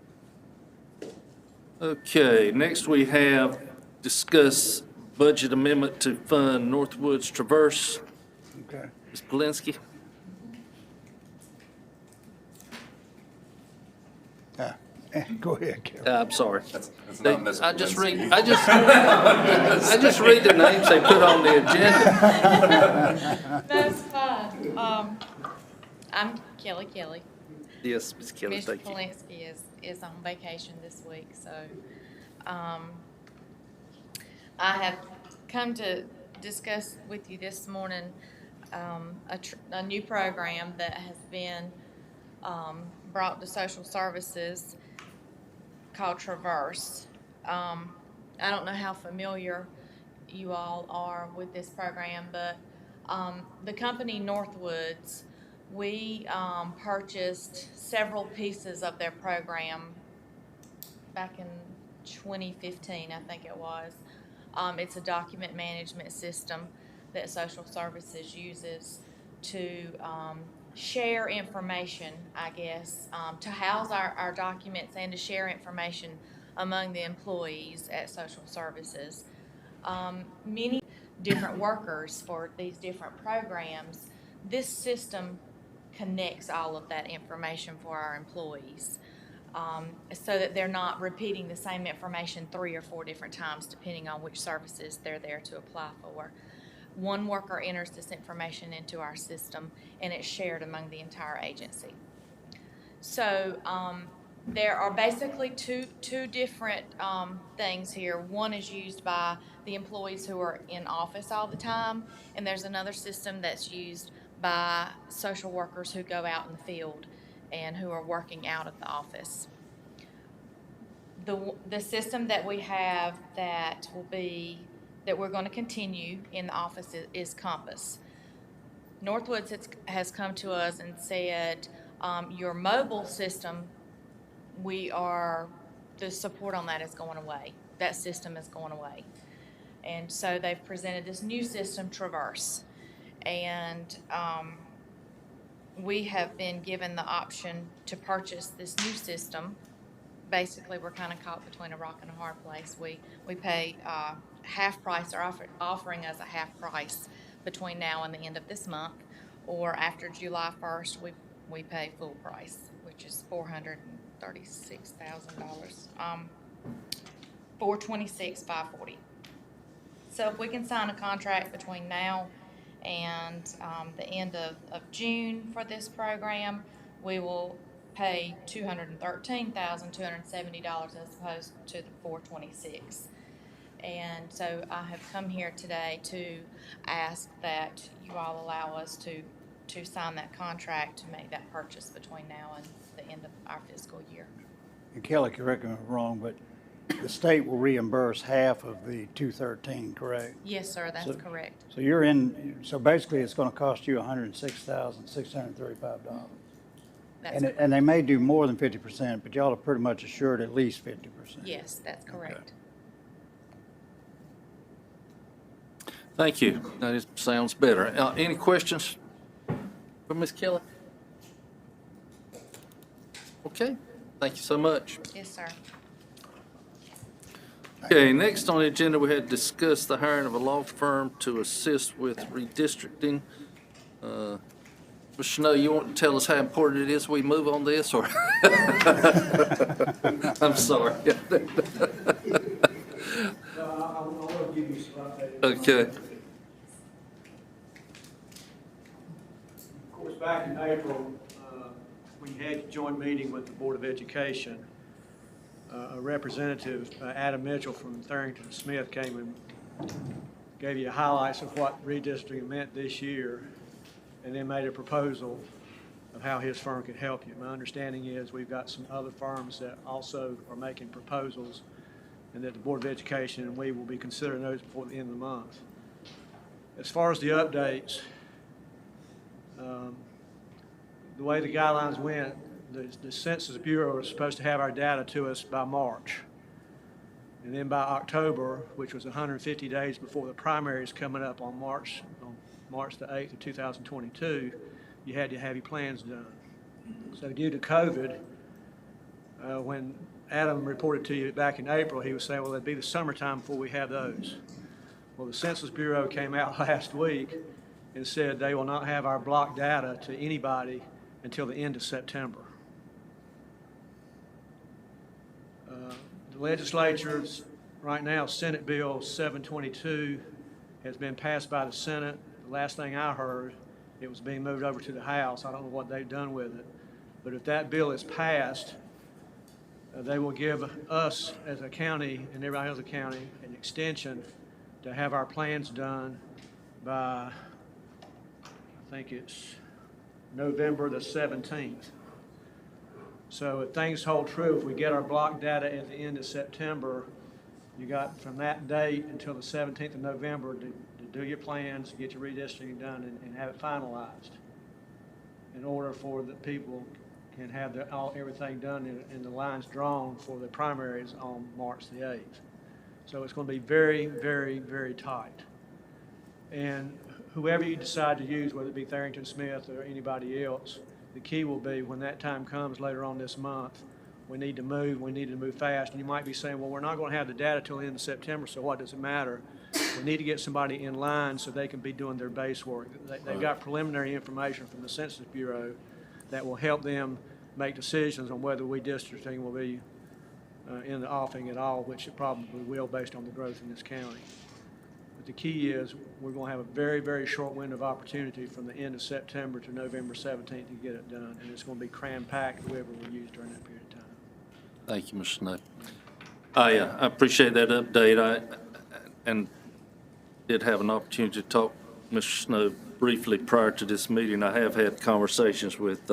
B: Okay, next we have discuss budget amendment to fund Northwoods Traverse.
G: Okay.
B: Ms. Polinsky?
G: Go ahead, Kevin.
B: I'm sorry.
K: That's not Ms.
B: I just read,
K: Polinsky.
B: I just read the names they put on the agenda.
T: That's fine. I'm Kelly.
B: Yes, Ms. Kelly,
T: Mr.
B: thank you.
T: Polinsky is on vacation this week, so, I have come to discuss with you this morning, a new program that has been, brought to social services called Traverse. I don't know how familiar you all are with this program, but, the company Northwoods, we purchased several pieces of their program back in 2015, I think it was. It's a document management system that social services uses to share information, I guess, to house our documents and to share information among the employees at social services. Many different workers for these different programs. This system connects all of that information for our employees, so that they're not repeating the same information 3 or 4 different times depending on which services they're there to apply for. One worker enters this information into our system and it's shared among the entire agency. So there are basically two different things here. One is used by the employees who are in office all the time, and there's another system that's used by social workers who go out in the field and who are working out of the office. The system that we have that we're going to continue in the office is Compass. Northwoods has come to us and said, your mobile system, the support on that is going away. That system is going away. And so they've presented this new system, Traverse. And we have been given the option to purchase this new system. Basically, we're kind of caught between a rock and a hard place. We pay half price, or offering us a half price between now and the end of this month, or after July 1st, we pay full price, which is $436,000, $426,540. So if we can sign a contract between now and the end of June for this program, we will pay $213,270 as opposed to the $426,000. And so I have come here today to ask that you all allow us to sign that contract to make that purchase between now and the end of our fiscal year.
G: And Kelly, correct me if I'm wrong, but the state will reimburse half of the $213,000, correct?
T: Yes, sir, that's correct.
G: So basically it's going to cost you $106,635. And they may do more than 50%, but y'all are pretty much assured at least 50%.
T: Yes, that's correct.
B: Okay. Thank you. That sounds better. Any questions for Ms. Kelly? Okay. Thank you so much.
T: Yes, sir.
B: Okay, next on the agenda, we had discussed the hiring of a law firm to assist with redistricting. Mr. Snow, you want to tell us how important it is we move on this, or? I'm sorry.
F: I'll give you some updates.
B: Okay.
F: Of course, back in April, we had a joint meeting with the Board of Education a representative, Adam Mitchell from Tharrington Smith, came and gave you highlights of what redistricting meant this year, and then made a proposal of how his firm could help you. My understanding is we've got some other firms that also are making proposals, and that the Board of Education and we will be considering those before the end of the month. As far as the updates, the way the guidelines went, the Census Bureau is supposed to have our data to us by March. And then by October, which was 150 days before the primaries coming up on March the 8th of 2022, you had to have your plans done. So due to COVID, when Adam reported to you back in April, he was saying, well, it'd be the summertime before we have those. Well, the Census Bureau came out last week and said they will not have our block data to anybody until the end of September. The legislature's, right now, Senate Bill 722 has been passed by the Senate. The last thing I heard, it was being moved over to the House. I don't know what they've done with it. But if that bill is passed, they will give us as a county and everybody else in the county an extension to have our plans done by, I think it's November the 17th. So if things hold true, if we get our block data at the end of September, you got from that date until the 17th of November to do your plans, get your redistricting done, and have it finalized in order for the people can have everything done and the lines drawn for the primaries on March the 8th. So it's going to be very, very, very tight. And whoever you decide to use, whether it be Tharrington Smith or anybody else, the key will be when that time comes later on this month, we need to move fast. And you might be saying, well, we're not going to have the data till the end of September, so what does it matter? We need to get somebody in line so they can be doing their base work. They've got preliminary information from the Census Bureau that will help them make decisions on whether redistricting will be in the offing at all, which it probably will based on the growth in this county. But the key is we're going to have a very, very short window of opportunity from the end of September to November 17th to get it done, and it's going to be cram-packed whoever we use during that period of time.
B: Thank you, Mr. Snow. I appreciate that update. And did have an opportunity to talk to Mr. Snow briefly prior to this meeting. I have had conversations with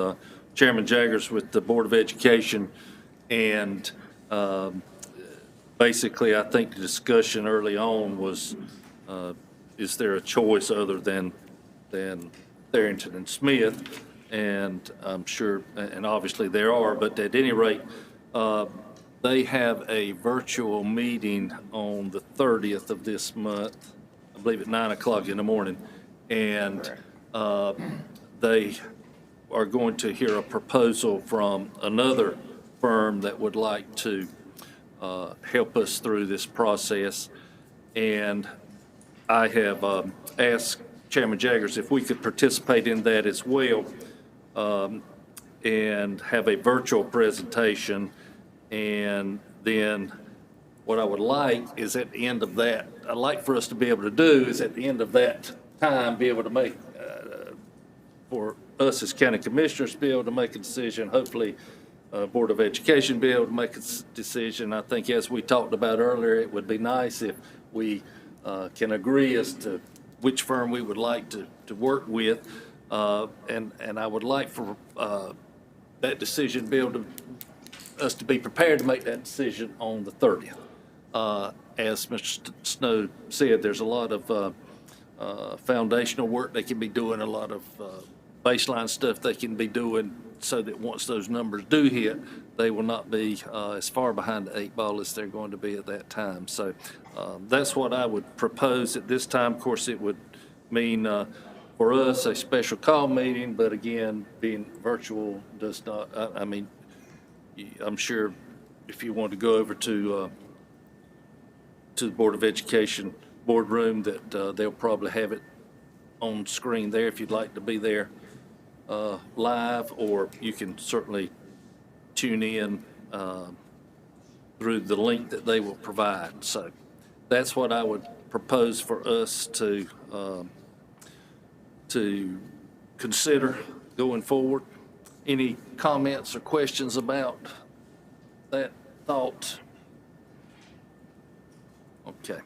B: Chairman Jaggers with the Board of Education, and basically I think the discussion early on was, is there a choice other than Tharrington and Smith? And I'm sure, and obviously there are, but at any rate, they have a virtual meeting on the 30th of this month, I believe at 9 o'clock in the morning. And they are going to hear a proposal from another firm that would like to help us through this process. And I have asked Chairman Jaggers if we could participate in that as well, and have a virtual presentation. And then what I would like is at the end of that, I'd like for us to be able to do is at the end of that time, be able to make, for us as county commissioners, be able to make a decision, hopefully Board of Education be able to make a decision. I think as we talked about earlier, it would be nice if we can agree as to which firm we would like to work with. And I would like for that decision to be able to, us to be prepared to make that decision on the 30th. As Mr. Snow said, there's a lot of foundational work they can be doing, a lot of baseline stuff they can be doing so that once those numbers do hit, they will not be as far behind the 8 ball as they're going to be at that time. So that's what I would propose at this time. Of course, it would mean for us a special call meeting, but again, being virtual does not, I mean, I'm sure if you want to go over to the Board of Education boardroom that they'll probably have it on screen there if you'd like to be there live, or you can certainly tune in through the link that they will provide. So that's what I would propose for us to consider going forward. Any comments or questions about that? thought? Okay.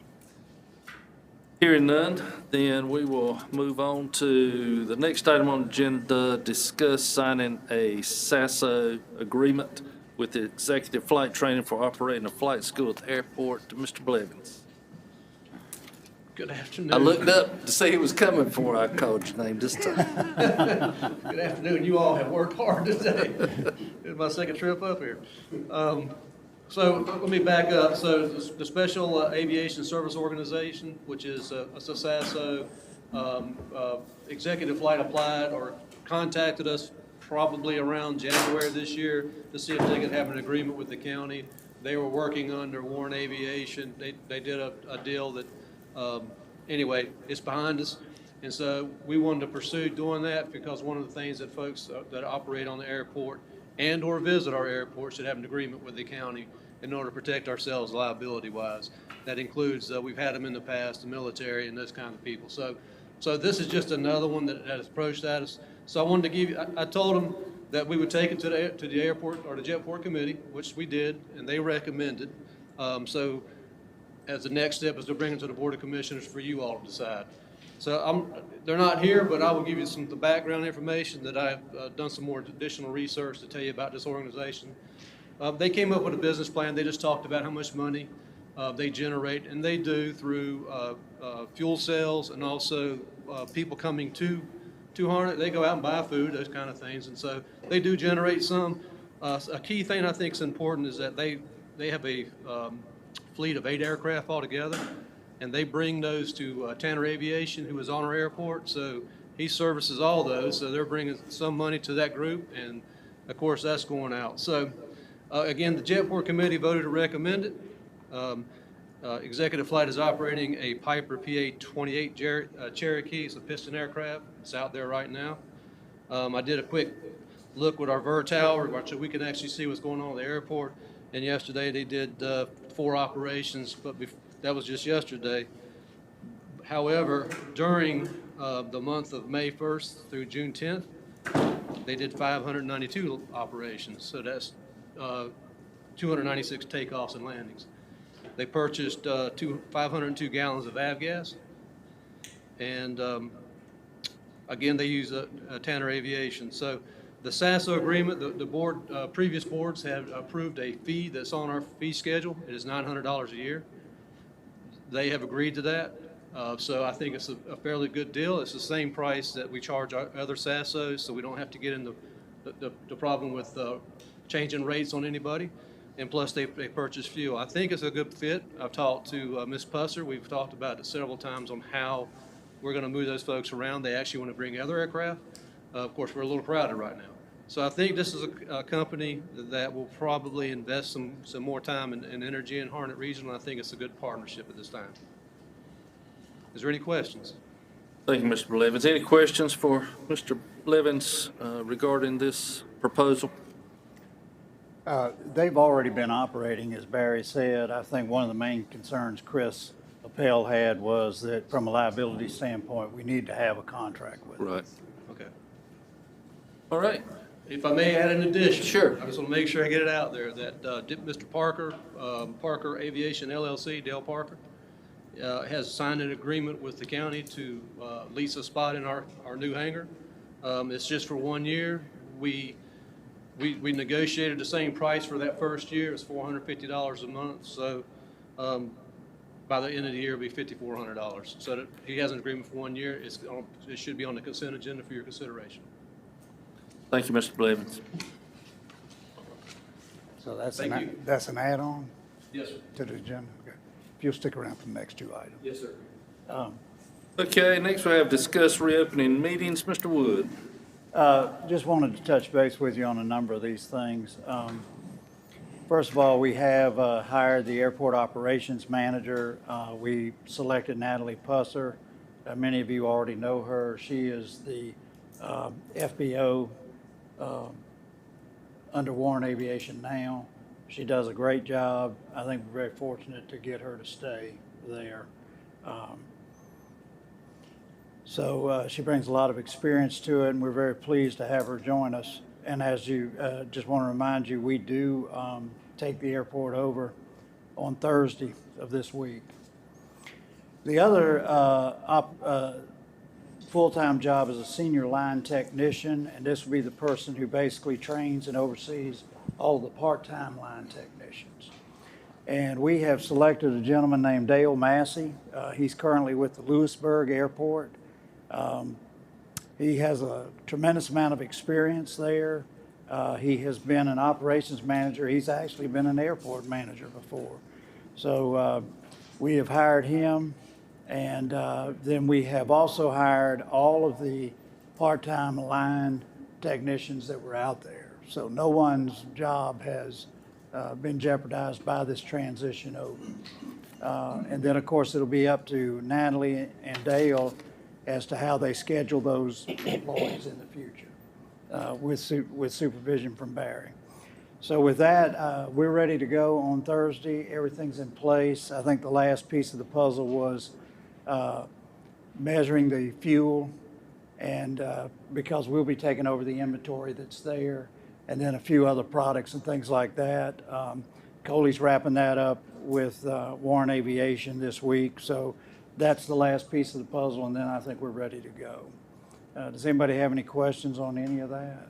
B: Hearing none, then we will move on to the next item on the agenda, discuss signing a SASO agreement with the Executive Flight Training for operating a flight school at the airport. To Mr. Blevins.
F: Good afternoon.
B: I looked up to see who was coming before I called your name this time.
F: Good afternoon. You all have worked hard today. It's my second trip up here. So let me back up. So the Special Aviation Service Organization, which is a SASO, Executive Flight applied or contacted us probably around January this year to see if they could have an agreement with the county. They were working under Warren Aviation. They did a deal that, anyway, it's behind us. And so we wanted to pursue doing that because one of the things that folks that operate on the airport and or visit our airport should have an agreement with the county in order to protect ourselves liability-wise. That includes, we've had them in the past, the military and those kind of people. So this is just another one that has approached us. So I wanted to give you, I told them that we would take it to the airport or the Jetport Committee, which we did, and they recommended. So as the next step is to bring it to the Board of Commissioners for you all to decide. So they're not here, but I will give you some of the background information that I've done some more additional research to tell you about this organization. They came up with a business plan. They just talked about how much money they generate, and they do through fuel sales and also people coming to Harnett. They go out and buy food, those kind of things, and so they do generate some. A key thing I think is important is that they have a fleet of 8 aircraft altogether, and they bring those to Tanner Aviation, who is on our airport. So he services all those, so they're bringing some money to that group, and of course that's going out. So again, the Jetport Committee voted to recommend it. Executive Flight is operating a Piper PA-28 Cherokee. It's a piston aircraft. It's out there right now. I did a quick look with our VER tower so we can actually see what's going on at the airport. And yesterday they did 4 operations, but that was just yesterday. However, during the month of May 1st through June 10th, they did 592 operations. So that's 296 takeoffs and landings. They purchased 502 gallons of avgas, and again, they use Tanner Aviation. So the SASO agreement, the board, previous boards have approved a fee that's on our fee schedule. It is $900 a year. They have agreed to that. So I think it's a fairly good deal. It's the same price that we charge our other SASOs, so we don't have to get in the problem with changing rates on anybody. And plus they purchase fuel. I think it's a good fit. I've talked to Ms. Pusser. We've talked about it several times on how we're going to move those folks around. They actually want to bring other aircraft. Of course, we're a little crowded right now. So I think this is a company that will probably invest some more time and energy in Harnett Regional. I think it's a good partnership at this time. Is there any questions?
B: Thank you, Mr. Blevins. Any questions for Mr. Blevins regarding this proposal?
G: They've already been operating, as Barry said. I think one of the main concerns Chris Appel had was that from a liability standpoint, we need to have a contract with them.
B: Right.
F: Okay.
B: All right.
F: If I may add an addition.
B: Sure.
F: I just want to make sure I get it out there that Mr. Parker, Parker Aviation LLC, Dale Parker, has signed an agreement with the county to lease a spot in our new hangar. It's just for 1 year. We negotiated the same price for that first year. It's $450 a month. So by the end of the year, it'll be $5,400. So that he has an agreement for 1 year. It should be on the consent agenda for your consideration.
B: Thank you, Mr. Blevins.
G: So that's an add-on?
F: Yes, sir.
G: To the agenda? Okay. If you'll stick around for the next 2 items.
F: Yes, sir.
B: Okay, next we have discuss reopening meetings. Mr. Wood.
G: Just wanted to touch base with you on a number of these things. First of all, we have hired the airport operations manager. We selected Natalie Pusser. Many of you already know her. She is the FBO under Warren Aviation now. She does a great job. I think we're very fortunate to get her to stay there. So she brings a lot of experience to it, and we're very pleased to have her join us. And as you, just want to remind you, we do take the airport over on Thursday of this week. The other full-time job is a senior line technician, and this will be the person who basically trains and oversees all the part-time line technicians. And we have selected a gentleman named Dale Massey. He's currently with the Lewisburg Airport. He has a tremendous amount of experience there. He has been an operations manager. He's actually been an airport manager before. So we have hired him, and then we have also hired all of the part-time line technicians that were out there. So no one's job has been jeopardized by this transition over. And then, of course, it'll be up to Natalie and Dale as to how they schedule those employees in the future with supervision from Barry. So with that, we're ready to go on Thursday. Everything's in place. I think the last piece of the puzzle was measuring the fuel, and because we'll be taking over the inventory that's there, and then a few other products and things like that. Coley's wrapping that up with Warren Aviation this week, so that's the last piece of the puzzle, and then I think we're ready to go. Does anybody have any questions on any of that?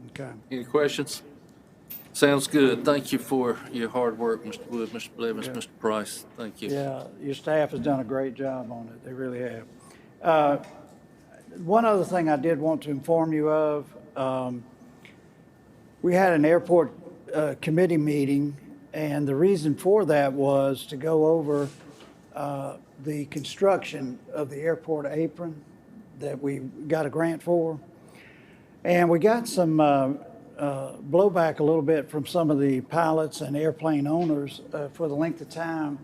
G: Okay.
B: Any questions? Sounds good. Thank you for your hard work, Mr. Wood, Mr. Blevins,
G: Yeah.
B: Mr. Price. Thank you.
G: Yeah, your staff has done a great job on it. They really have. One other thing I did want to inform you of, we had an airport committee meeting, and the reason for that was to go over the construction of the airport apron that we got a grant for. And we got some blowback a little bit from some of the pilots and airplane owners for the length of time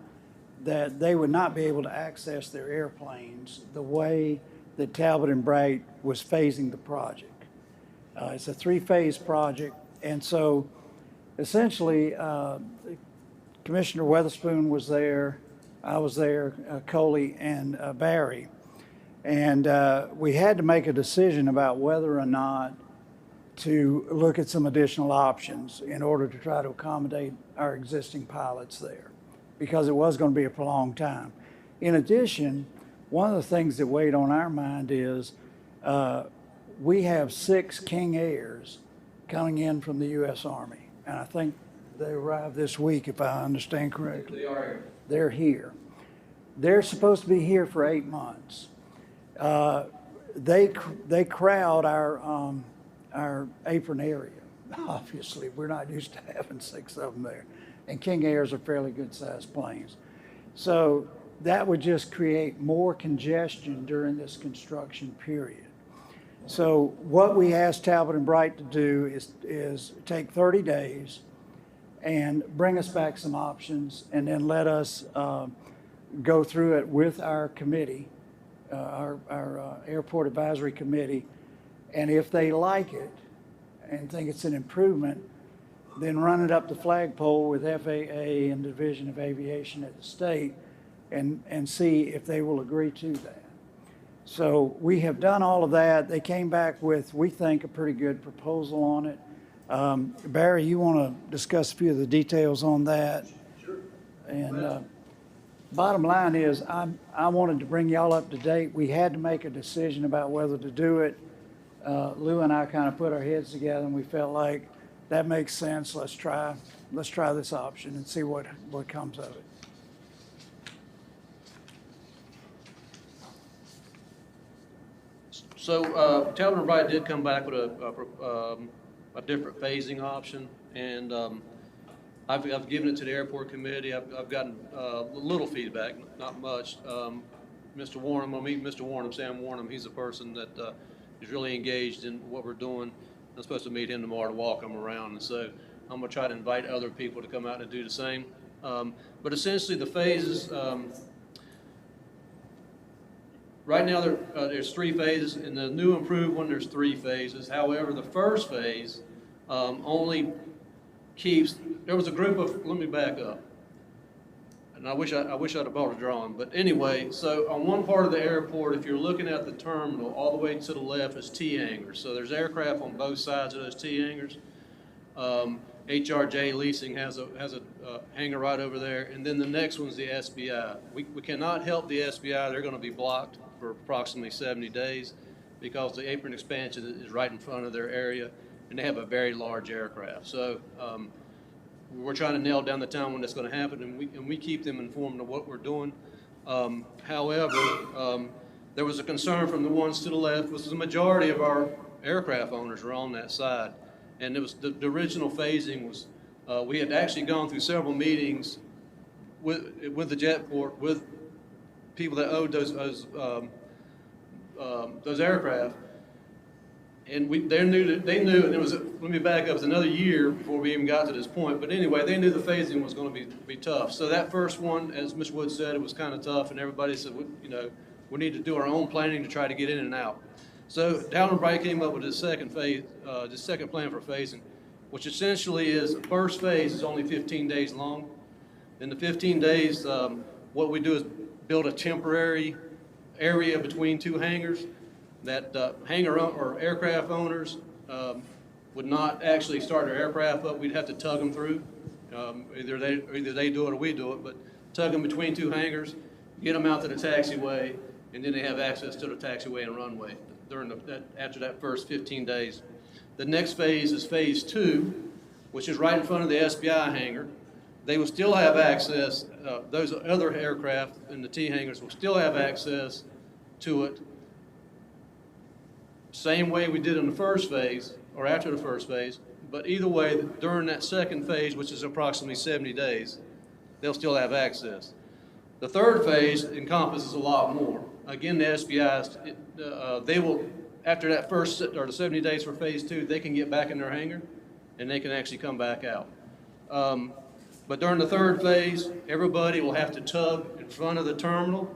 G: that they would not be able to access their airplanes the way that Talbot and Bright was phasing the project. It's a three-phase project, and so essentially Commissioner Weatherspoon was there, I was there, Coley, and Barry. And we had to make a decision about whether or not to look at some additional options in order to try to accommodate our existing pilots there, because it was going to be a prolonged time. In addition, one of the things that weighed on our mind is we have 6 King Airs coming in from the U.S. Army, and I think they arrived this week, if I understand correctly.
J: They are here.
G: They're here. They're supposed to be here for 8 months. They crowd our apron area. Obviously, we're not used to having 6 of them there, and King Airs are fairly good-sized planes. So that would just create more congestion during this construction period. So what we asked Talbot and Bright to do is take 30 days and bring us back some options, and then let us go through it with our committee, our Airport Advisory Committee, and if they like it and think it's an improvement, then run it up the flagpole with FAA and Division of Aviation at the state and see if they will agree to that. So we have done all of that. They came back with, we think, a pretty good proposal on it. Barry, you want to discuss a few of the details on that?
F: Sure.
G: And bottom line is, I wanted to bring y'all up to date. We had to make a decision about whether to do it. Lou and I kind of put our heads together, and we felt like that makes sense. Let's try this option and see what comes of it.
F: So Talbot and Bright did come back with a different phasing option, and I've given it to the airport committee. I've gotten little feedback, not much. Mr. Warren, I'm going to meet Mr. Warren, Sam Warren. He's a person that is really engaged in what we're doing. I'm supposed to meet him tomorrow to walk him around, and so I'm going to try to invite other people to come out and do the same. But essentially, the phases. Right now, there's 3 phases. In the new improved one, there's 3 phases. However, the first phase only keeps. There was a group of. Let me back up. And I wish I'd have brought a drawing. But anyway, so on one part of the airport, if you're looking at the terminal, all the way to the left is T hangars. So there's aircraft on both sides of those T hangars. HRJ Leasing has a hangar right over there, and then the next one's the SBI. We cannot help the SBI. They're going to be blocked for approximately 70 days because the apron expansion is right in front of their area, and they have a very large aircraft. So we're trying to nail down the time when that's going to happen, and we keep them informed of what we're doing. However, there was a concern from the ones to the left, which the majority of our aircraft owners are on that side. And it was the original phasing was, we had actually gone through several meetings with the Jetport, with people that owed those aircraft. And they knew, and it was, let me back up, it was another year before we even got to this point. But anyway, they knew the phasing was going to be tough. So that first one, as Ms. Wood said, it was kind of tough, and everybody said, you know, we need to do our own planning to try to get in and out. So Dowd & Bright came up with this second phase, this second plan for phasing, which essentially is the first phase is only 15 days long. In the 15 days, what we do is build a temporary area between two hangars that hangar or aircraft owners would not actually start their aircraft up. We'd have to tug them through. Either they do it or we do it, but tug them between two hangars, get them out to the taxiway, and then they have access to the taxiway and runway during after that first 15 days. The next phase is phase 2, which is right in front of the SBI hangar. They will still have access, those other aircraft in the T hangars will still have access to it. Same way we did in the first phase, or after the first phase, but either way, during that second phase, which is approximately 70 days, they'll still have access. The third phase encompasses a lot more. Again, the SBIs, they will, after that first, or the 70 days for phase 2, they can get back in their hangar, and they can actually come back out. But during the third phase, everybody will have to tug in front of the terminal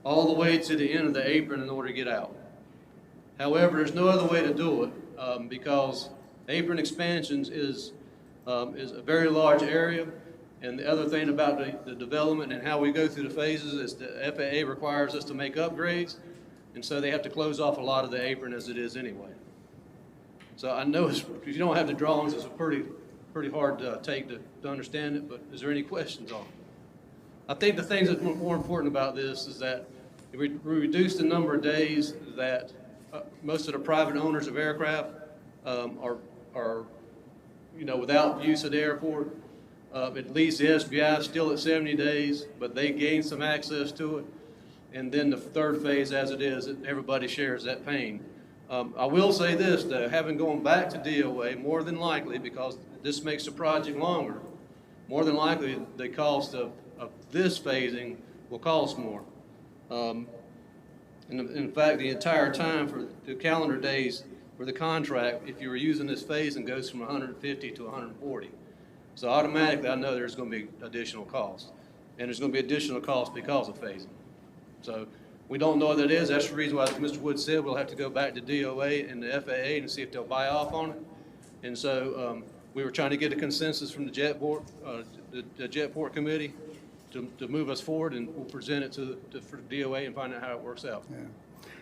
F: all the way to the end of the apron in order to get out. However, there's no other way to do it because apron expansions is a very large area. And the other thing about the development and how we go through the phases is the FAA requires us to make upgrades, and so they have to close off a lot of the apron as it is anyway. So I know if you don't have the drawings, it's a pretty hard take to understand it, but is there any questions on it? I think the things that are more important about this is that we reduce the number of days that most of the private owners of aircraft are without use of the airport. At least the SBI is still at 70 days, but they gain some access to it. And then the third phase, as it is, everybody shares that pain. I will say this, though, having gone back to DOA, more than likely, because this makes the project longer, more than likely the cost of this phasing will cost more. In fact, the entire time for the calendar days for the contract, if you were using this phasing, goes from 150 to 140. So automatically, I know there's going to be additional cost, and there's going to be additional cost because of phasing. So we don't know what that is. That's the reason why, as Mr. Wood said, we'll have to go back to DOA and the FAA and see if they'll buy off on it. And so we were trying to get a consensus from the Jetport committee to move us forward, and we'll present it to DOA and find out how it works out.
G: Yeah.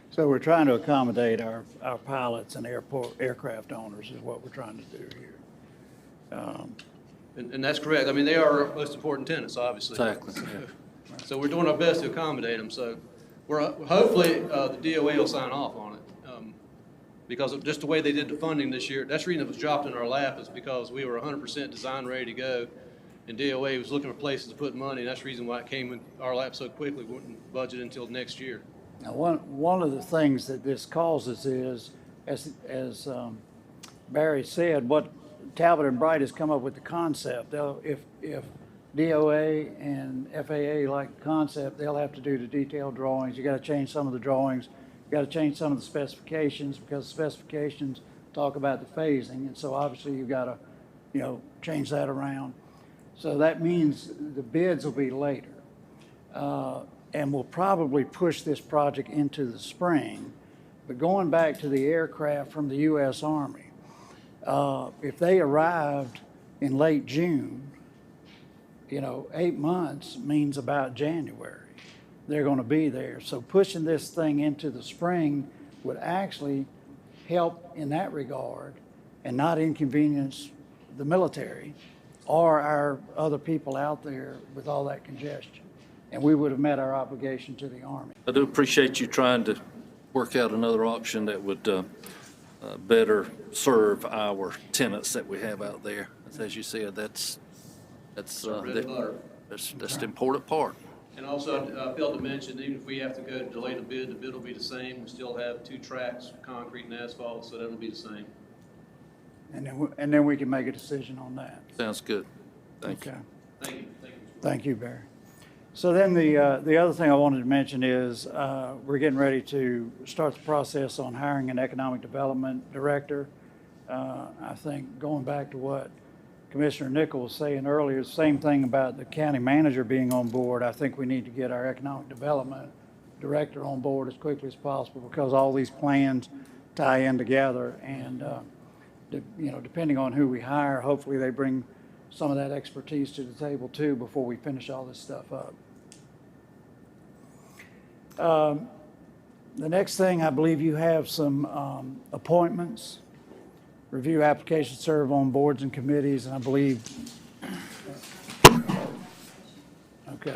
G: So we're trying to accommodate our pilots and aircraft owners is what we're trying to do here.
F: And that's correct. I mean, they are our most important tenants, obviously.
B: Exactly.
F: So we're doing our best to accommodate them. So we're hopefully the DOA will sign off on it because of just the way they did the funding this year. That's the reason it was dropped in our lap, is because we were 100% design ready to go, and DOA was looking for places to put money. And that's the reason why it came in our lap so quickly. We wouldn't budget until next year.
G: Now, one of the things that this causes is, as Barry said, what Talbot and Bright has come up with the concept. If DOA and FAA like the concept, they'll have to do the detailed drawings. You got to change some of the drawings. You got to change some of the specifications because the specifications talk about the phasing, and so obviously you've got to, change that around. So that means the bids will be later, and we'll probably push this project into the spring. But going back to the aircraft from the U.S. Army. If they arrived in late June, 8 months means about January. They're going to be there. So pushing this thing into the spring would actually help in that regard and not inconvenience the military or our other people out there with all that congestion. And we would have met our obligation to the Army.
B: I do appreciate you trying to work out another option that would better serve our tenants that we have out there. As you said, that's
F: Bread and butter.
B: the important part.
F: And also, I failed to mention, even if we have to go delay the bid will be the same. We still have 2 tracks, concrete and asphalt, so that'll be the same.
G: And then we can make a decision on that.
B: Sounds good. Thank you.
G: Okay.
F: Thank you.
G: Thank you, Barry. So then the other thing I wanted to mention is we're getting ready to start the process on hiring an economic development director. I think going back to what Commissioner Nickel was saying earlier, the same thing about the county manager being on board. I think we need to get our economic development director on board as quickly as possible because all these plans tie in together. And, depending on who we hire, hopefully they bring some of that expertise to the table too before we finish all this stuff up. The next thing, I believe you have some appointments. Review applications, serve on boards and committees, and I believe, okay.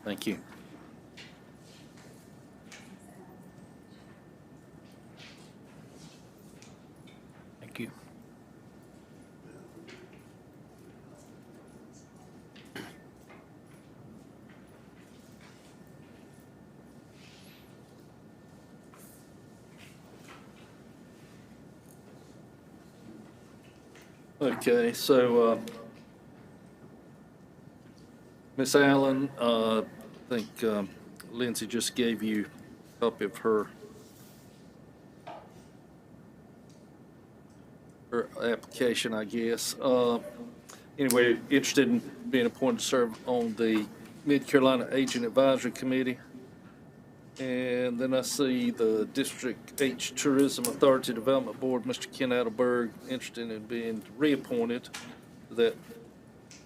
B: Thank you. Thank you. Okay, so Ms. Allen, I think Lindsay just gave you a copy of her application, I guess. Anyway, interested in being appointed to serve on the Mid-Carolina Agent Advisory Committee. And then I see the District H Tourism Authority Development Board, Mr. Ken Adelberg, interested in being reappointed to that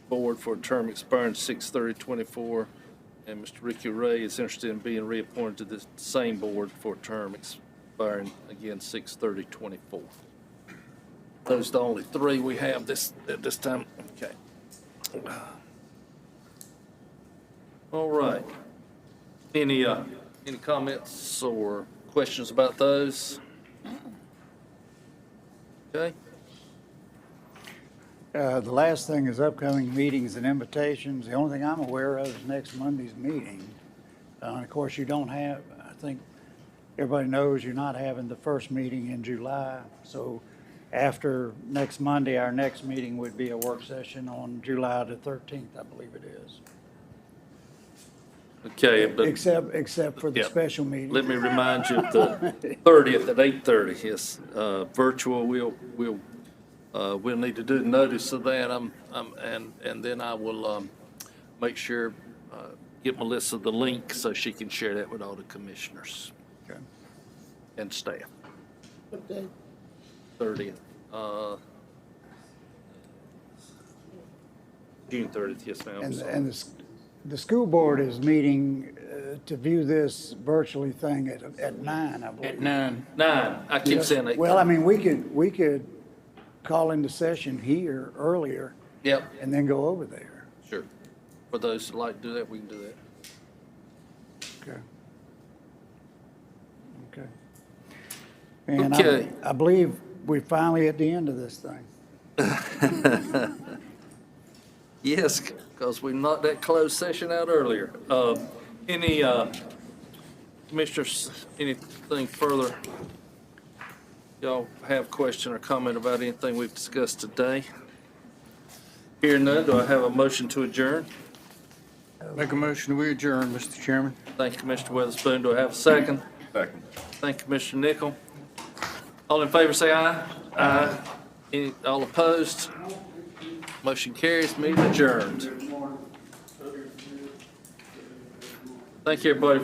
B: board for a term expiring 6/30/24. And Mr. Ricky Ray is interested in being reappointed to the same board for a term expiring again 6/30/24. Those are the only 3 we have at this time. Okay. All right. Any comments or questions about those? Okay.
G: The last thing is upcoming meetings and invitations. The only thing I'm aware of is next Monday's meeting. And of course, you don't have, I think everybody knows you're not having the first meeting in July. So after next Monday, our next meeting would be a work session on July the 13th, I believe it is.
B: Okay, but
G: Except for the special meeting.
B: let me remind you of the 30th at 8:30. Yes, virtual. We'll need to do notice of that. And then I will make sure get Melissa the link so she can share that with all the commissioners.
G: Okay.
B: And staff.
I: What day?
B: 30th. June 30th. Yes, ma'am.
G: And the school board is meeting to view this virtually thing at 9, I believe.
B: At 9. I keep saying 8.
G: Well, I mean, we could call into session here earlier.
B: Yep.
G: And then go over there.
B: Sure. For those who like to do that, we can do that.
G: Okay. And
B: Okay.
G: I believe we're finally at the end of this thing.
B: Yes, because we knocked that closed session out earlier. Any commissioners, anything further? Y'all have question or comment about anything we've discussed today? Hearing none, do I have a motion to adjourn?
D: Make a motion, we adjourn, Mr. Chairman.
B: Thank you, Commissioner Weatherspoon. Do I have a second?
K: Second.
B: Thank you, Commissioner Nickel. All in favor, say aye. Aye. All opposed? Motion carries. Meeting adjourned. Thank you, everybody.